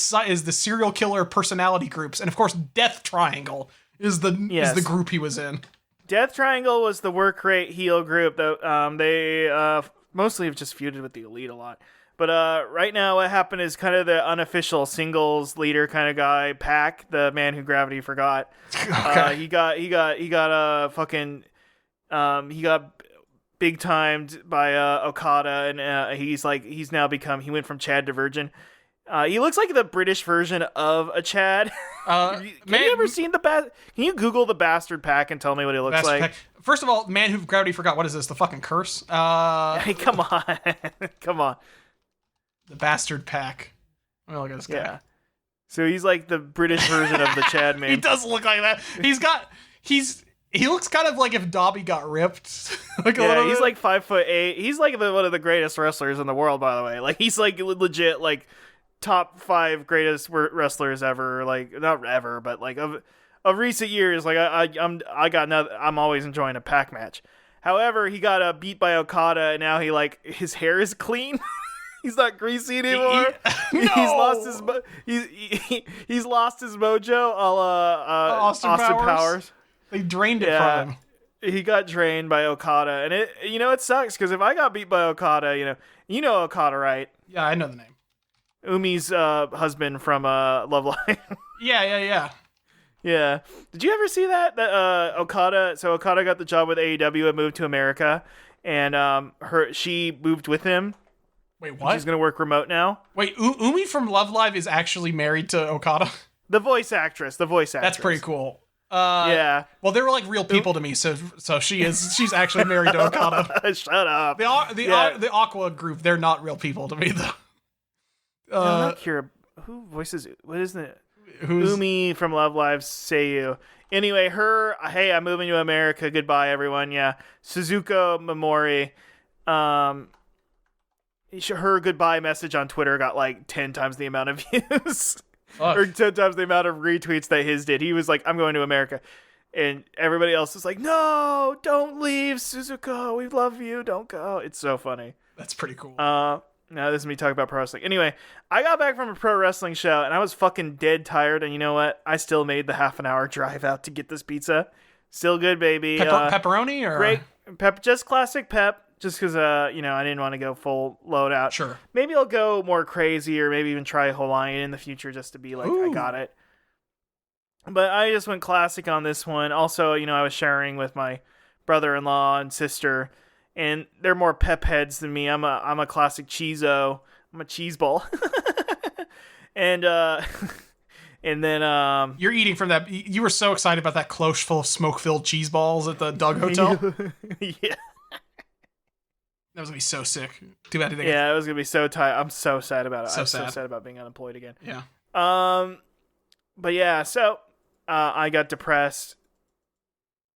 serial killer personality groups, and of course, Death Triangle is the group he was in. Death Triangle was the work rate heel group that they mostly have just feuded with the Elite a lot. But right now, what happened is kind of the unofficial singles leader kind of guy, Pac, the man who gravity forgot. Okay. He got big timed by Okada, and he's now become. He went from Chad to Virgin. He looks like the British version of a Chad. Have you ever seen Can you Google the bastard Pac and tell me what he looks like? Pack. First of all, man who gravity forgot. What is this? The fucking curse? Hey, come on, come on. The bastard Pac. Oh, look at this guy. Yeah. So he's like the British version of the Chad man. He does look like that. He looks kind of like if Dobby got ripped. Like a little he's bit. like 5'8". He's like one of the greatest wrestlers in the world, by the way. Like he's like legit like top 5 greatest wrestlers ever. Like not ever, but like of recent years. Like I'm always enjoying a Pac match. However, he got beat by Okada, and now his hair is clean. He's not greasy anymore. No! He's lost his mojo, a la Austin Powers. They drained it from him. He got drained by Okada, and it sucks because if I got beat by Okada, you know Okada, right? Yeah, I know the name. Umi's husband from Love Live. Yeah. Yeah. Did you ever see that Okada? So Okada got the job with AEW and moved to America, and she moved with him. Wait, what? She's gonna work remote now. Wait, Umi from Love Live is actually married to Okada? The voice actress. That's pretty cool. Yeah. Well, they were like real people to me, so she's actually married to Okada. Shut up. The Aqua group, they're not real people to me though. I'm not curious. Who voices it? What is it? Umi from Love Live Seiyu. Anyway, hey, I'm moving to America. Goodbye, everyone. Yeah. Suzuko Momori. Her goodbye message on Twitter got like 10 times the amount of views. Or 10 times the amount of retweets that his did. He was like, I'm going to America. And everybody else was like, no, don't leave, Suzuko. We love you. Don't go. It's so funny. That's pretty cool. Now this is me talking about pro wrestling. Anyway, I got back from a pro wrestling show and I was fucking dead tired. And you know what? I still made the half-an-hour drive out to get this pizza. Still good, baby. Pepperoni or great just classic pep. Just because, I didn't want to go full load out. Sure. Maybe I'll go more crazy or maybe even try Hawaiian in the future just to be like, I got it. But I just went classic on this one. Also, I was sharing with my brother-in-law and sister, and they're more pep heads than me. I'm a classic cheeso. I'm a cheese ball. And then... You're eating from that... You were so excited about that cloche full of smoke-filled cheese balls at the Doug Hotel. Yeah. That was going to be so sick. Too bad. Yeah, it was going to be so tight. I'm so sad about it. So so sad about being unemployed again. Yeah. But yeah, so I got depressed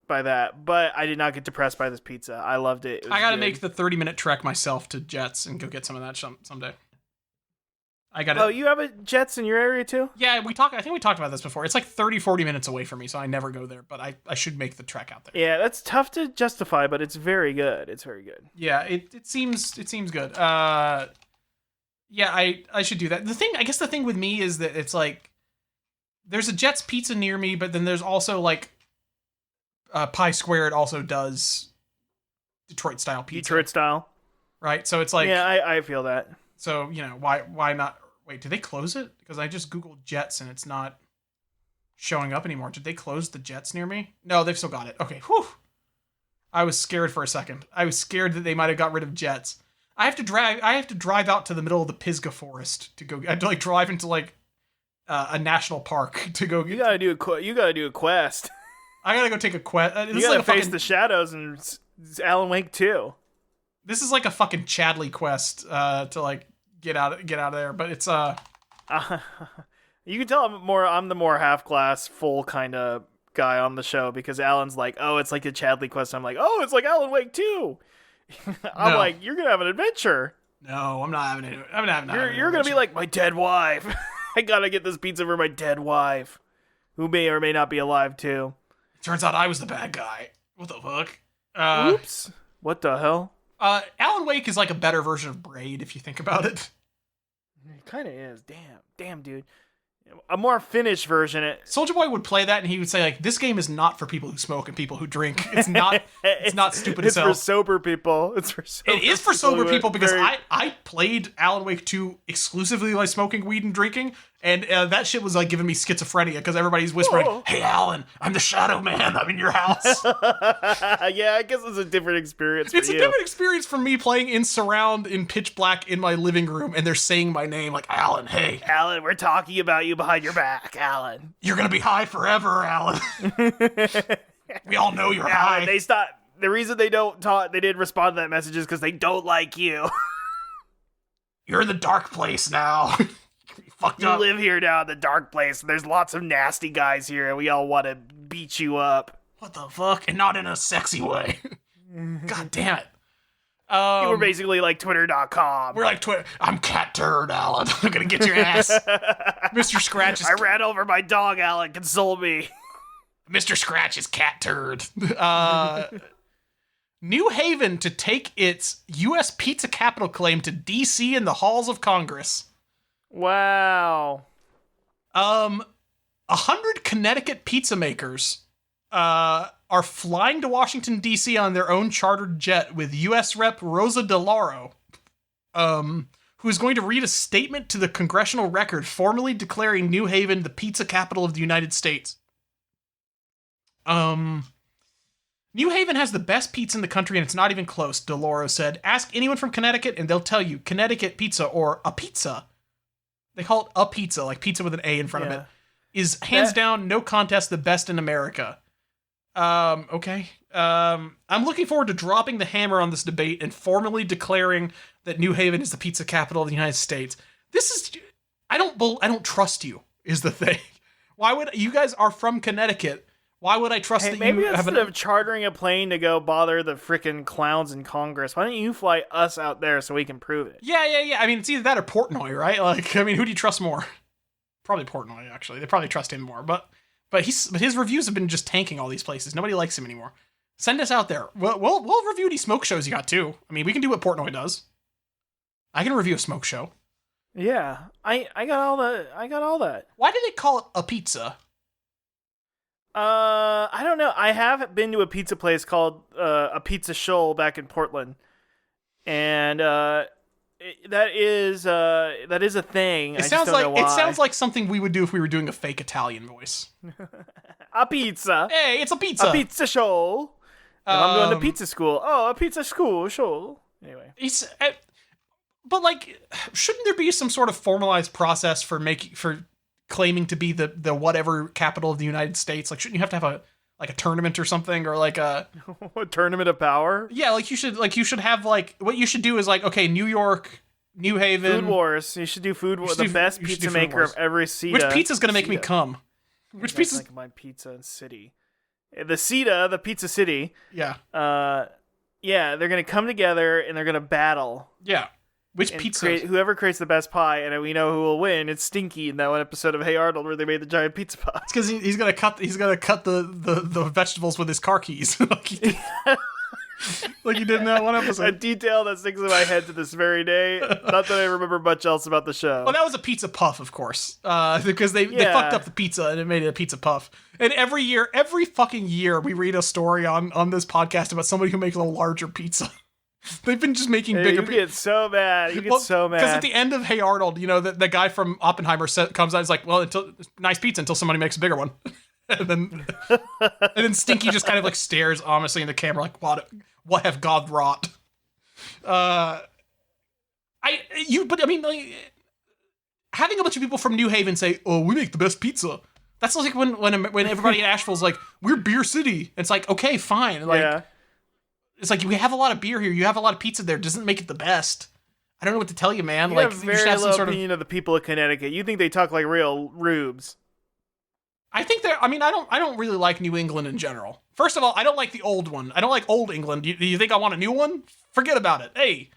by that, but I did not get depressed by this pizza. I loved it. I got to make the 30-minute trek myself to Jets and go get some of that someday. I got. Oh, you have a Jets in your area too? Yeah, I think we talked about this before. It's like 30-40 minutes away from me, so I never go there. But I should make the trek out there. Yeah, that's tough to justify, but it's very good. It's very good. Yeah, it seems good. Yeah, I should do that. I guess the thing with me is that it's like there's a Jets Pizza near me, but then there's also like Pie Squared also does Detroit style pizza. Detroit style, right? So it's like I feel that. So why not? Wait, did they close it? Because I just Googled Jets and it's not showing up anymore. Did they close the Jets near me? No, they've still got it. Okay, whew. I was scared for a second. I was scared that they might have got rid of Jets. I have to drive out to the middle of the Pisgah Forest to go. I have to drive into a national park to go. You gotta do a quest. I gotta go take a quest. You gotta face the shadows and Alan Wake 2. This is like a fucking Chadley quest to get out of there, but it's you can tell I'm the more half glass full kind of guy on the show because Alan's like, oh, it's like a Chadley quest. I'm like, oh, it's like Alan Wake 2. I'm like, you're gonna have an adventure. No, I'm not having it. I'm not having You're gonna be like my dead wife. I gotta get this pizza for my dead wife. who may or may not be alive too. Turns out I was the bad guy. What the fuck? Oops. What the hell? Alan Wake is like a better version of Braid, if you think about it. It kind of is. Damn, dude. A more finished version. Soulja Boy would play that and he would say, like, this game is not for people who smoke and people who drink. It's not not stupid as hell. It's for sober people. It is for sober people because I played Alan Wake 2 exclusively by smoking weed and drinking, and that shit was like giving me schizophrenia because everybody's whispering, "Hey Alan, I'm the Shadow Man. I'm in your house." Yeah, I guess it's a different experience for you. It's a different experience for me playing in surround in pitch black in my living room, and they're saying my name like, "Alan, hey. Alan, we're talking about you behind your back, Alan. You're gonna be high forever, Alan." We all know you're Alan, high. they stopped. The reason they didn't respond to that message is because they don't like you. You're in the dark place now. Fucked you up. live here now in the dark place, and there's lots of nasty guys here, and we all want to beat you up. What the fuck? And not in a sexy way. God damn it. You were basically like Twitter.com. We're like Twitter. I'm Cat Turd, Alan. I'm gonna get your ass. Mr. Scratch is... I ran over my dog, Alan. Console me. Mr. Scratch is Cat Turd. New Haven to take its U.S. pizza capital claim to D.C. and the halls of Congress. Wow. 100 Connecticut pizza makers are flying to Washington, D.C. on their own chartered jet with U.S. Rep. Rosa DeLauro, who is going to read a statement to the Congressional Record formally declaring New Haven the pizza capital of the United States. New Haven has the best pizza in the country, and it's not even close, DeLauro said. Ask anyone from Connecticut, and they'll tell you Connecticut pizza or a pizza. They call it a pizza, like pizza with an A in front of it. Is hands down, no contest, the best in America. Okay. I'm looking forward to dropping the hammer on this debate and formally declaring that New Haven is the pizza capital of the United States. This is... I don't trust you, is the thing. Why would... You guys are from Connecticut. Why would I trust that you have... Maybe instead of chartering a plane to go bother the frickin' clowns in Congress, why don't you fly us out there so we can prove it? Yeah. I mean, it's either that or Portnoy, right? Like, I mean, who do you trust more? Probably Portnoy, actually. They probably trust him more. But his reviews have been just tanking all these places. Nobody likes him anymore. Send us out there. We'll review any smoke shows you got, too. I mean, we can do what Portnoy does. I can review a smoke show. Yeah. I got all that. Why do they call it a pizza? I don't know. I have been to a pizza place called a Pizza Shoal back in Portland, and that is a thing. It sounds like something we would do if we were doing a fake Italian voice. A pizza. Hey, it's a pizza. A Pizza Shoal. I'm going to pizza school. Oh, a pizza school shoal. Anyway, but like, shouldn't there be some sort of formalized process for claiming to be the whatever capital of the United States? Like, shouldn't you have to have a tournament or something, or like a tournament of power? Yeah, like you should have like, what you should do is like, okay, New York, New Haven, Food Wars. You should do Food Wars. The best pizza maker of every city. Which pizza's gonna make me come? Which pizza? Like my pizza city, the Pizza City. Yeah. Yeah, they're gonna come together and they're gonna battle. Yeah. Which pizza? Whoever creates the best pie, and we know who will win. It's Stinky in that one episode of Hey Arnold where they made the giant pizza pie. It's because he's gonna cut the vegetables with his car keys, like he did in that one episode. A detail that sticks in my head to this very day. Not that I remember much else about the show. Well, that was a pizza puff, of course, because they fucked up the pizza and it made it a pizza puff. And every fucking year, we read a story on this podcast about somebody who makes a larger pizza. They've been just making bigger. You get so mad. Because at the end of Hey Arnold, you know, the guy from Oppenheimer comes out and is like, well, nice pizza until somebody makes a bigger one. and then Stinky just kind of like stares ominously in the camera like, what have God wrought? Like, having a bunch of people from New Haven say, oh, we make the best pizza. That's like when everybody in Asheville's like, we're Beer City. It's like, okay, fine. Like, yeah. It's like, we have a lot of beer here. You have a lot of pizza there. It doesn't make it the best. I don't know what to tell you, man. You have very low opinion of the people of Connecticut. You think they talk like real rubes. I think I don't really like New England in general. First of all, I don't like the old one. I don't like old England. Do you think I want a new one? Forget about it. Hey,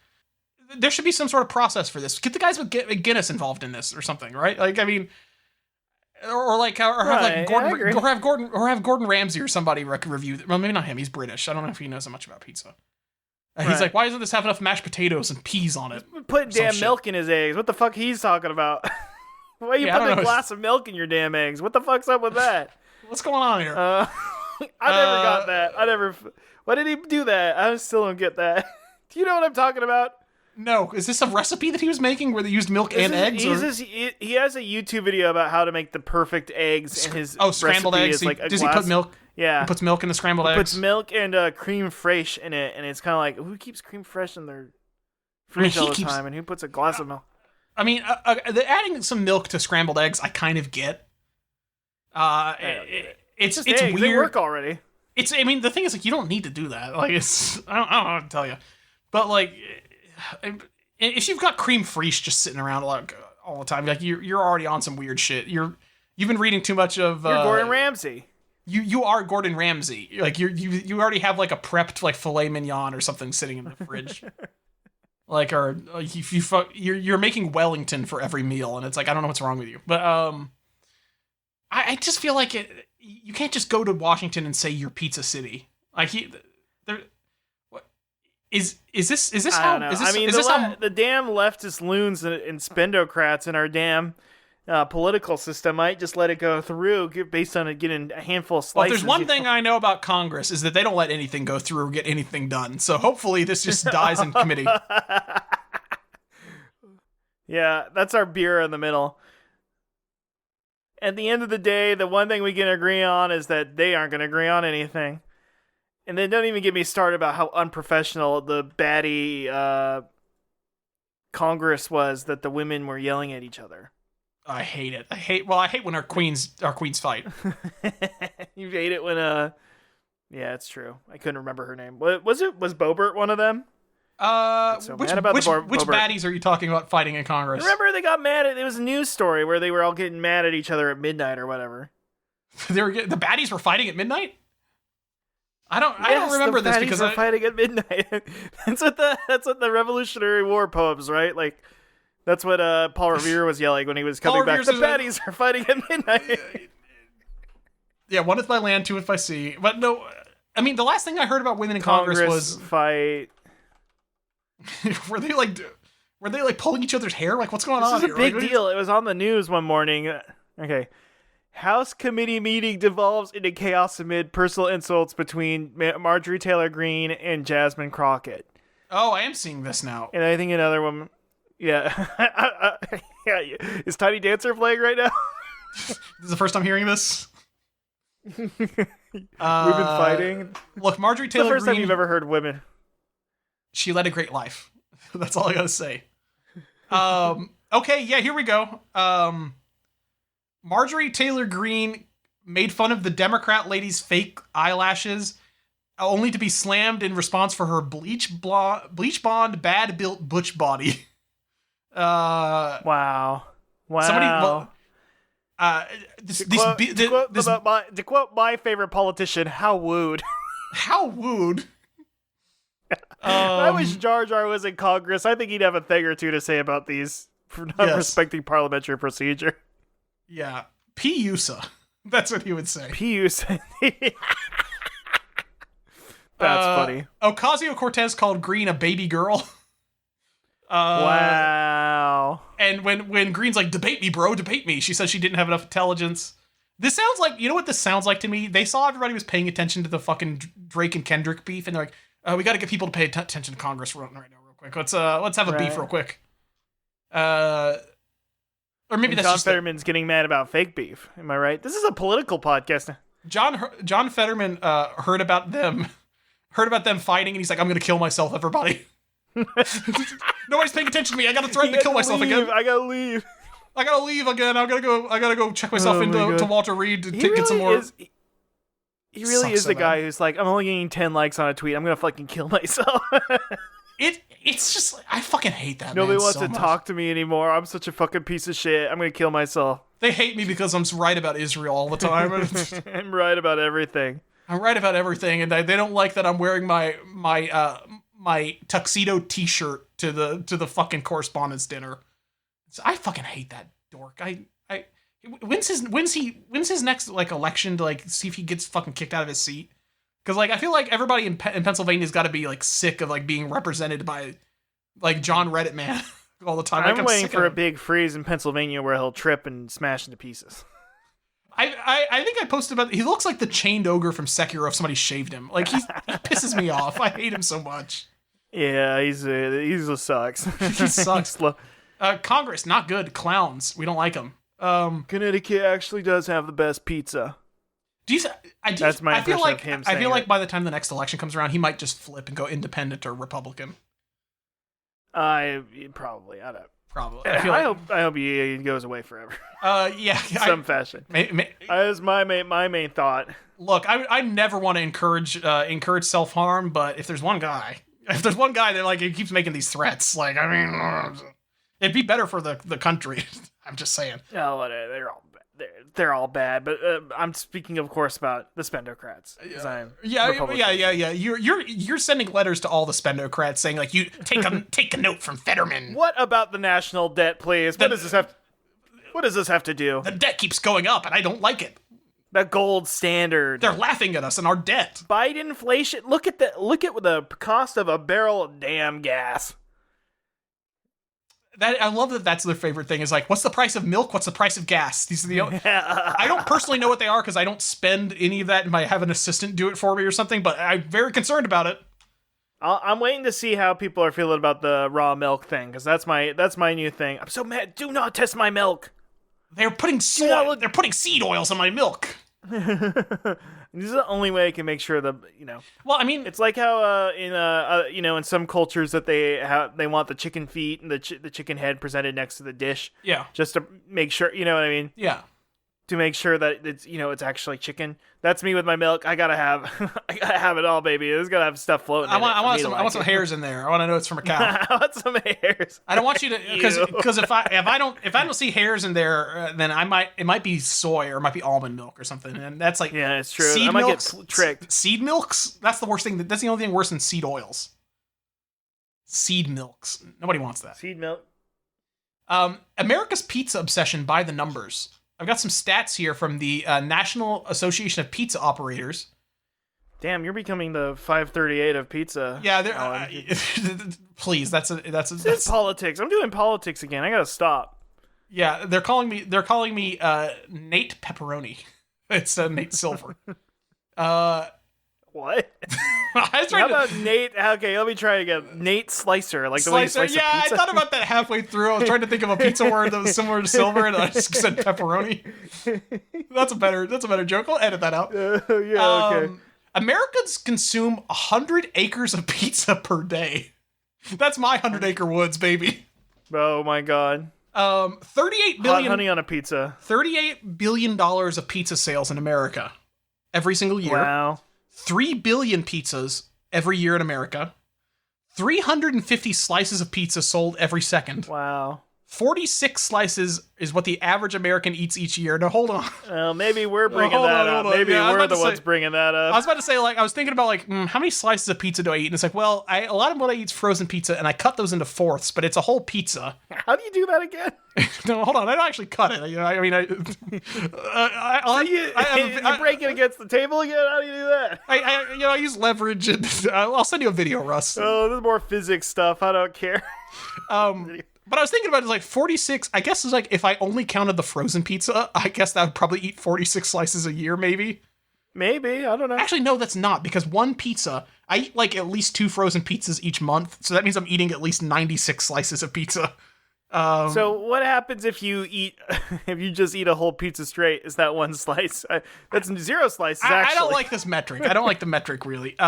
there should be some sort of process for this. Get the guys with Guinness involved in this or something, right? Like, I mean, or have Right, like Gordon, I agree. or have Gordon Ramsay or somebody review. Well, maybe not him. He's British. I don't know if he knows much about pizza. He's Right. like, why doesn't this have enough mashed potatoes and peas on it? Putting Some damn shit. milk in his eggs. What the fuck he's talking about? Why you Yeah, I putting don't a know. glass of milk in your damn eggs? What the fuck's up with that? What's going on here? I never got that. Why did he do that? I still don't get that. Do you know what I'm talking about? No, is this a recipe that he was making where they used milk and eggs? He has a YouTube video about how to make the perfect eggs, and his scrambled recipe eggs. is like a Does glass. he put milk? Yeah, He puts milk in the scrambled eggs. puts milk and creme fraiche in it, and it's kind of like, who keeps creme fraiche in their fridge all the time, and who puts a glass of milk? I mean, adding some milk to scrambled eggs, I kind of get. It's Just it's eggs, weird. They work already. I mean, the thing is, like, you don't need to do that. Like, I don't know how to tell you, but like, if you've got cream fraiche just sitting around like all the time, like you're already on some weird shit. You've been reading too much of. You're Gordon Ramsay. You are Gordon Ramsay. Like you already have like a prepped like filet mignon or something sitting in the fridge. Like, or you're making Wellington for every meal, and it's like, I don't know what's wrong with you, but I just feel like you can't just go to Washington and say you're Pizza City. Like is this how? I don't know. Is this, I mean, is this how? the damn leftist loons and spendocrats in our damn political system might just let it go through based on it getting a handful of Well, slices. there's one thing I know about Congress is that they don't let anything go through or get anything done. So hopefully this just dies in committee. Yeah, that's our beer in the middle. At the end of the day, the one thing we can agree on is that they aren't going to agree on anything. And then don't even get me started about how unprofessional the baddie Congress was that the women were yelling at each other. I hate it. I hate when our queens fight. You hate it when yeah, it's true. I couldn't remember her name. Was Bobert one of them? Which baddies are you talking about fighting in Congress? Remember they got mad at, it was a news story where they were all getting mad at each other at midnight or whatever. The baddies were fighting at midnight? I don't remember this because were fighting at midnight. That's what the Revolutionary War poems, right? Like that's what Paul Revere was yelling when he was coming back. The baddies are fighting at midnight. Yeah, one with my land, two with my sea. But no, I mean the last thing I heard about women in Congress was fight. were they like pulling each other's hair? Like, what's going on here? This is a big deal. It was on the news one morning. Okay. House committee meeting devolves into chaos amid personal insults between Marjorie Taylor Greene and Jasmine Crockett. Oh, I am seeing this now. And I think another one. Yeah. Yeah. Is Tiny Dancer playing right now? This is the first time hearing this. We've been fighting. Look, Marjorie Taylor Greene. It's the first time you've ever heard women. She led a great life. That's all I gotta say. Okay, yeah, here we go. Marjorie Taylor Greene made fun of the Democrat lady's fake eyelashes, only to be slammed in response for her bleach blonde, bad-built butch body. Wow. Somebody... To quote my favorite politician, how wooed. How wooed. If I wish Jar Jar was in Congress, I think he'd have a thing or two to say about these for not respecting parliamentary procedure. Yeah. P-USA. That's what he would say. P-USA. That's funny. Ocasio-Cortez called Green a baby girl. Wow. And when Green's like, debate me, bro, debate me, she says she didn't have enough intelligence. This sounds like, you know what this sounds like to me? They saw everybody was paying attention to the fucking Drake and Kendrick beef, and they're like, we got to get people to pay attention to Congress right now, real quick. Let's have a beef real quick. Or maybe that's John just Fetterman's getting mad about fake beef. Am I right? This is a political podcast. John Fetterman heard about them fighting, and he's like, I'm gonna kill myself, everybody. Nobody's paying attention to me. I gotta threaten to kill myself again. I gotta leave again. I gotta go check myself into Walter Reed to get some more. He really is the guy who's like, I'm only getting 10 likes on a tweet. I'm gonna fucking kill myself. It's just, I fucking hate that. Nobody wants to talk to me anymore. I'm such a fucking piece of shit. I'm gonna kill myself. They hate me because I'm right about Israel all the time. I'm right about everything. I'm right about everything, and they don't like that I'm wearing my tuxedo T-shirt to the fucking correspondence dinner. So I fucking hate that dork. When's his next like election to like see if he gets fucking kicked out of his seat? Because like I feel like everybody in Pennsylvania's got to be like sick of like being represented by like John Reddit man all the time. I'm waiting for a big freeze in Pennsylvania where he'll trip and smash into pieces. I think I posted about. He looks like the chained ogre from Sekiro if somebody shaved him. Like he pisses me off. I hate him so much. Yeah, he's a sucks. He sucks. Congress not good. Clowns. We don't like him. Connecticut actually does have the best pizza. That's my impression of him. I feel like by the time the next election comes around, he might just flip and go independent or Republican. Probably. I don't. Probably. I hope he goes away forever. Yeah. Some fashion. That's my main thought. Look, I never want to encourage self-harm, but if there's one guy that like he keeps making these threats, like I mean, it'd be better for the country. I'm just saying. Oh, they're all bad, but I'm speaking, of course, about the spendocrats. Yeah. You're sending letters to all the spendocrats saying like you take a note from Fetterman. What about the national debt, please? What does this have to do? The debt keeps going up, and I don't like it. The gold standard. They're laughing at us and our debt. Biden inflation. Look at the cost of a barrel of damn gas. I love that that's their favorite thing is like, what's the price of milk? What's the price of gas? These are the I don't personally know what they are because I don't spend any of that and I have an assistant do it for me or something, but I'm very concerned about it. I'm waiting to see how people are feeling about the raw milk thing because that's my new thing. I'm so mad. Do not test my milk. They're putting seed oils on my milk. This is the only way I can make sure Well, I mean, it's like how in some cultures that they want the chicken feet and the chicken head presented next to the dish. Yeah. Just to make sure, you know what I mean? Yeah. To make sure that it's actually chicken. That's me with my milk. I gotta have it all, baby. It's gotta have stuff floating. I want some hairs in there. I want to know it's from a cow. I want some hairs. I don't want you to because if I don't see hairs in there, then it might be soy or it might be almond milk or something, and that's like yeah, it's true. I might get tricked. Seed milks. That's the worst thing. That's the only thing worse than seed oils. Seed milks. Nobody wants that. Seed milk. America's pizza obsession by the numbers. I've got some stats here from the National Association of Pizza Operators. Damn, you're becoming the 538 of pizza. Yeah, please. That's politics. I'm doing politics again. I gotta stop. Yeah, they're calling me Nate Pepperoni. It's Nate Silver. What? How about Nate? Okay, let me try again. Nate Slicer, like the way you slice a pizza. I thought about that halfway through. I was trying to think of a pizza word that was similar to silver, and I just said pepperoni. That's a better joke. I'll edit that out. Okay. Americans consume 100 acres of pizza per day. That's my 100-acre woods, baby. Oh my god. 38 billion. Hot honey on a pizza. $38 billion of pizza sales in America every single year. Wow. 3 billion pizzas every year in America. 350 slices of pizza sold every second. Wow. 46 slices is what the average American eats each year. Now, hold on. Well, maybe we're bringing that up. Maybe we're the ones bringing that up. I was about to say, I was thinking about, how many slices of pizza do I eat? And it's like, well, a lot of what I eat is frozen pizza, and I cut those into fourths, but it's a whole pizza. How do you do that again? No, hold on. I don't actually cut it. You break it against the table again? How do you do that? I use leverage, and I'll send you a video, Russ. Oh, this is more physics stuff. I don't care. But I was thinking about it, 46, I guess it's if I only counted the frozen pizza, I guess that would probably eat 46 slices a year, maybe. Maybe, I don't know. Actually, no, that's not, because one pizza, I eat at least 2 frozen pizzas each month, so that means I'm eating at least 96 slices of pizza. So what happens if you just eat a whole pizza straight? Is that one slice? That's 0 slices, actually. I don't like this metric. I don't like the metric, really.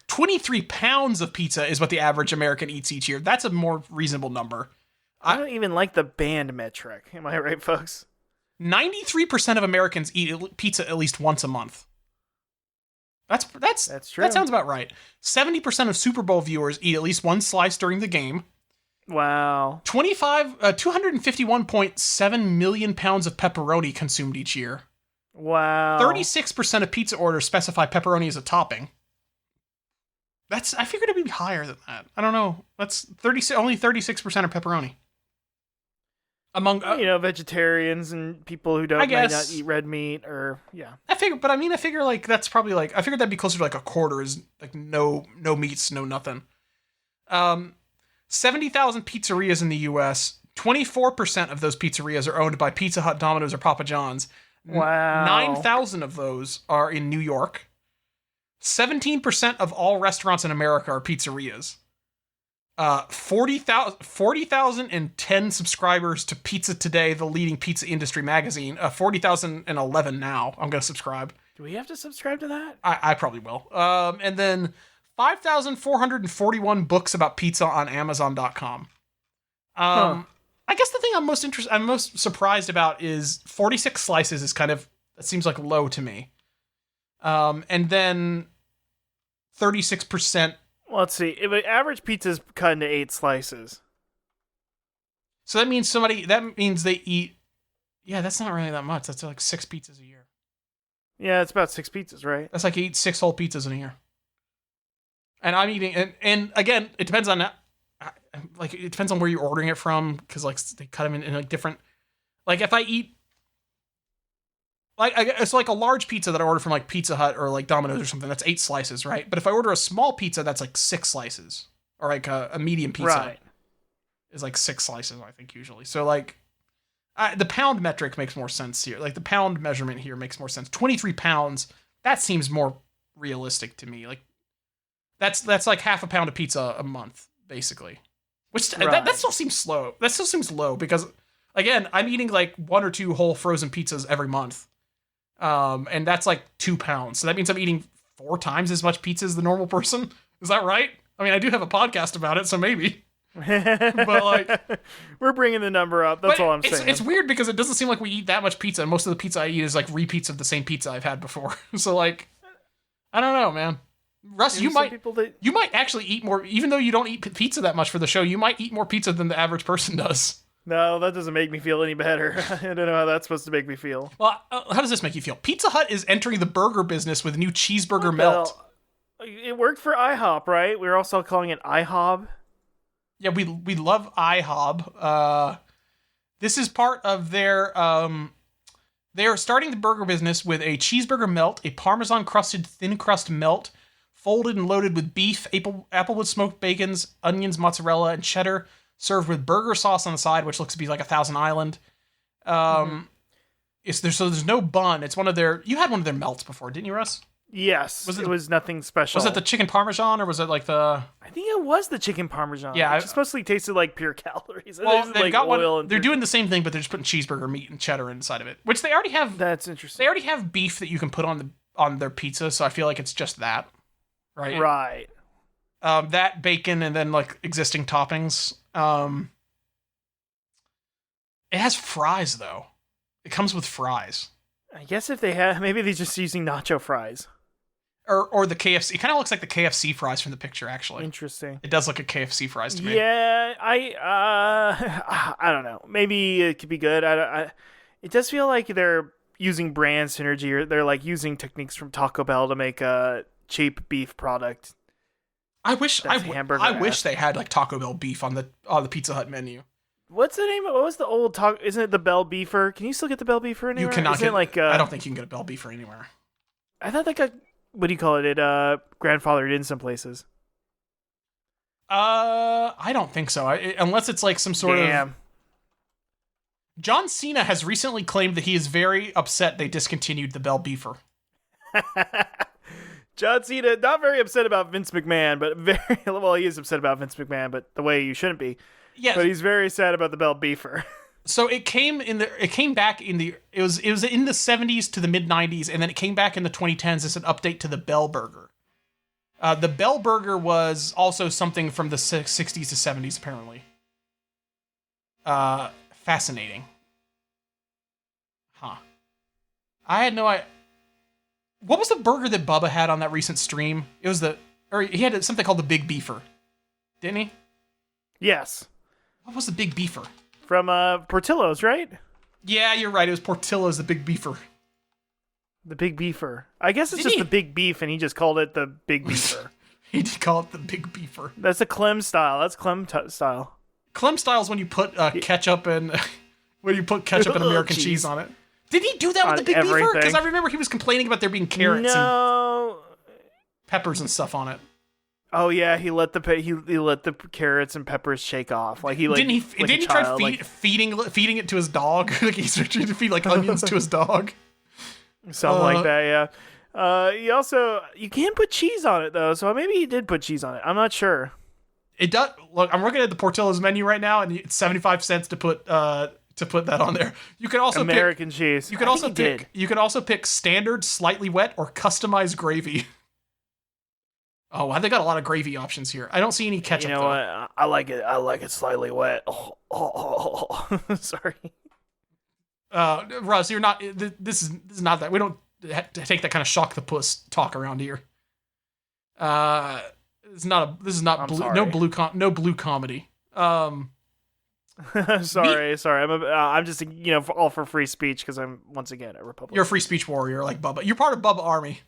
23 pounds of pizza is what the average American eats each year. That's a more reasonable number. I don't even like the band metric. Am I right, folks? 93% of Americans eat pizza at least once a month. That's true. That sounds about right. 70% of Super Bowl viewers eat at least one slice during the game. Wow. 251.7 million pounds of pepperoni consumed each year. Wow. 36% of pizza orders specify pepperoni as a topping. I figured it'd be higher than that. I don't know. That's only 36% of pepperoni. Among vegetarians and people who might not eat red meat, or I figure like that's probably like I figured that'd be closer to like a quarter is like no meats, no nothing. 70,000 pizzerias in the U.S. 24% of those pizzerias are owned by Pizza Hut, Domino's, or Papa John's. Wow. 9,000 of those are in New York. 17% of all restaurants in America are pizzerias. 40,010 subscribers to Pizza Today, the leading pizza industry magazine. 40,011 now. I'm going to subscribe. Do we have to subscribe to that? I probably will. And then 5,441 books about pizza on Amazon.com. I guess the thing I'm most surprised about is 46 slices is that seems like low to me. And then 36%. Let's see. If an average pizza is cut into 8 slices. So that means they eat. Yeah, that's not really that much. That's like 6 pizzas a year. Yeah, it's about 6 pizzas, right? That's like 6 whole pizzas in a year. And I'm eating, and again, it depends on it depends on where you're ordering it from, because like they cut them in like different. Like if I eat, it's like a large pizza that I order from like Pizza Hut or like Domino's or something, that's 8 slices, right? But if I order a small pizza, that's like 6 slices, or like a medium pizza is like 6 slices, I think usually. So like the pound metric makes more sense here. Like the pound measurement here makes more sense. 23 pounds, that seems more realistic to me. Like that's like half a pound of pizza a month, basically. Which that still seems slow. That still seems low because, again, I'm eating like 1 or 2 whole frozen pizzas every month. And that's like 2 pounds. So that means I'm eating 4 times as much pizza as the normal person. Is that right? I mean, I do have a podcast about it, so maybe. But like, we're bringing the number up. That's all I'm saying. It's weird because it doesn't seem like we eat that much pizza. And most of the pizza I eat is like repeats of the same pizza I've had before. So like, I don't know, man. Russ, you might actually eat more, even though you don't eat pizza that much for the show. You might eat more pizza than the average person does. No, that doesn't make me feel any better. I don't know how that's supposed to make me feel. Well, how does this make you feel? Pizza Hut is entering the burger business with a new cheeseburger melt. It worked for IHOP, right? We were also calling it IHOB. Yeah, we love IHOB. This is part of their. They are starting the burger business with a cheeseburger melt, a Parmesan crusted thin crust melt, folded and loaded with beef, applewood smoked bacons, onions, mozzarella, and cheddar, served with burger sauce on the side, which looks to be like a Thousand Island. There's no bun. It's one of their. You had one of their melts before, didn't you, Russ? Yes. It was nothing special. Was it the chicken parmesan, or was it like the? I think it was the chicken parmesan. Yeah, it just mostly tasted like pure calories. Well, they've like got oil one. They're doing the same thing, but they're just putting cheeseburger meat and cheddar inside of it, which they already have. That's interesting. They already have beef that you can put on their pizza, so I feel like it's just that, right? Right. That bacon and then like existing toppings. It has fries though. It comes with fries. I guess if they have, maybe they're just using nacho fries. Or the KFC. It kind of looks like the KFC fries from the picture, actually. Interesting. It does look like KFC fries to me. Yeah, I don't know. Maybe it could be good. It does feel like they're using brand synergy, or they're like using techniques from Taco Bell to make a cheap beef product. I wish they had like Taco Bell beef on the Pizza Hut menu. What's the name? What was the old taco? Isn't it the Bell Beefer? Can you still get the Bell Beefer anywhere? You cannot get. I don't think you can get a Bell Beefer anywhere. I thought that got. What do you call it? It grandfathered in some places. I don't think so. Unless it's like some sort of. John Cena has recently claimed that he is very upset they discontinued the Bell Beefer. John Cena, not very upset about Vince McMahon, but he is upset about Vince McMahon, but the way you shouldn't be. Yes. But he's very sad about the Bell Beefer. So it came back in the it was in the 70s to the mid 90s, and then it came back in the 2010s as an update to the Bell Burger. The Bell Burger was also something from the 60s to 70s, apparently. Fascinating. Huh. I had no idea. What was the burger that Bubba had on that recent stream? He had something called the Big Beefer. Didn't he? Yes. What was the Big Beefer? From Portillo's, right? Yeah, you're right. It was Portillo's, the Big Beefer. The Big Beefer. I guess it's just the Big Beef, and he just called it the Big Beefer. He did call it the Big Beefer. That's a Clem style. That's Clem style. Clem style is when you put ketchup and When you put ketchup and American cheese on it. Did he do that with the Big Beaver? Because I remember he was complaining about there being carrots and peppers and stuff on it. Oh yeah, he let the carrots and peppers shake off. Like didn't he try feeding it to his dog? Like he's trying to feed like onions to his dog. Something like that, yeah. You can't put cheese on it though, so maybe he did put cheese on it. I'm not sure. It does. Look, I'm looking at the Portillo's menu right now, and it's 75 cents to put that on there. You can also American cheese. You can also pick standard, slightly wet, or customized gravy. Oh, wow, they got a lot of gravy options here. I don't see any ketchup. You know what? I like it slightly wet. Oh. Sorry. Russ, you're not. This is not that. We don't take that kind of shock the puss talk around here. This is not no blue comedy. sorry. I'm just all for free speech because I'm once again a Republican. You're a free speech warrior like Bubba. You're part of Bubba Army.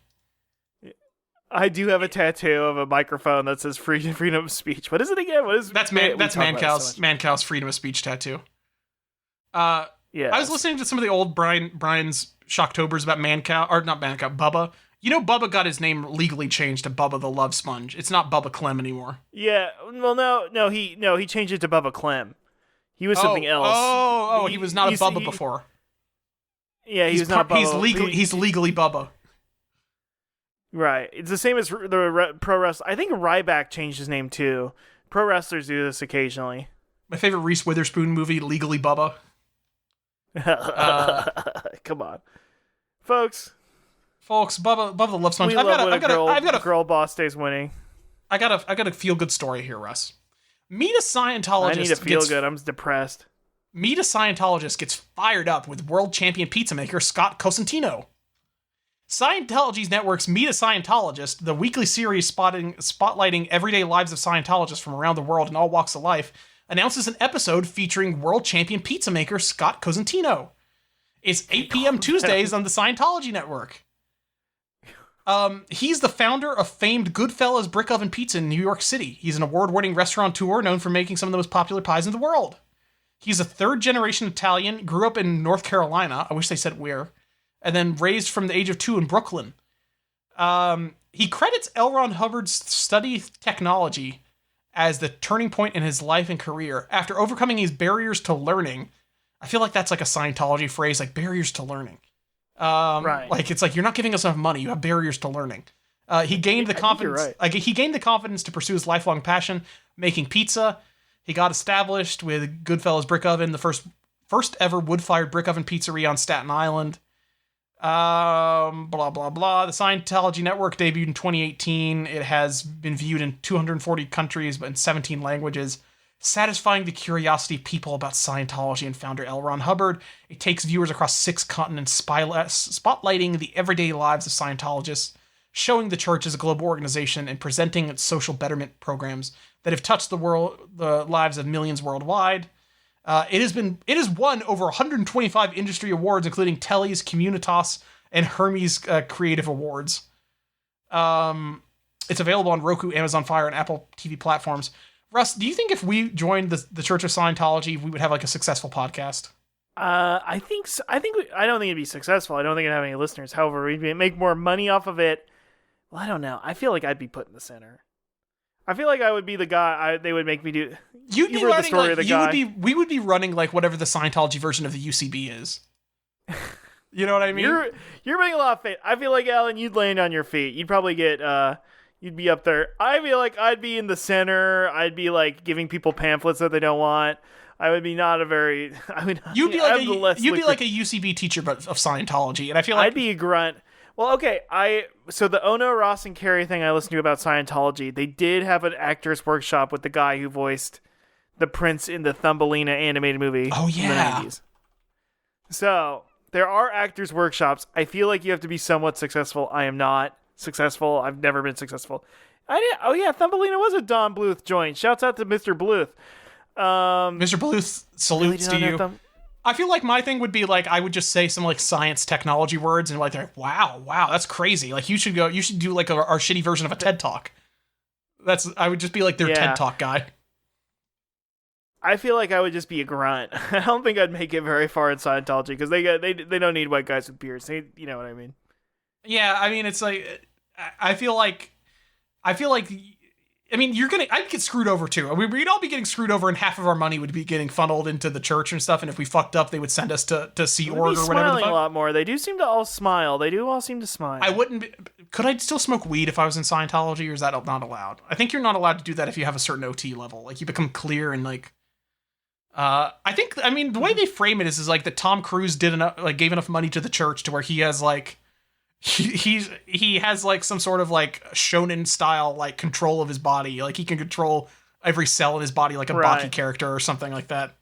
I do have a tattoo of a microphone that says freedom of speech. What is it again? What is that's Mancow's freedom of speech tattoo. Yeah. I was listening to some of the old Brian's Shocktobers about Bubba. You know, Bubba got his name legally changed to Bubba the Love Sponge. It's not Bubba Clem anymore. Yeah. Well, no. He changed it to Bubba Clem. He was something else. He was not a Bubba before. Yeah, he's not Bubba. He's legally Bubba. Right. It's the same as the pro wrestler. I think Ryback changed his name too. Pro wrestlers do this occasionally. My favorite Reese Witherspoon movie, Legally Bubba. Come on, folks, Bubba the Love Sponge. I've got a girl boss stays winning. I got a feel good story here, Russ. Meet a Scientologist. I need to feel good. I'm depressed. Meet a Scientologist gets fired up with world champion pizza maker Scott Cosentino. Scientology's network's Meet a Scientologist, the weekly series spotlighting everyday lives of Scientologists from around the world in all walks of life, announces an episode featuring world champion pizza maker Scott Cosentino. It's 8 p.m. Tuesdays on the Scientology Network. He's the founder of famed Goodfellas Brick Oven Pizza in New York City. He's an award-winning restaurateur known for making some of the most popular pies in the world. He's a third-generation Italian, grew up in North Carolina. I wish they said where. And then raised from the age of 2 in Brooklyn. He credits L. Ron Hubbard's study technology as the turning point in his life and career. After overcoming his barriers to learning, I feel like that's like a Scientology phrase, like barriers to learning. Right. Like it's like you're not giving us enough money. You have barriers to learning. He gained the confidence. Right. Like he gained the confidence to pursue his lifelong passion, making pizza. He got established with Goodfellas Brick Oven, the first ever wood-fired brick oven pizzeria on Staten Island. Blah blah blah. The Scientology Network debuted in 2018. It has been viewed in 240 countries but in 17 languages, satisfying the curiosity of people about Scientology and founder L. Ron Hubbard. It takes viewers across 6 continents, spotlighting the everyday lives of Scientologists, showing the church as a global organization, and presenting its social betterment programs that have touched the lives of millions worldwide. It has won over 125 industry awards, including Telly's, Communitas, and Hermes Creative Awards. It's available on Roku, Amazon Fire, and Apple TV platforms. Russ, do you think if we joined the Church of Scientology, we would have like a successful podcast? I think so. I don't think it'd be successful. I don't think it'd have any listeners. However, we'd make more money off of it. Well, I don't know. I feel like I'd be put in the center. I feel like I would be the guy they would make me do. You'd be running we would be running like whatever the Scientology version of the UCB is. You know what I mean? You're making a lot of faith. I feel like, Alan, you'd land on your feet. You'd probably get you'd be up there. I feel like I'd be in the center. I'd be like giving people pamphlets that they don't want. I would be not a very. You'd be like a UCB teacher, but of Scientology, and I feel like I'd be a grunt. Well, okay. So the Ono, Ross, and Carey thing I listened to about Scientology, they did have an actors workshop with the guy who voiced the prince in the Thumbelina animated movie. Oh yeah. In the 90s. So there are actors workshops. I feel like you have to be somewhat successful. I am not successful. I've never been successful. Oh yeah, Thumbelina was a Don Bluth joint. Shouts out to Mr. Bluth. Mr. Bluth salutes to you. I feel like my thing would be like I would just say some like science technology words and like they're like, wow, that's crazy. Like you should do like our shitty version of a TED Talk. I would just be like their TED Talk guy. I feel like I would just be a grunt. I don't think I'd make it very far in Scientology because they don't need white guys with beards. You know what I mean? Yeah, I mean, it's like I feel like I mean, I'd get screwed over too. I mean, we'd all be getting screwed over, and half of our money would be getting funneled into the church and stuff. And if we fucked up, they would send us to Sea Org or whatever the fuck. A lot more. They do seem to all smile. They do all seem to smile. I wouldn't. Could I still smoke weed if I was in Scientology, or is that not allowed? I think you're not allowed to do that if you have a certain OT level. Like you become clear and like. I mean, the way they frame it is like that Tom Cruise gave enough money to the church to where he has like. He has like some sort of like Shonen style like control of his body. Like he can control every cell in his body like a Baki character or something like that.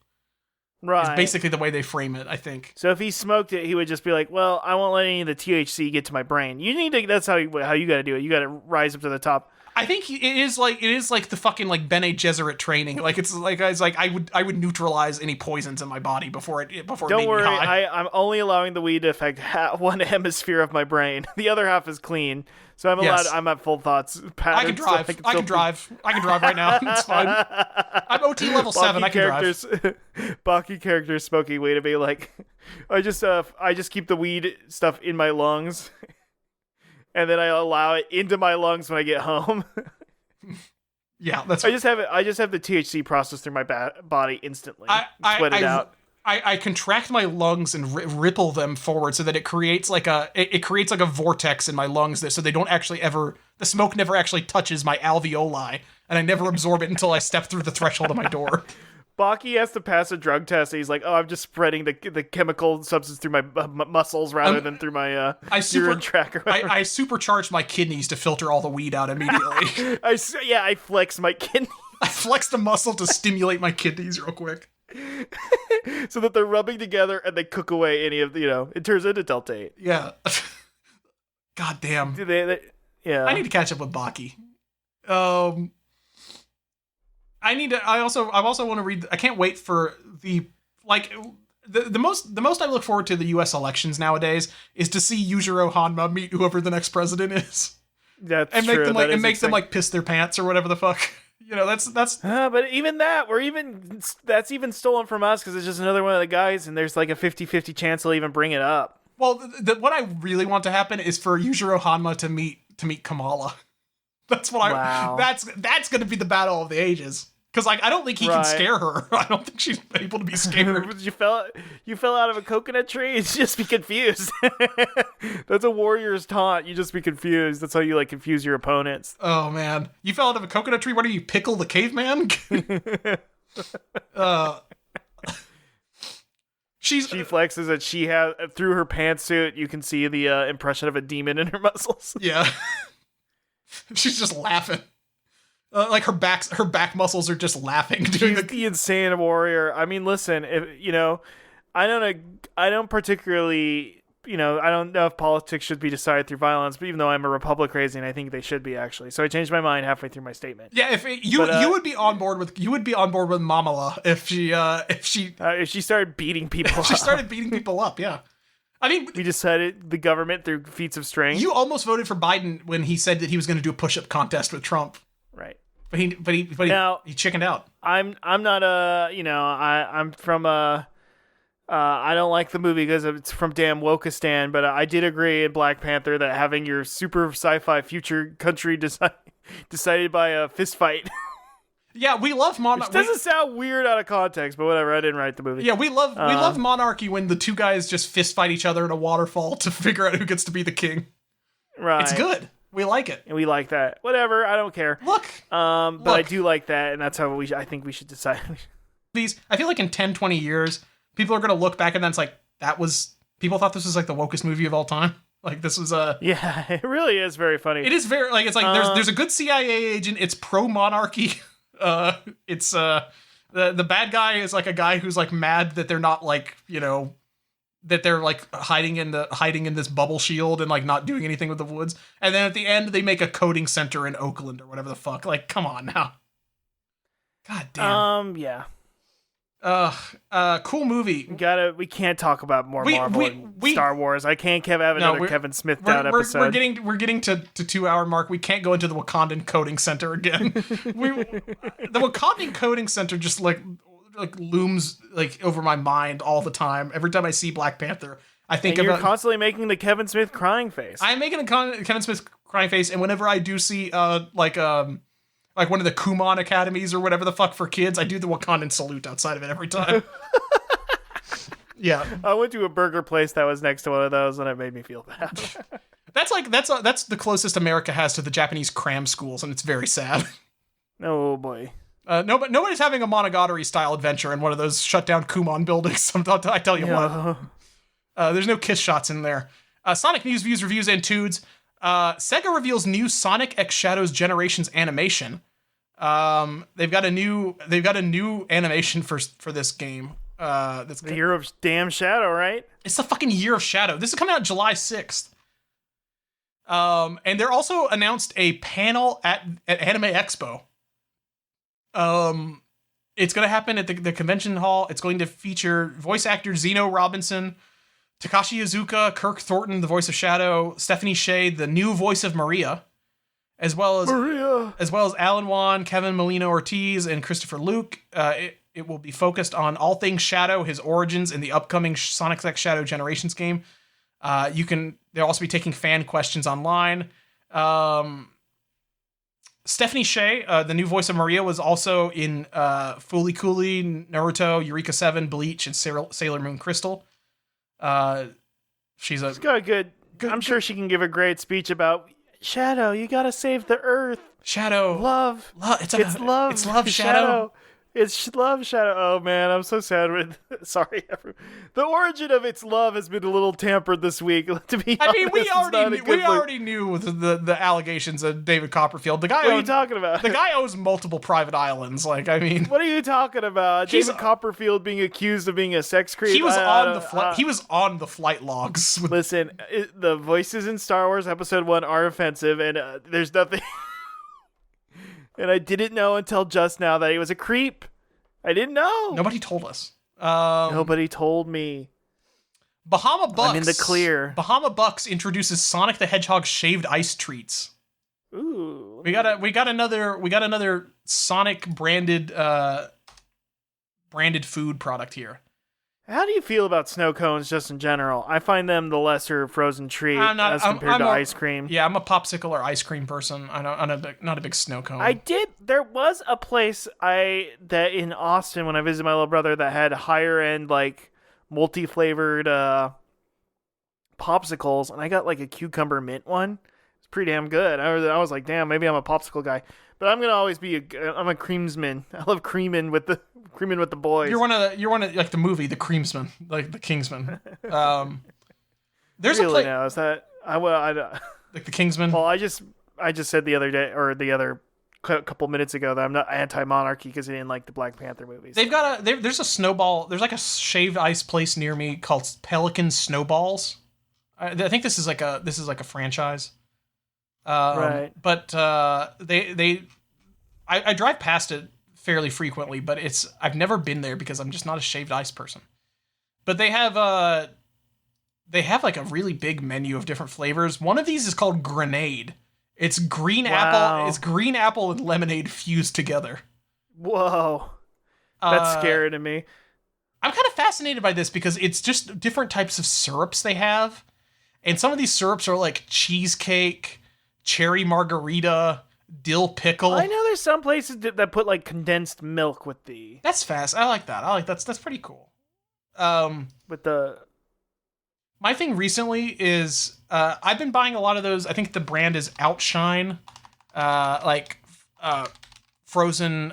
Right. It's basically the way they frame it, I think. So if he smoked it, he would just be like, well, I won't let any of the THC get to my brain. That's how you got to do it. You got to rise up to the top. I think it is like the fucking like Bene Gesserit training. Like it's like I would neutralize any poisons in my body before it made me high. Don't worry, I'm only allowing the weed to affect one hemisphere of my brain. The other half is clean, so I'm allowed. I'm at full thoughts patterns. I can drive. So I can drive right now. It's fine. I'm OT level 7. I can drive. Baki characters smoking weed to be like, I just keep the weed stuff in my lungs. And then I allow it into my lungs when I get home. Yeah, that's. I just have the THC processed through my body instantly. Sweat it out. I contract my lungs and ripple them forward so that it creates like a vortex in my lungs so they don't actually the smoke never actually touches my alveoli, and I never absorb it until I step through the threshold of my door. Baki has to pass a drug test. And he's like, "Oh, I'm just spreading the chemical substance through my muscles rather than through my urine tract." I supercharge my kidneys to filter all the weed out immediately. I flex my kidneys. I flex the muscle to stimulate my kidneys real quick, so that they're rubbing together and they cook away any of the. It turns into Delta 8. Yeah. God damn. Yeah. I need to catch up with Baki. I also want to read. I can't wait for the most I look forward to the U.S. elections nowadays is to see Yujiro Hanma meet whoever the next president is. That's and true. Make them like piss their pants or whatever the fuck. You know, that's. But even that, that's even stolen from us because it's just another one of the guys, and there's like a 50-50 chance he'll even bring it up. Well, what I really want to happen is for Yujiro Hanma to meet Kamala. That's what Wow. That's going to be the battle of the ages. Because I don't think he can scare her. I don't think she's able to be scared. you fell out of a coconut tree. It's just be confused. That's a warrior's taunt. You just be confused. That's how you like confuse your opponents. Oh man, you fell out of a coconut tree. What are you, Pickle the caveman? She flexes that she has through her pantsuit. You can see the impression of a demon in her muscles. Yeah, she's just laughing. Like her back muscles are just laughing. She's the insane warrior. I mean, listen, I don't particularly, I don't know if politics should be decided through violence, but even though I'm a Republic crazy, and I think they should be actually. So I changed my mind halfway through my statement. Yeah, you would be on board with Mamala if she started beating people. If she started beating people up. Yeah. I mean, we decided the government through feats of strength. You almost voted for Biden when he said that he was going to do a push-up contest with Trump. Right. But he chickened out. I'm not I'm from I don't like the movie because it's from damn Wokistan, but I did agree in Black Panther that having your super sci-fi future country decided by a fist fight. Yeah, we love monarchy. Doesn't sound weird out of context, but whatever. I didn't write the movie. Yeah, we love monarchy when the two guys just fist fight each other in a waterfall to figure out who gets to be the king. Right. It's good. We like it. And we like that. Whatever, I don't care. Look. But I do like that, and that's how I think we should decide. I feel like in 10, 20 years, people are going to look back and then it's like, people thought this was like the wokest movie of all time. Like this was Yeah, it really is very funny. It is very, like, it's like, there's a good CIA agent, it's pro-monarchy. It's, the bad guy is like a guy who's like mad that they're not like, that they're like hiding in this bubble shield and like not doing anything with the woods. And then at the end they make a coding center in Oakland or whatever the fuck. Like, come on now. God damn. Yeah. Cool movie. We can't talk about more Marvel and Star Wars. I can't have another Kevin Smith down episode. We're getting to 2 hour mark. We can't go into the Wakandan coding center again. The Wakandan coding center just like like looms like over my mind all the time. Every time I see Black Panther, I think and about. You're constantly making the Kevin Smith crying face. I'm making a Kevin Smith crying face, and whenever I do see like one of the Kumon academies or whatever the fuck for kids, I do the Wakandan salute outside of it every time. Yeah, I went to a burger place that was next to one of those, and it made me feel bad. That's the closest America has to the Japanese cram schools, and it's very sad. Oh boy. Nobody's having a Monogatari style adventure in one of those shut down Kumon buildings. I tell you what. There's no kiss shots in there. Sonic news, views, reviews, and tudes. Sega reveals new Sonic X Shadows Generations animation. They've got a new animation for this game. That's the Year of Damn Shadow, right? It's the fucking Year of Shadow. This is coming out July 6th. And they're also announced a panel at Anime Expo. It's going to happen at the convention hall. It's going to feature voice actor Zeno Robinson, Takashi Iizuka, Kirk Thornton, the voice of Shadow, Stephanie Shea, the new voice of Maria, as well as Alan Wan, Kevin Molino Ortiz, and Christopher Luke. It will be focused on all things Shadow, his origins, in the upcoming Sonic X Shadow Generations game. They'll also be taking fan questions online. Stephanie Shea, the new voice of Maria, was also in Fooly Cooly, Naruto, Eureka 7, Bleach, and Sailor Moon Crystal. She's got a good. I'm sure she can give a great speech about Shadow. You gotta save the Earth. Shadow. Love. It's love. It's love, Shadow. It's love, Shadow. Oh man, I'm so sad with. Sorry, the origin of its love has been a little tampered this week. To be honest, we already knew the allegations of David Copperfield. The guy. What are you talking about? The guy owns multiple private islands. What are you talking about? David Copperfield being accused of being a sex creep. He was on the flight logs. Listen, the voices in Star Wars Episode 1 are offensive, and there's nothing. And I didn't know until just now that he was a creep. I didn't know. Nobody told us. Nobody told me. Bahama Bucks. I'm in the clear. Bahama Bucks introduces Sonic the Hedgehog shaved ice treats. Ooh. We got another Sonic branded food product here. How do you feel about snow cones just in general? I find them the lesser frozen treat as compared to ice cream. Yeah, I'm a popsicle or ice cream person. I'm not a big snow cone. There was a place that in Austin when I visited my little brother that had higher end like multi-flavored popsicles, and I got like a cucumber mint one. It's pretty damn good. I was like, damn, maybe I'm a popsicle guy. But I'm gonna always be I'm a creamsman. I love creaming with the boys. You're one of like the movie, the Creamsman, like the Kingsman. There's really a place now is that I like the Kingsman. Well, I just said the other day or the other couple minutes ago that I'm not anti-monarchy because I didn't like the Black Panther movies. There's a snowball. There's like a shaved ice place near me called Pelican Snowballs. I think this is like a franchise. Right. But I drive past it fairly frequently, but I've never been there because I'm just not a shaved ice person. But they have like a really big menu of different flavors. One of these is called Grenade. It's green apple. It's green apple and lemonade fused together. Whoa, that's scary to me. I'm kind of fascinated by this because it's just different types of syrups they have, and some of these syrups are like cheesecake, cherry margarita, dill pickle. I know there's some places that put like condensed milk with the. That's fast. I like that. That's pretty cool. With the. My thing recently is I've been buying a lot of those. I think the brand is Outshine, frozen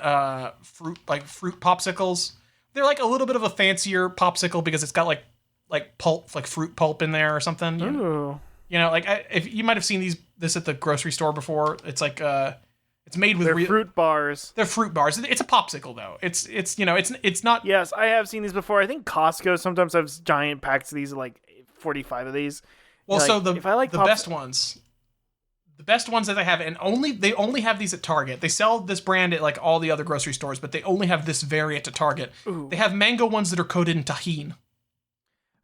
fruit popsicles. They're like a little bit of a fancier popsicle because it's got like pulp, like fruit pulp in there or something. Ooh. You know, like if you might have seen this at the grocery store before. It's like it's made with fruit bars. They're fruit bars. It's a popsicle though. It's not. Yes, I have seen these before. I think Costco sometimes has giant packs of these, like 45 of these. Well, like, so the best ones that they have, and they only have these at Target. They sell this brand at like all the other grocery stores, but they only have this variant at Target. Ooh. They have mango ones that are coated in tahini.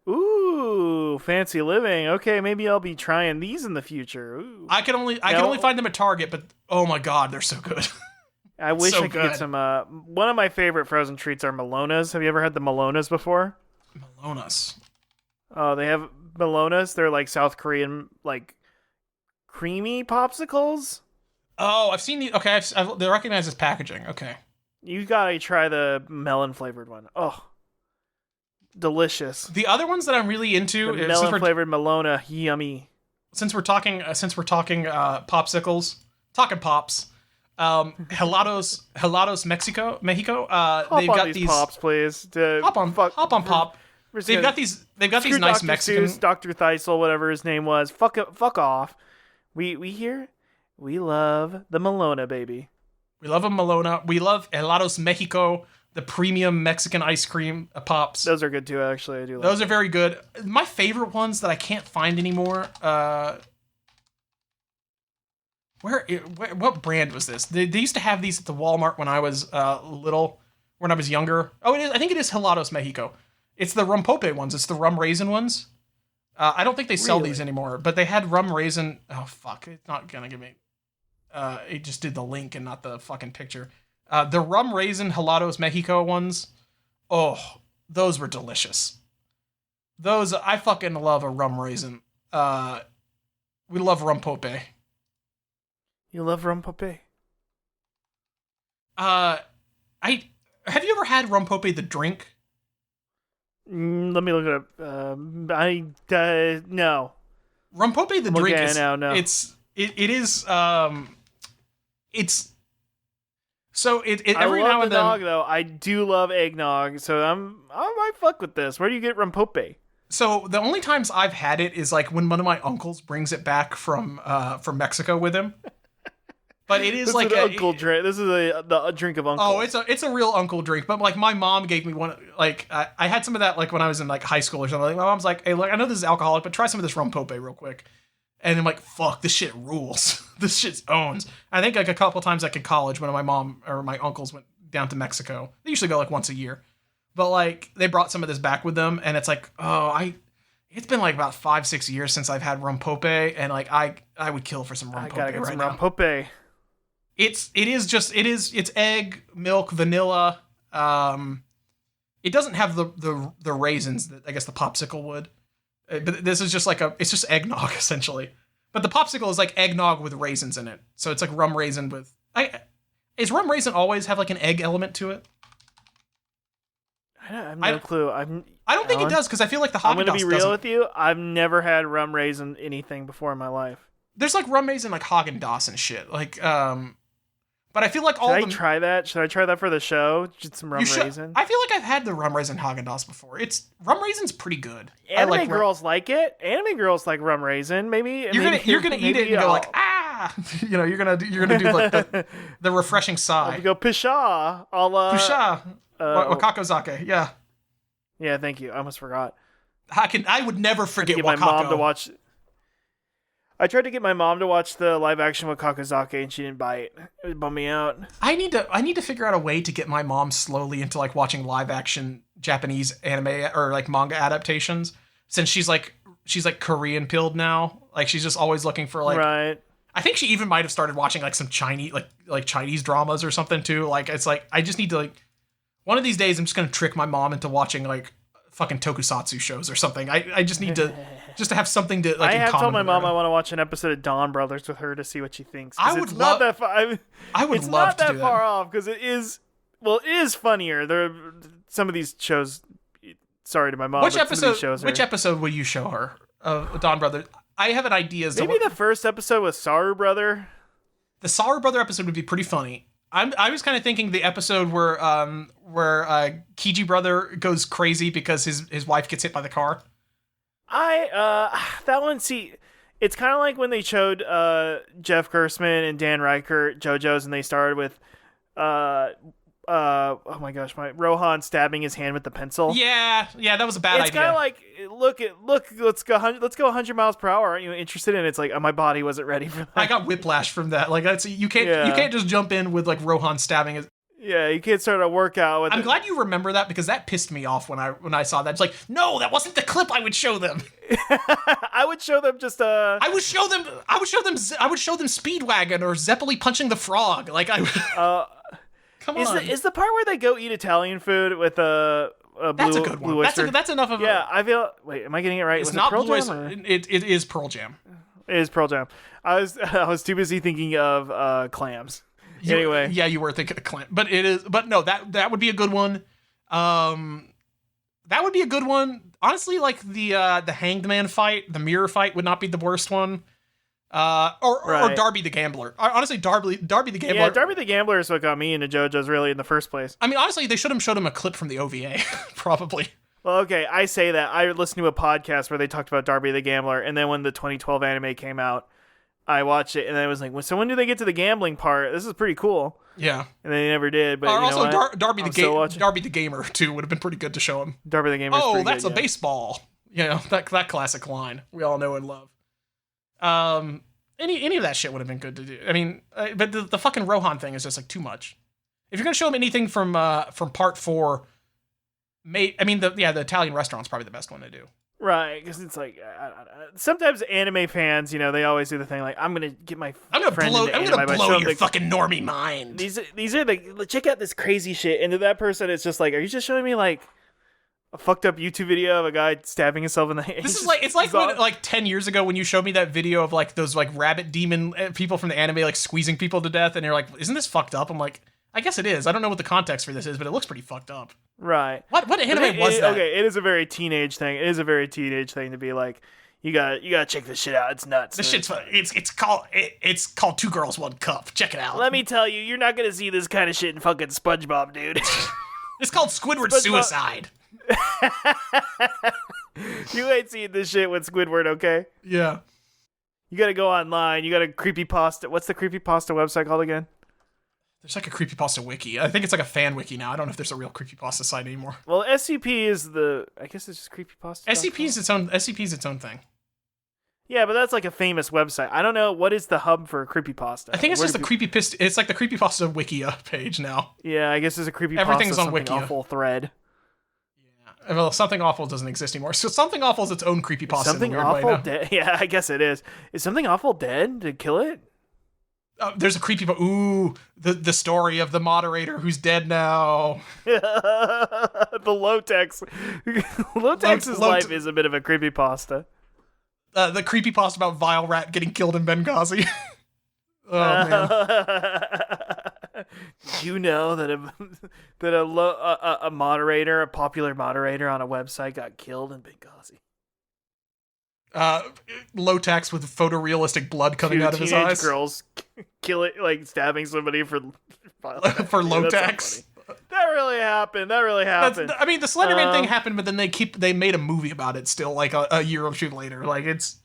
Ooh, fancy living. Okay, maybe I'll be trying these in the future. Ooh. I can only find them at Target, but oh my god, they're so good. I wish So I could get good. some. One of my favorite frozen treats are Malonas. Have you ever had the Malonas before? Malonas. Oh, they have Malonas. They're like South Korean, like creamy popsicles. Oh, I've seen the. Okay, they recognize this packaging. Okay. You gotta try the melon flavored one. Oh, delicious. The other ones that I'm really into The is melon flavored Malona, yummy. since we're talking popsicles, talking pops. Helados Mexico. Hop They've on got these pops, please. hop on pop. They've got these nice Dr. Mexican. Seuss, Dr. Thistle, whatever his name was. Fuck off. We here. We love the Malona, baby. We love a Malona. We love Helados Mexico, the premium Mexican ice cream pops. Those are good too, actually. I do. Those are very good. My favorite ones that I can't find anymore. What brand was this? They used to have these at the Walmart when I was little, when I was younger. Oh, it is. I think it is Helados Mexico. It's the Rompope ones. It's the rum raisin ones. I don't think they sell these anymore, but they had rum raisin. Oh fuck! It's not gonna give me. It just did the link and not the fucking picture. The rum raisin Helados Mexico ones. Oh, those were delicious. Those I fucking love a rum raisin. We love Rompope. You love Rompope? Have you ever had Rompope the drink? Let me look it up. No. Rompope the drink is no. It's so it I every love now the and then. nog though. I do love eggnog, so I might fuck with this. Where do you get Rompope? So the only times I've had it is like when one of my uncles brings it back from Mexico with him. But it is This like is an uncle drink. This is a drink of uncle. Oh, it's a real uncle drink. But like my mom gave me one. Like I had some of that like when I was in like high school or something. Like my mom's like, "Hey, look, I know this is alcoholic, but try some of this Rompope real quick." And I'm like, "Fuck, this shit rules. This shit's owns." I think like a couple times like in college when my mom or my uncles went down to Mexico. They usually go like once a year, but like they brought some of this back with them, and it's like, it's been like about 5-6 years since I've had Rompope, and like I would kill for some Rompope I gotta get right some now. Rompope. It's egg, milk, vanilla. It doesn't have the raisins that I guess the popsicle would. But this is just it's just eggnog essentially. But the popsicle is like eggnog with raisins in it. So it's like rum raisin with is rum raisin always have like an egg element to it? I have no clue. I don't think it does because I feel like the Haagen-Dazs I'm gonna be real doesn't. with you. I've never had rum raisin anything before in my life. There's like rum raisin like Haagen-Dazs and shit. Like but I feel like all Should I try that? Should I try that for the show? Just some rum raisin. I feel like I've had the rum raisin Haagen-Dazs before. Rum raisin's pretty good. Anime girls like it. Anime girls like rum raisin. Maybe you're gonna eat it and go like ah. You're gonna do like the refreshing sigh. I'll go pisha. Pisha. Wakakozake. Yeah. Yeah. Thank you. I almost forgot. I would never forget Get Wakako. my mom to watch. I tried to get my mom to watch the live action with Kakazake and she didn't buy it. It would bum me out. I need to figure out a way to get my mom slowly into like watching live action Japanese anime or like manga adaptations since she's like Korean pilled now. Like she's just always looking for like right. I think she even might have started watching like some Chinese like Chinese dramas or something too. Like it's like I just need to like one of these days I'm just gonna trick my mom into watching like fucking tokusatsu shows or something. I just need to just to have something to like. I have told my mom I want to watch an episode of Dawn Brothers with her to see what she thinks. I would love that. I would love not to that do far that. off because it is. Well, it is funnier. There, some of these shows. Sorry to my mom. Which episode? Which episode will you show her of Dawn Brothers? I have an idea. Maybe the first episode with Saru Brother. The Saru Brother episode would be pretty funny. I was kind of thinking the episode where Kiji brother goes crazy because his wife gets hit by the car. That one, see, it's kind of like when they showed Jeff Gerstmann and Dan Reichert JoJo's and they started with oh my gosh, Rohan stabbing his hand with the pencil. Yeah, that was a bad idea. It's kind of like look, let's go 100 miles per hour. Aren't you interested in it? It's like my body wasn't ready for that. I got whiplash from that. Like that's you can't just jump in with like Rohan stabbing his. Yeah, you can't start a workout with I'm glad you remember that because that pissed me off when I saw that. It's like, no, that wasn't the clip I would show them. I would show them just I would show them Speedwagon or Zeppeli punching the frog. Like Come on. Is the part where they go eat Italian food with a blue, That's a good one. blue oyster? That's enough of Yeah, I feel... Wait, am I getting it right? It's Was not it Pearl Blue Jam, Oyster. or- It is Pearl Jam. It is Pearl Jam. I was too busy thinking of clams. Anyway. Yeah, you were thinking of Clint. But it is... But no, that would be a good one. That would be a good one. Honestly, like the Hanged Man fight, the mirror fight would not be the worst one. Or Darby the Gambler. Honestly, Darby the Gambler. Yeah, Darby the Gambler is what got me into JoJo's really in the first place. I mean, honestly, they should have showed him a clip from the OVA, probably. Well, okay, I say that. I listened to a podcast where they talked about Darby the Gambler, and then when the 2012 anime came out, I watched it, and I was like, well, so when do they get to the gambling part? This is pretty cool. Yeah. And they never did, but also, Darby the Gamer, too, would have been pretty good to show him. Darby the Gamer. Oh, that's a baseball. You know, that classic line we all know and love. Any of that shit would have been good to do. I mean, but the fucking Rohan thing is just like too much. If you're gonna show him anything from part 4, the Italian restaurant's probably the best one to do. Right, because it's like sometimes anime fans, they always do the thing like, I'm gonna blow your fucking normie mind. These are the check out this crazy shit, and to that person, it's just like, are you just showing me like a fucked up YouTube video of a guy stabbing himself in the head? It's like when, like 10 years ago when you showed me that video of like those like rabbit demon people from the anime like squeezing people to death, and you're like, isn't this fucked up? I'm like, I guess it is. I don't know what the context for this is, but it looks pretty fucked up. Right. What anime was that? Okay, it is a very teenage thing. It is a very teenage thing to be like, you gotta check this shit out. It's nuts. This shit's fun. It's called Two Girls, One Cup. Check it out. Let me tell you, you're not gonna see this kind of shit in fucking SpongeBob, dude. It's called Squidward Suicide. You ain't seeing this shit with Squidward, okay? Yeah. You gotta go online. You gotta Creepypasta. What's the Creepypasta website called again? There's like a Creepypasta wiki. I think it's like a fan wiki now. I don't know if there's a real Creepypasta site anymore. Well, SCP is I guess it's just Creepypasta. SCP is its own thing. Yeah, but that's like a famous website. I don't know, what is the hub for Creepypasta? I think it's just the Creepypasta. It's like the Creepypasta Wikia page now. Yeah, I guess there's a Creepypasta. Everything's on Wikia. Awful thread. Yeah. Well, Something Awful doesn't exist anymore. So Something Awful is its own Creepypasta. Something Awful dead? Yeah, I guess it is. Is Something Awful dead? Did kill it? There's a Creepypasta. Ooh, the story of the moderator who's dead now. The Lotex's life is a bit of a Creepypasta. The Creepypasta about Vilerat getting killed in Benghazi. Oh, man. Did you know that a moderator, a popular moderator on a website got killed in Benghazi? Low-tax with photorealistic blood coming out of his eyes. Girls kill it, like stabbing somebody for low-tax. That really happened. I mean, the Slenderman thing happened, but then they made a movie about it still, like a year or two later. Like, it's...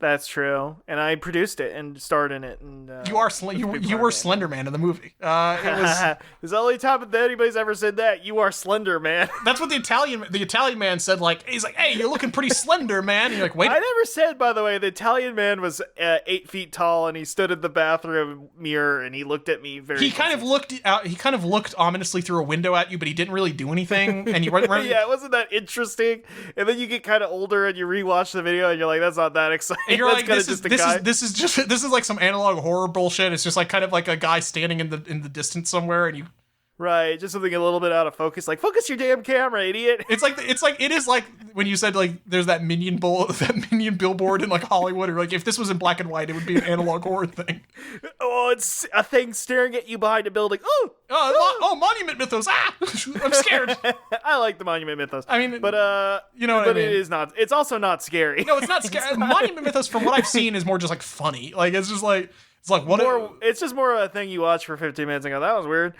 That's true, and I produced it and starred in it. And you were Slenderman in the movie. It was it's the only time that anybody's ever said that. You are slender, man. That's what the Italian man said. Like, he's like, "Hey, you're looking pretty slender, man." And you're like, "Wait." I never said, by the way, the Italian man was 8 feet tall, and he stood at the bathroom mirror, and he looked at me very. He kind of looked out. He kind of looked ominously through a window at you, but he didn't really do anything. And you weren't. Yeah, it wasn't that interesting. And then you get kind of older, and you rewatch the video, and you're like, "That's not that exciting." And you're like, this is like some analog horror bullshit. It's just like kind of like a guy standing in the distance somewhere, and you. Right, just something a little bit out of focus. Like, focus your damn camera, idiot. It is like when you said like there's that minion billboard in like Hollywood, or like if this was in black and white, it would be an analog horror thing. Oh, it's a thing staring at you behind a building. Monument Mythos. Ah, I'm scared. I like the Monument Mythos. I mean, but you know what I mean. It is not. It's also not scary. No, it's not scary. Monument Mythos, from what I've seen, is more just like funny. Like it's like what? It's just more of a thing you watch for 15 minutes and go, that was weird.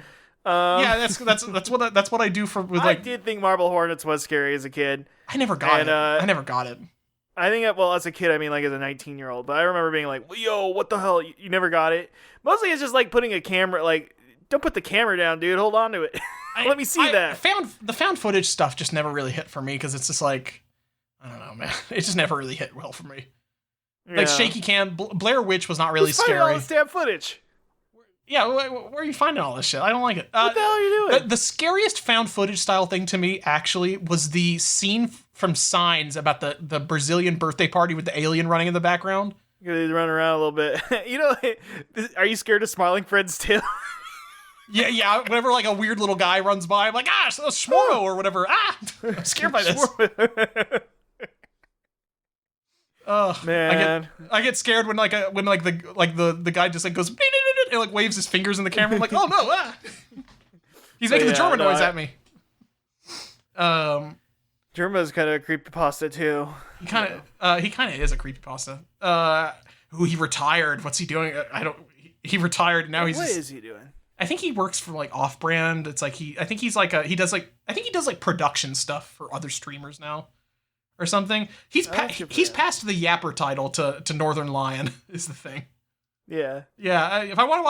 Yeah, that's what I do I did think Marble Hornets was scary as a kid. I never got it. I never got it. I think as a kid, I mean, like as a 19-year-old, but I remember being like, yo, what the hell? You never got it? Mostly it's just like putting a camera, like, don't put the camera down, dude. Hold on to it. Let me see that. The found footage stuff just never really hit for me, because it's just like, I don't know, man. It just never really hit well for me. Yeah. Like shaky cam, Blair Witch was not really scary. All this damn footage. Yeah, where are you finding all this shit? I don't like it. What the hell are you doing? The scariest found footage style thing to me, actually, was the scene from Signs about the Brazilian birthday party with the alien running in the background. They run around a little bit. Are you scared of Smiling Friends too? Yeah. Whenever like a weird little guy runs by, I'm like, it's a Schmormo or whatever. I'm scared by this. Man, I get scared when the guy just like goes and like waves his fingers in the camera. I'm like, oh no, he's making the German noise at me. Germa's kind of a creepypasta too. He kind of is a creepypasta. He retired. What's he doing? He retired. Now what is he doing? I think he works for like off-brand. It's like he does like production stuff for other streamers now. Or something. He's passed the Yapper title to Northern Lion is the thing. Yeah. Yeah. If I want to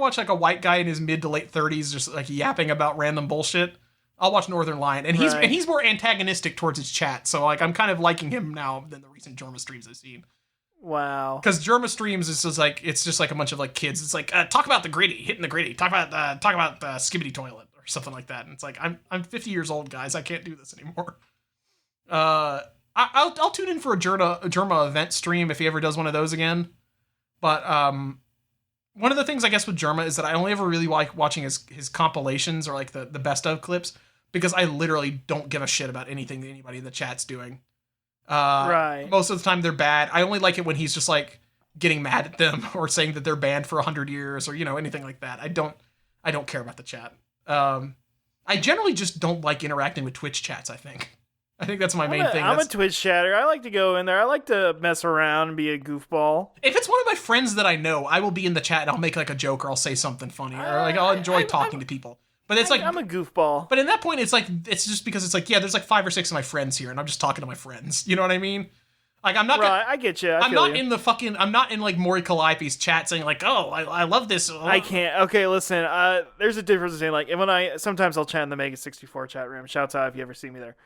watch like a white guy in his mid to late 30s just like yapping about random bullshit, I'll watch Northern Lion. And he's more antagonistic towards his chat. So like I'm kind of liking him now than the recent Germa streams I've seen. Wow. Because Germa streams is just like it's just like a bunch of like kids. It's like talk about the gritty, hitting the gritty. Talk about the skibbity toilet or something like that. And it's like I'm 50 years old, guys. I can't do this anymore. I'll tune in for a Germa event stream if he ever does one of those again. But one of the things I guess with Germa is that I only ever really like watching his compilations or like the best of clips because I literally don't give a shit about anything that anybody in the chat's doing. Right. Most of the time they're bad. I only like it when he's just like getting mad at them or saying that they're banned for 100 years or anything like that. I don't care about the chat. I generally just don't like interacting with Twitch chats. I think that's my main thing. I'm a Twitch chatter. I like to go in there. I like to mess around and be a goofball. If it's one of my friends that I know, I will be in the chat and I'll make like a joke or I'll say something funny or like I'll enjoy talking to people. But it's like I'm a goofball. But in that point, it's just because it's like there's like 5 or 6 of my friends here and I'm just talking to my friends. You know what I mean? Like I'm not. Right, I get you. I'm not in like Maury Calliope's chat saying like, oh, I love this. Oh. I can't. Okay, listen. There's a difference between like sometimes I'll chat in the Mega 64 chat room. Shouts out if you ever see me there.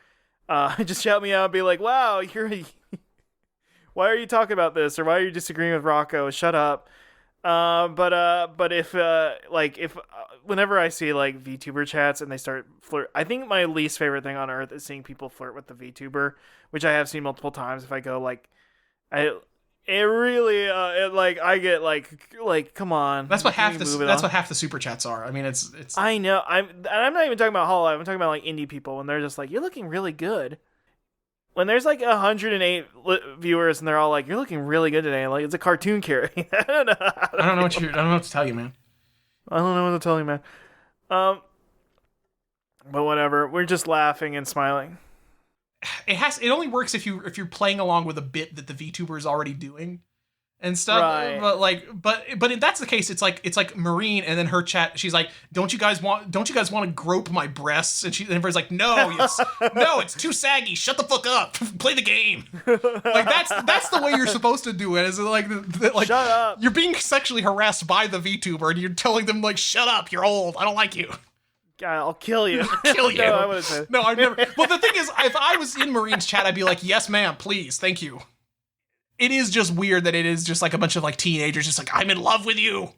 Just shout me out and be like, wow, why are you talking about this? Or why are you disagreeing with Rocco? Shut up. But if whenever I see like VTuber chats and they start flirt, I think my least favorite thing on earth is seeing people flirt with the VTuber, which I have seen multiple times. If I go I get like, come on. That's what half the super chats are. I mean, it's. I know. I'm not even talking about Hololive. I'm talking about like indie people when they're just like, you're looking really good. When there's like 108 viewers and they're all like, you're looking really good today. Like it's a cartoon character. I don't know. I don't know what to tell you, man. I don't know what to tell you, man. But whatever. We're just laughing and smiling. It only works if you're playing along with a bit that the VTuber is already doing and stuff. Right. But if that's the case, it's like Marine and then her chat. She's like, don't you guys want to grope my breasts? And everybody's like, no, it's too saggy. Shut the fuck up. Play the game. Like that's the way you're supposed to do it. Is like shut up. You're being sexually harassed by the VTuber and you're telling them like, shut up. You're old. I don't like you. God, I'll kill you. Kill you. No, I wouldn't say. No, I've never. Well, the thing is, if I was in Marine's chat, I'd be like, yes, ma'am, please, thank you. It is just weird that it is just like a bunch of like teenagers just like, I'm in love with you.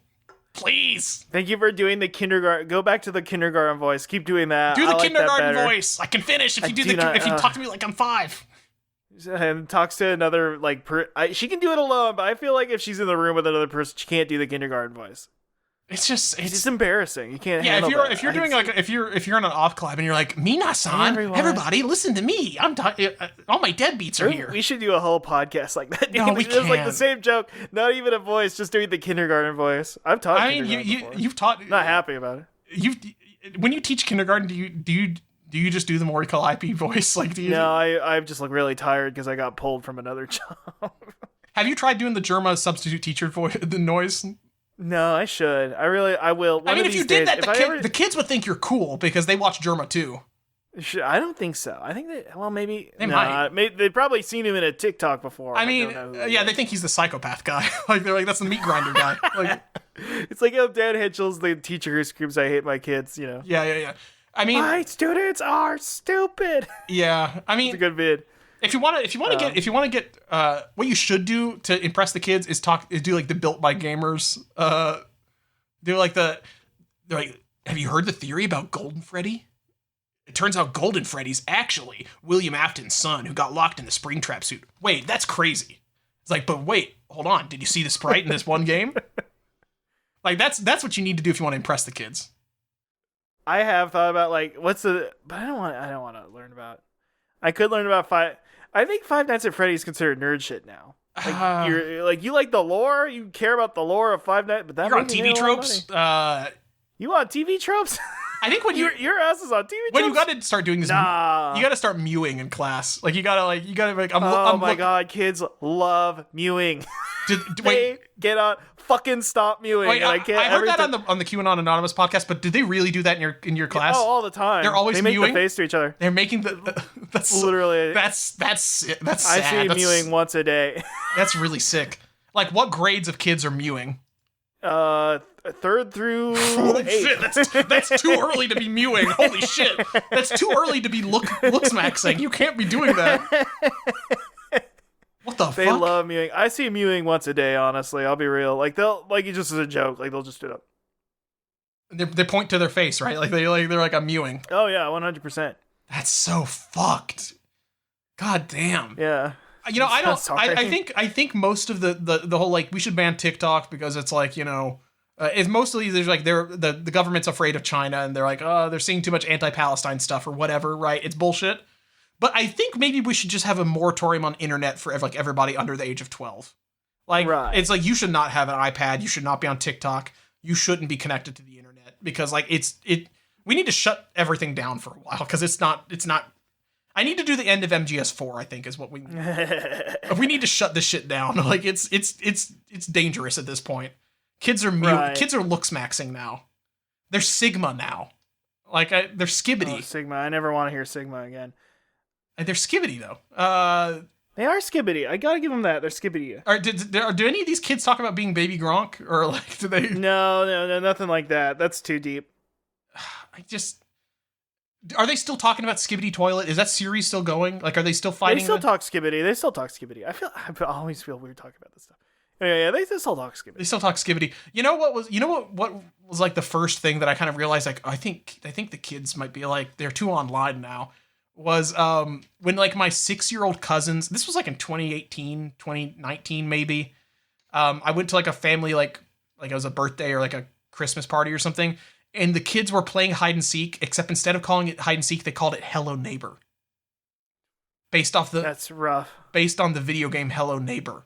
Please. Thank you for doing the kindergarten. Go back to the kindergarten voice. Keep doing that. Do the kindergarten voice. I can finish if you if you talk to me like I'm 5. And talks to another like she can do it alone, but I feel like if she's in the room with another person, she can't do the kindergarten voice. It's just embarrassing. You can't. Yeah, if you're doing like if you're in an off club and you're like, Mina-san, everybody listen to me. I'm all my deadbeats are here. We should do a whole podcast like that. No, we can't. Like the same joke, not even a voice, just doing the kindergarten voice. I've taught. I mean, you've taught. Not happy about it. When you teach kindergarten, do you just do the Mortal IP voice? Like, do you? No, I just look really tired because I got pulled from another job. Have you tried doing the Germa substitute teacher voice, the noise? No, I should. I will. I mean, if you did that, the kids would think you're cool because they watch Germa too. I don't think so. I think maybe they might. They've probably seen him in a TikTok before. I mean, they think he's the psychopath guy. Like they're like, that's the meat grinder guy. Like, it's like, Dan Hitchell's the teacher who screams, "I hate my kids." Yeah. I mean, my students are stupid. Yeah, I mean, it's a good vid. If you want to get what you should do to impress the kids is do like the Built by Gamers. They're like, have you heard the theory about Golden Freddy? It turns out Golden Freddy's actually William Afton's son who got locked in the Springtrap suit. Wait, that's crazy. It's like, but wait, hold on. Did you see the sprite in this one game? Like that's what you need to do if you want to impress the kids. I have thought about like but I don't want to learn about. I could learn about I think Five Nights at Freddy's considered nerd shit now. Like you like the lore, you care about the lore of Five Nights, but that you're on TV tropes. You on TV tropes? I think when your ass is on TV tropes. When you got to start doing this, you got to start mewing in class. Like you got to like. God, kids love mewing. Wait, get on. Fucking stop mewing. Wait, I heard that on the QAnon Anonymous podcast, but did they really do that in your class? Oh, all the time. They're always they mewing. Make the face to each other. They're making that's literally that's sad. I see mewing once a day. That's really sick. Like, what grades of kids are mewing? 3rd through 8th. Shit, that's too early to be mewing. Holy shit, that's too early to be looksmaxxing. You can't be doing that. What the fuck? They love mewing. I see mewing once a day, honestly. I'll be real. Like it just as a joke. Like they'll just do it up. They point to their face, right? Like they're like I'm mewing. Oh yeah, 100%. That's so fucked. God damn. Yeah. You know, I think most of the whole like we should ban TikTok because it's like, you know, it's mostly there's like the government's afraid of China and they're like, oh, they're seeing too much anti-Palestine stuff or whatever, right? It's bullshit. But I think maybe we should just have a moratorium on internet for like everybody under the age of 12. Like, It's like you should not have an iPad. You should not be on TikTok. You shouldn't be connected to the internet because like we need to shut everything down for a while because it's not. I need to do the end of MGS4. I think is what we need. We need to shut this shit down. Like it's dangerous at this point. Kids are Kids are looksmaxxing now. They're Sigma now. Like they're Skibbity. Oh, Sigma. I never want to hear Sigma again. They're Skibbity though. They are Skibbity. I gotta give them that. They're Skibbity. Do any of these kids talk about being Baby Gronk or like do they? No, nothing like that. That's too deep. Are they still talking about Skibbity Toilet? Is that series still going? Like, are they still fighting? They still talk Skibbity. I always feel weird talking about this stuff. Yeah, they still talk Skibbity. They still talk Skibbity. You know what was like the first thing that I kind of realized, like, I think the kids might be like, they're too online now, was when like my 6-year-old cousins, this was like in 2018, 2019 maybe, I went to like a family, like it was a birthday or like a Christmas party or something, and the kids were playing hide and seek, except instead of calling it hide and seek, they called it Hello Neighbor. That's rough. Based on the video game Hello Neighbor.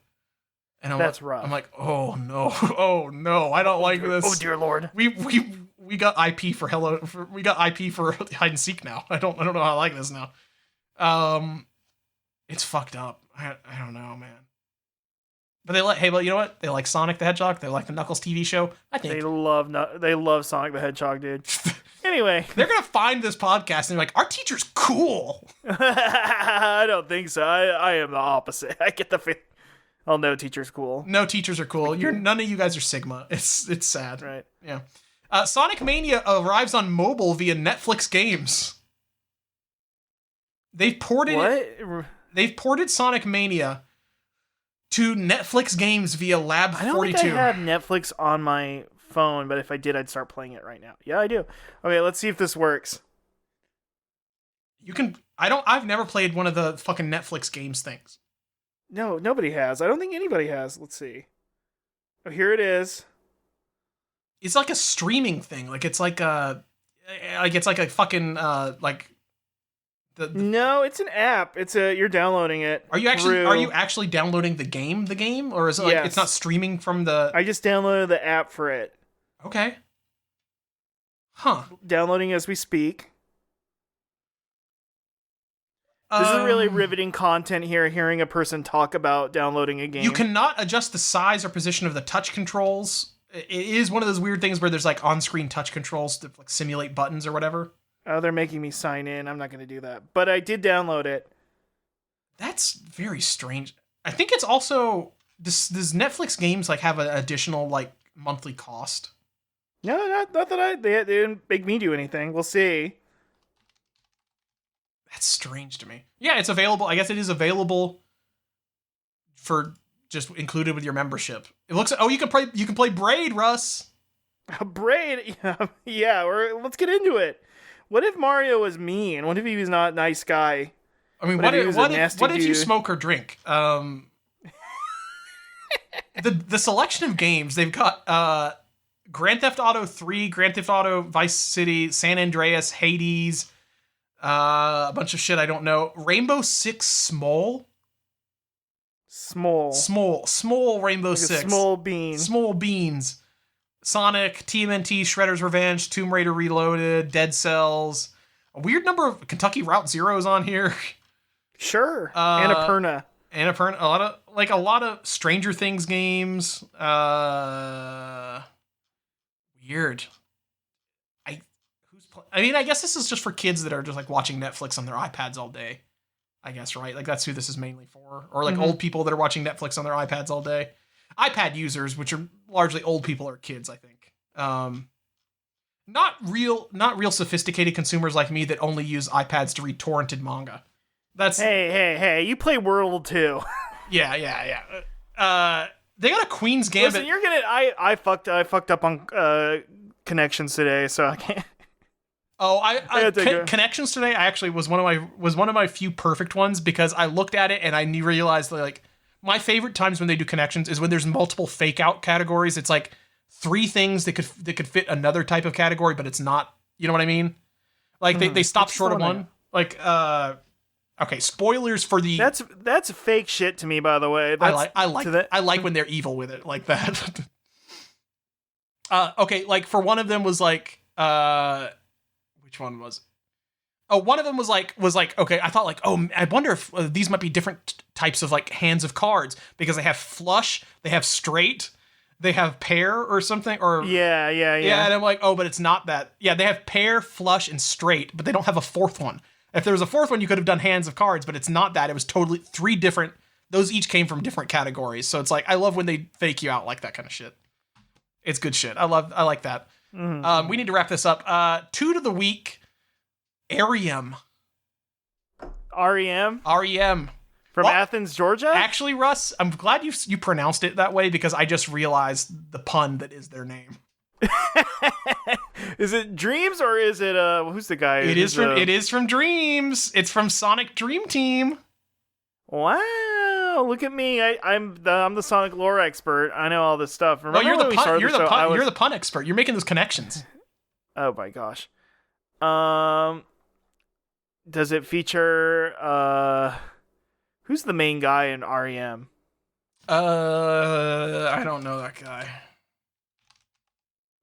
And that's rough. I'm like, oh no, I don't like this. Oh dear Lord. We got IP for we got IP for hide and seek now. I don't know how I like this now. It's fucked up. I don't know, man. But you know what? They like Sonic the Hedgehog. They like the Knuckles TV show. I think they love Sonic the Hedgehog, dude. Anyway, they're gonna find this podcast and be like, our teacher's cool. I don't think so. I am the opposite. I get the feeling. Oh, no teacher's cool. No teachers are cool. None of you guys are Sigma. It's sad. Right. Yeah. Sonic Mania arrives on mobile via Netflix games. They've ported Sonic Mania to Netflix games via Lab 42. I don't think I have Netflix on my phone, but if I did, I'd start playing it right now. Yeah, I do. Okay, let's see if this works. You can. I've never played one of the fucking Netflix games things. No, nobody has. I don't think anybody has. Let's see. Oh, here it is. It's like a streaming thing. Like it's like a fucking like. No, it's an app. You're downloading it. Are you actually downloading the game, or is it like It's not streaming from the? I just downloaded the app for it. Okay. Huh. Downloading as we speak. This is really riveting content here, hearing a person talk about downloading a game. You cannot adjust the size or position of the touch controls. It is one of those weird things where there's like on-screen touch controls to like simulate buttons or whatever. Oh, they're making me sign in. I'm not going to do that. But I did download it. That's very strange. I think it's also... Does Netflix games like have an additional like monthly cost? No, not that they didn't make me do anything. We'll see. That's strange to me. Yeah, it's available. I guess it is available for just included with your membership. It looks. Oh, you can play Braid, Russ. Braid, yeah. Or let's get into it. What if Mario was mean? What if he was not a nice guy? I mean, what if you smoke or drink? The selection of games they've got. Grand Theft Auto 3, Grand Theft Auto Vice City, San Andreas, Hades, a bunch of shit I don't know. Rainbow Six Small Rainbow like Six. Small bean. Small beans. Sonic, TMNT, Shredder's Revenge, Tomb Raider Reloaded, Dead Cells. A weird number of Kentucky Route Zeros on here. Sure. Annapurna. Annapurna. A lot of Stranger Things games. Weird. I guess this is just for kids that are just like watching Netflix on their iPads all day. I guess, right? Like that's who this is mainly for. Or like old people that are watching Netflix on their iPads all day. iPad users, which are largely old people or kids, I think. Not real sophisticated consumers like me that only use iPads to read torrented manga. That's Hey, you play World too. Yeah. They got a Queen's Gambit. Listen, you're gonna I fucked up on connections today, so I can't. Connections today. I actually was one of my few perfect ones because I looked at it and I realized that, like, my favorite times when they do connections is when there's multiple fake out categories. It's like 3 things that could fit another type of category, but it's not. You know what I mean? Like they stop short of one. Like okay, spoilers for the. That's fake shit to me, by the way. I like when they're evil with it like that. Okay, like for one of them was like which one was? Oh, one of them was like okay, I thought like, oh, I wonder if these might be different types of like hands of cards because they have flush, they have straight, they have pair or something, or yeah. And I'm like, oh, but it's not that. Yeah, they have pair, flush, and straight, but they don't have a fourth one. If there was a fourth one, you could have done hands of cards, but it's not that. It was totally 3 different. Those each came from different categories, so it's like I love when they fake you out like that kind of shit. It's good shit. I like that. Mm-hmm. We need to wrap this up. 2 to the week. REM. From Athens, Georgia? Actually, Russ, I'm glad you pronounced it that way because I just realized the pun that is their name. Is it Dreams or is it who's the guy? It is from Dreams. It's from Sonic Dream Team. Wow, look at me. I'm the Sonic lore expert. I know all this stuff. Remember you're the pun expert. You're making those connections. Oh my gosh. Does it feature who's the main guy in REM? I don't know that guy.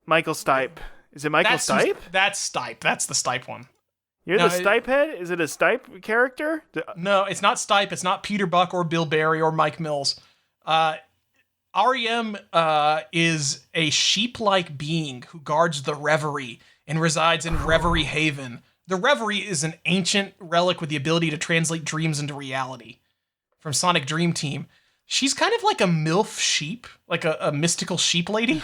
Michael Stipe. Is it Michael Stipe? That's Stipe. That's the Stipe one. You're the Stipe head? Is it a Stipe character? No, it's not Stipe. It's not Peter Buck or Bill Berry or Mike Mills. REM is a sheep-like being who guards the Reverie and resides in Reverie Haven. The Reverie is an ancient relic with the ability to translate dreams into reality. From Sonic Dream Team. She's kind of like a MILF sheep, like a mystical sheep lady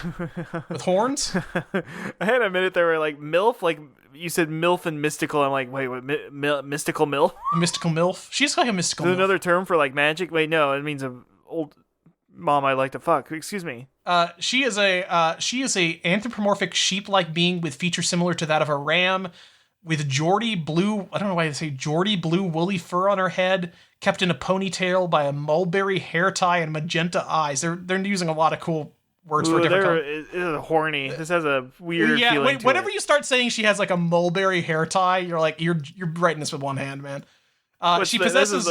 with horns. I had a minute there where like MILF, like you said MILF and mystical. I'm like, wait, what? Mystical MILF? Mystical MILF? She's like a mystical MILF. Is another term for like magic? Wait, no, it means an old mom I like to fuck. Excuse me. She is a anthropomorphic sheep-like being with features similar to that of a ram, with Geordie blue, I don't know why they say Geordie blue woolly fur on her head, kept in a ponytail by a mulberry hair tie and magenta eyes. They're using a lot of cool words for different colors. It's horny. This has a weird feeling to whenever it. you start saying she has like a mulberry hair tie, you're like, you're writing this with one hand, man. She possesses...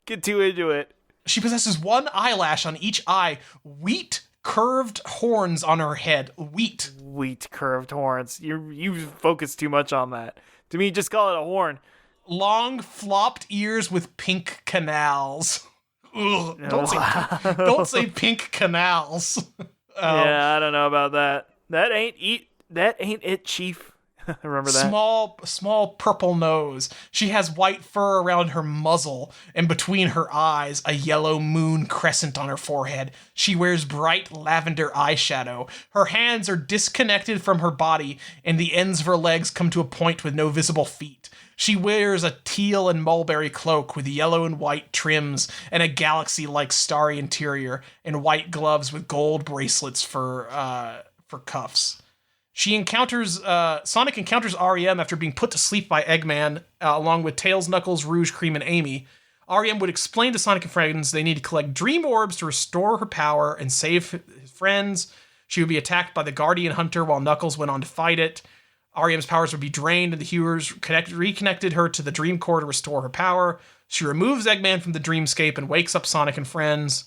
Get too into it. She possesses 1 eyelash on each eye, wheat curved horns on her head. Wheat curved horns. You focus too much on that. To me, just call it a horn. Long flopped ears with pink canals. Ugh, don't say pink canals. Yeah, I don't know about that. That ain't it, Chief. Remember that? Small purple nose. She has white fur around her muzzle, and between her eyes, a yellow moon crescent on her forehead. She wears bright lavender eyeshadow. Her hands are disconnected from her body, and the ends of her legs come to a point with no visible feet. She wears a teal and mulberry cloak with yellow and white trims and a galaxy-like starry interior, and white gloves with gold bracelets for cuffs. Sonic encounters REM after being put to sleep by Eggman, along with Tails, Knuckles, Rouge, Cream, and Amy. REM would explain to Sonic and friends they need to collect dream orbs to restore her power and save his friends. She would be attacked by the Guardian Hunter while Knuckles went on to fight it. REM's powers would be drained, and the Hewers reconnected her to the Dream Core to restore her power. She removes Eggman from the dreamscape and wakes up Sonic and friends.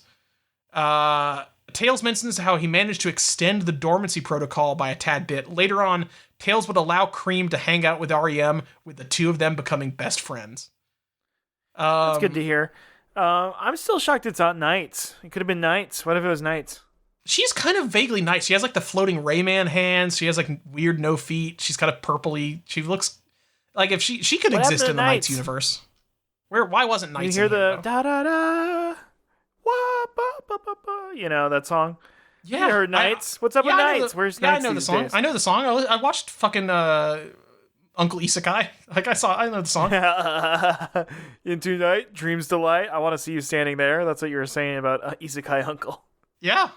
Tails mentions how he managed to extend the dormancy protocol by a tad bit. Later on, Tails would allow Cream to hang out with REM, with the two of them becoming best friends. That's good to hear. I'm still shocked it's not Nights. It could have been Nights. What if it was Nights? She's kind of vaguely nice. She has like the floating Rayman hands. She has like weird no feet. She's kind of purpley. She looks like if she could exist in the Nights universe. Why wasn't Nights? You hear the da da da, wah, ba, ba, ba, ba, you know that song? Yeah, you heard Nights. What's up with Nights? Where's Nights? I know the song. Days? I know the song. I watched fucking Uncle Isekai. Like I know the song. Into Night, Dreams Delight. I want to see you standing there. That's what you were saying about Isekai Uncle. Yeah.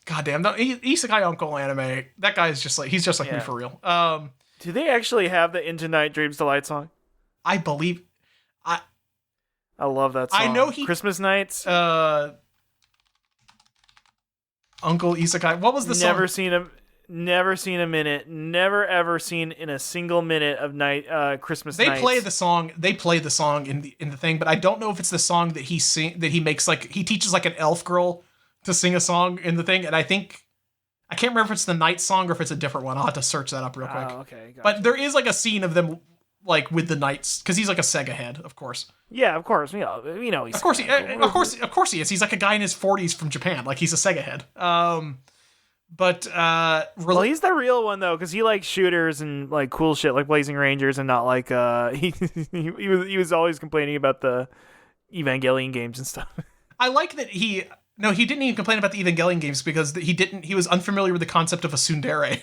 Goddamn, the Isekai Uncle anime. That guy is just like he's just like me for real. Do they actually have the Into Night, Dreams Delight song? I believe. I love that song. I know Christmas Nights. Uncle Isekai. What was the song? Never seen a minute. Never ever seen in a single minute of Christmas Nights. They play the song in the thing, but I don't know if it's the song that he makes, like he teaches like an elf girl to sing a song in the thing, and I can't remember if it's the Night song or if it's a different one. I'll have to search that up real quick. Oh, okay. Gotcha. But there is like a scene of them like with the Knights, because he's like a Sega head, of course. Yeah, of course. He's of course he is. He's like a guy in his 40s from Japan. Like he's a Sega head. Well, he's the real one though, because he likes shooters and like cool shit like Blazing Rangers, and not like he was always complaining about the Evangelion games and stuff. I like that he didn't even complain about the Evangelion games because he was unfamiliar with the concept of a tsundere.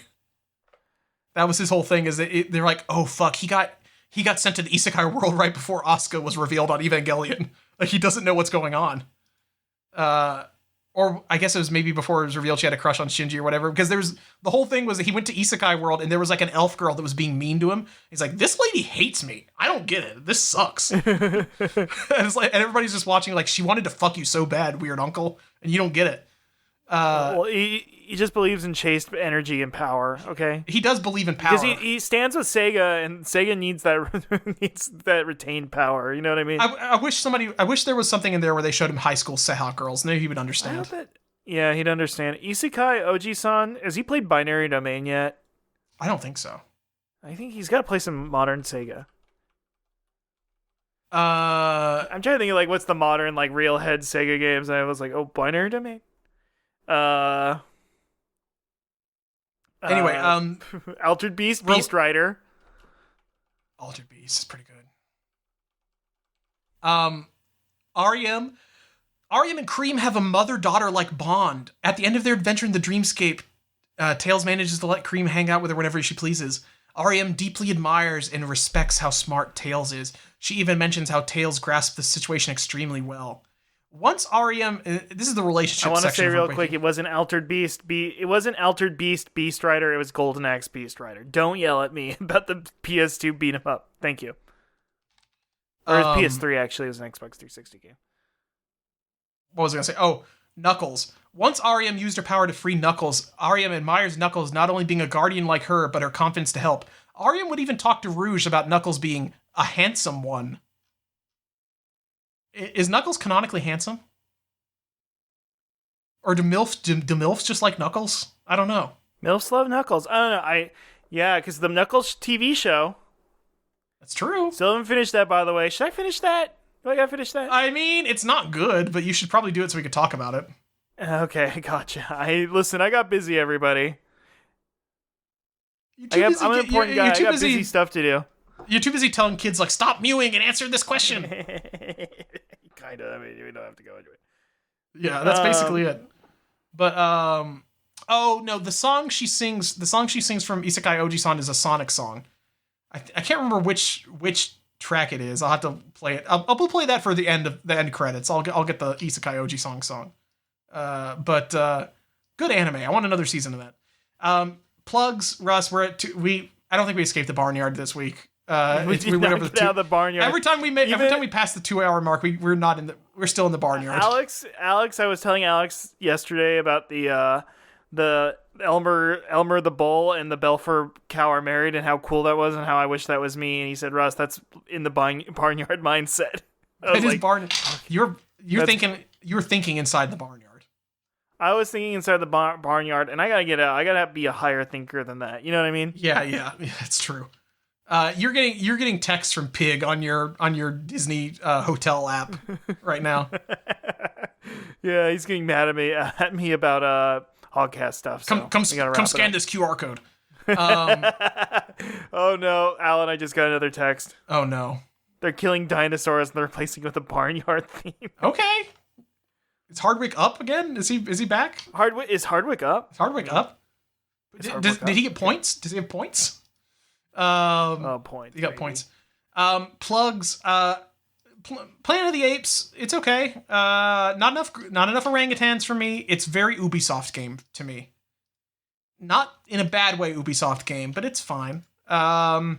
That was his whole thing, is that they're like, oh fuck, he got sent to the Isekai world right before Asuka was revealed on Evangelion. Like he doesn't know what's going on. Or I guess it was maybe before it was revealed she had a crush on Shinji or whatever, because the whole thing was that he went to Isekai world and there was like an elf girl that was being mean to him. He's like, this lady hates me. I don't get it. This sucks. and everybody's just watching like, she wanted to fuck you so bad, weird uncle, and you don't get it. Well, he just believes in chaste energy and power. Okay, he does believe in power because he stands with Sega, and Sega needs that retained power. You know what I mean? I wish there was something in there where they showed him high school Seha girls. Maybe he would understand. Yeah, he'd understand. Isekai Oji-san, has he played Binary Domain yet? I don't think so. I think he's got to play some modern Sega. I'm trying to think of like what's the modern like real head Sega games, and I was like, oh, Binary Domain. Anyway, Altered Beast, Beast Rider. Altered Beast is pretty good. REM and Cream have a mother-daughter like bond. At the end of their adventure in the dreamscape, Tails manages to let Cream hang out with her whenever she pleases. REM deeply admires and respects how smart Tails is. She even mentions how Tails grasped the situation extremely well. Once REM, this is the relationship. I want to section say real quick, it wasn't Altered Beast. It wasn't Altered Beast Beast Rider. It was Golden Axe Beast Rider. Don't yell at me about the PS2 beat 'em up. Thank you. Or it was PS3 actually. It was an Xbox 360 game. What was I gonna say? Oh, Knuckles. Once REM used her power to free Knuckles, REM admires Knuckles not only being a guardian like her, but her confidence to help. REM would even talk to Rouge about Knuckles being a handsome one. Is Knuckles canonically handsome? Or do MILFs just like Knuckles? I don't know. MILFs love Knuckles. I don't know. Yeah, because the Knuckles TV show. That's true. Still haven't finished that, by the way. Should I finish that? Do I gotta finish that? I mean, it's not good, but you should probably do it so we could talk about it. Okay, gotcha. I got busy, everybody. I'm an important guy. I got busy stuff to do. You're too busy telling kids, like, stop mewing and answer this question. Kind of. I mean, we don't have to go into it. Yeah, that's basically it. But, oh, no, the song she sings from Isekai Oji-san is a Sonic song. I can't remember which track it is. I'll have to play it. I'll play that for the end credits. I'll get the Isekai Oji song. But good anime. I want another season of that. Plugs, Russ. I don't think we escaped the barnyard this week. We went over the barnyard. Every time we pass the 2-hour mark, we're still in the barnyard. Alex, I was telling Alex yesterday about the Elmer the bull and the Belfer cow are married, and how cool that was, and how I wish that was me. And he said, "Russ, that's in the barnyard mindset." It is barn. You're thinking inside the barnyard. I was thinking inside the barnyard, and I gotta get out. I gotta be a higher thinker than that. You know what I mean? Yeah, it's true. You're getting texts from Pig on your Disney hotel app right now. Yeah, he's getting mad at me about Hogcast stuff. So come scan this QR code. Oh no, Alan! I just got another text. Oh no, they're killing dinosaurs and they're replacing it with a barnyard theme. Okay, is Hardwick up again? Is he back? Is Hardwick up? Is Hardwick up? Did he get points? Does he have points? Points. You got points. Plugs. Planet of the Apes. It's okay. Not enough orangutans for me. It's very Ubisoft game to me. Not in a bad way, Ubisoft game, but it's fine. More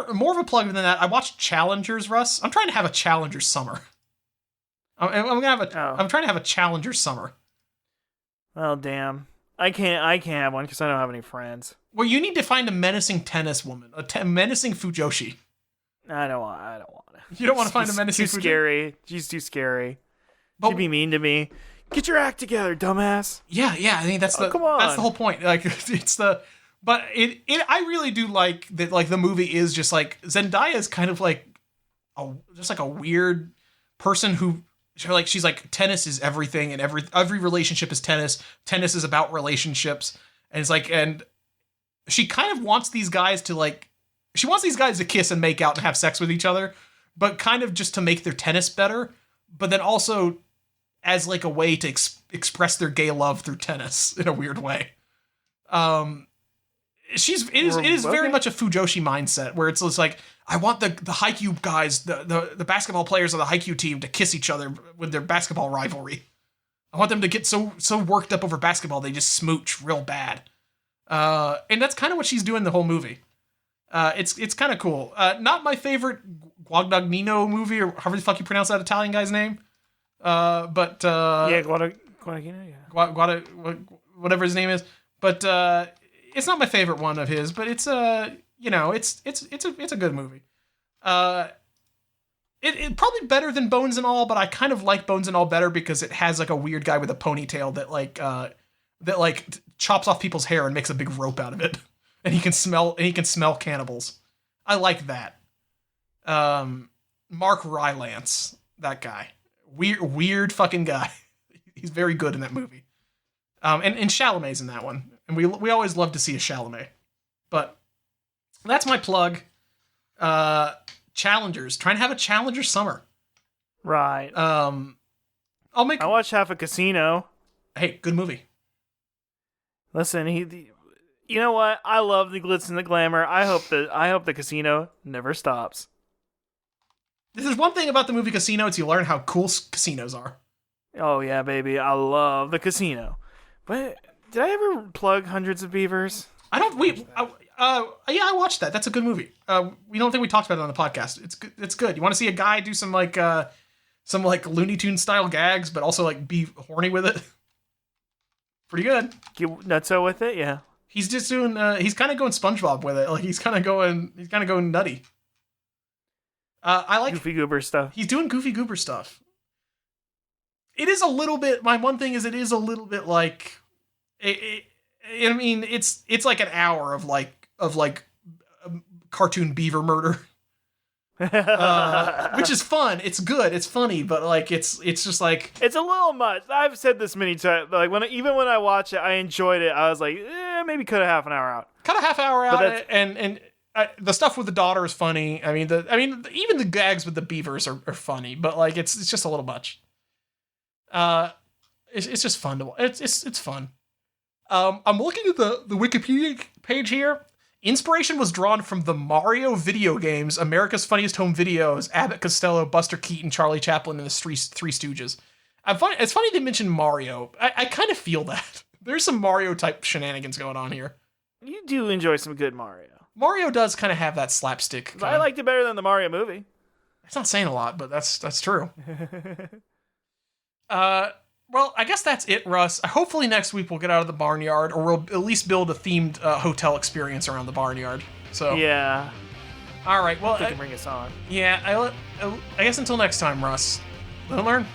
of a plug than that. I watched Challengers, Russ. I'm trying to have a Challengers summer. I'm trying to have a Challengers summer. Well, damn. I can't have one because I don't have any friends. Well, you need to find a menacing tennis woman, menacing Fujoshi. I don't want it. You don't want to find a menacing Fujoshi? Too scary. She's too scary. She'd be mean to me. Get your act together, dumbass. Yeah. I think that's come on. That's the whole point. Like it's the. But I really do like that. Like the movie is just like Zendaya is kind of like just like a weird person who. She's like, tennis is everything, and every relationship is tennis. Tennis is about relationships, and it's like, and she kind of wants these guys to kiss and make out and have sex with each other, but kind of just to make their tennis better, but then also as like a way to express their gay love through tennis in a weird way. It is very much a Fujoshi mindset where it's just like, I want the Haikyuu guys, the basketball players of the Haikyuu team to kiss each other with their basketball rivalry. I want them to get so worked up over basketball they just smooch real bad. And that's kind of what she's doing the whole movie. It's kind of cool. Not my favorite Guadagnino movie, or however the fuck you pronounce that Italian guy's name. But Guadagnino, yeah. Whatever his name is. But it's not my favorite one of his, but it's it's a good movie. It probably better than Bones and All, but I kind of like Bones and All better because it has like a weird guy with a ponytail that chops off people's hair and makes a big rope out of it, and he can smell cannibals. I like that. Mark Rylance, that guy, weird fucking guy. He's very good in that movie. And Chalamet's in that one. And we always love to see a Chalamet. But that's my plug. Challengers. Trying to have a Challenger summer. Right. I watched half a Casino. Hey, good movie. Listen, you know what? I love the glitz and the glamour. I hope the Casino never stops. If there's one thing about the movie Casino, it's you learn how cool casinos are. Oh yeah, baby. I love the Casino. But did I ever plug Hundreds of Beavers? I watched that. That's a good movie. We don't think we talked about it on the podcast. It's good. You want to see a guy do some Looney Tunes style gags, but also like be horny with it? Pretty good. Get nutso with it, yeah. He's just doing. He's kind of going SpongeBob with it. Like he's kind of going nutty. I like Goofy Goober stuff. He's doing Goofy Goober stuff. It is a little bit. My one thing is, it is a little bit like. I mean, it's like an hour of cartoon beaver murder, which is fun. It's good. It's funny, but like it's just like it's a little much. I've said this many times. Like when I watch it, I enjoyed it. I was like, maybe cut a half an hour out. Cut a half hour out, and the stuff with the daughter is funny. I mean, even the gags with the beavers are funny, but like it's just a little much. It's just fun to watch. It's fun. I'm looking at the Wikipedia page here. Inspiration was drawn from the Mario video games, America's Funniest Home Videos, Abbott Costello, Buster Keaton, Charlie Chaplin, and the Three Stooges. It's funny they mentioned Mario. I kind of feel that. There's some Mario-type shenanigans going on here. You do enjoy some good Mario. Mario does kind of have that slapstick. I liked it better than the Mario movie. That's not saying a lot, but that's true. Well, I guess that's it, Russ. Hopefully next week we'll get out of the barnyard, or we'll at least build a themed hotel experience around the barnyard. So Yeah. all right, well, They can bring us on. yeah, I guess until next time, Russ. Live and learn.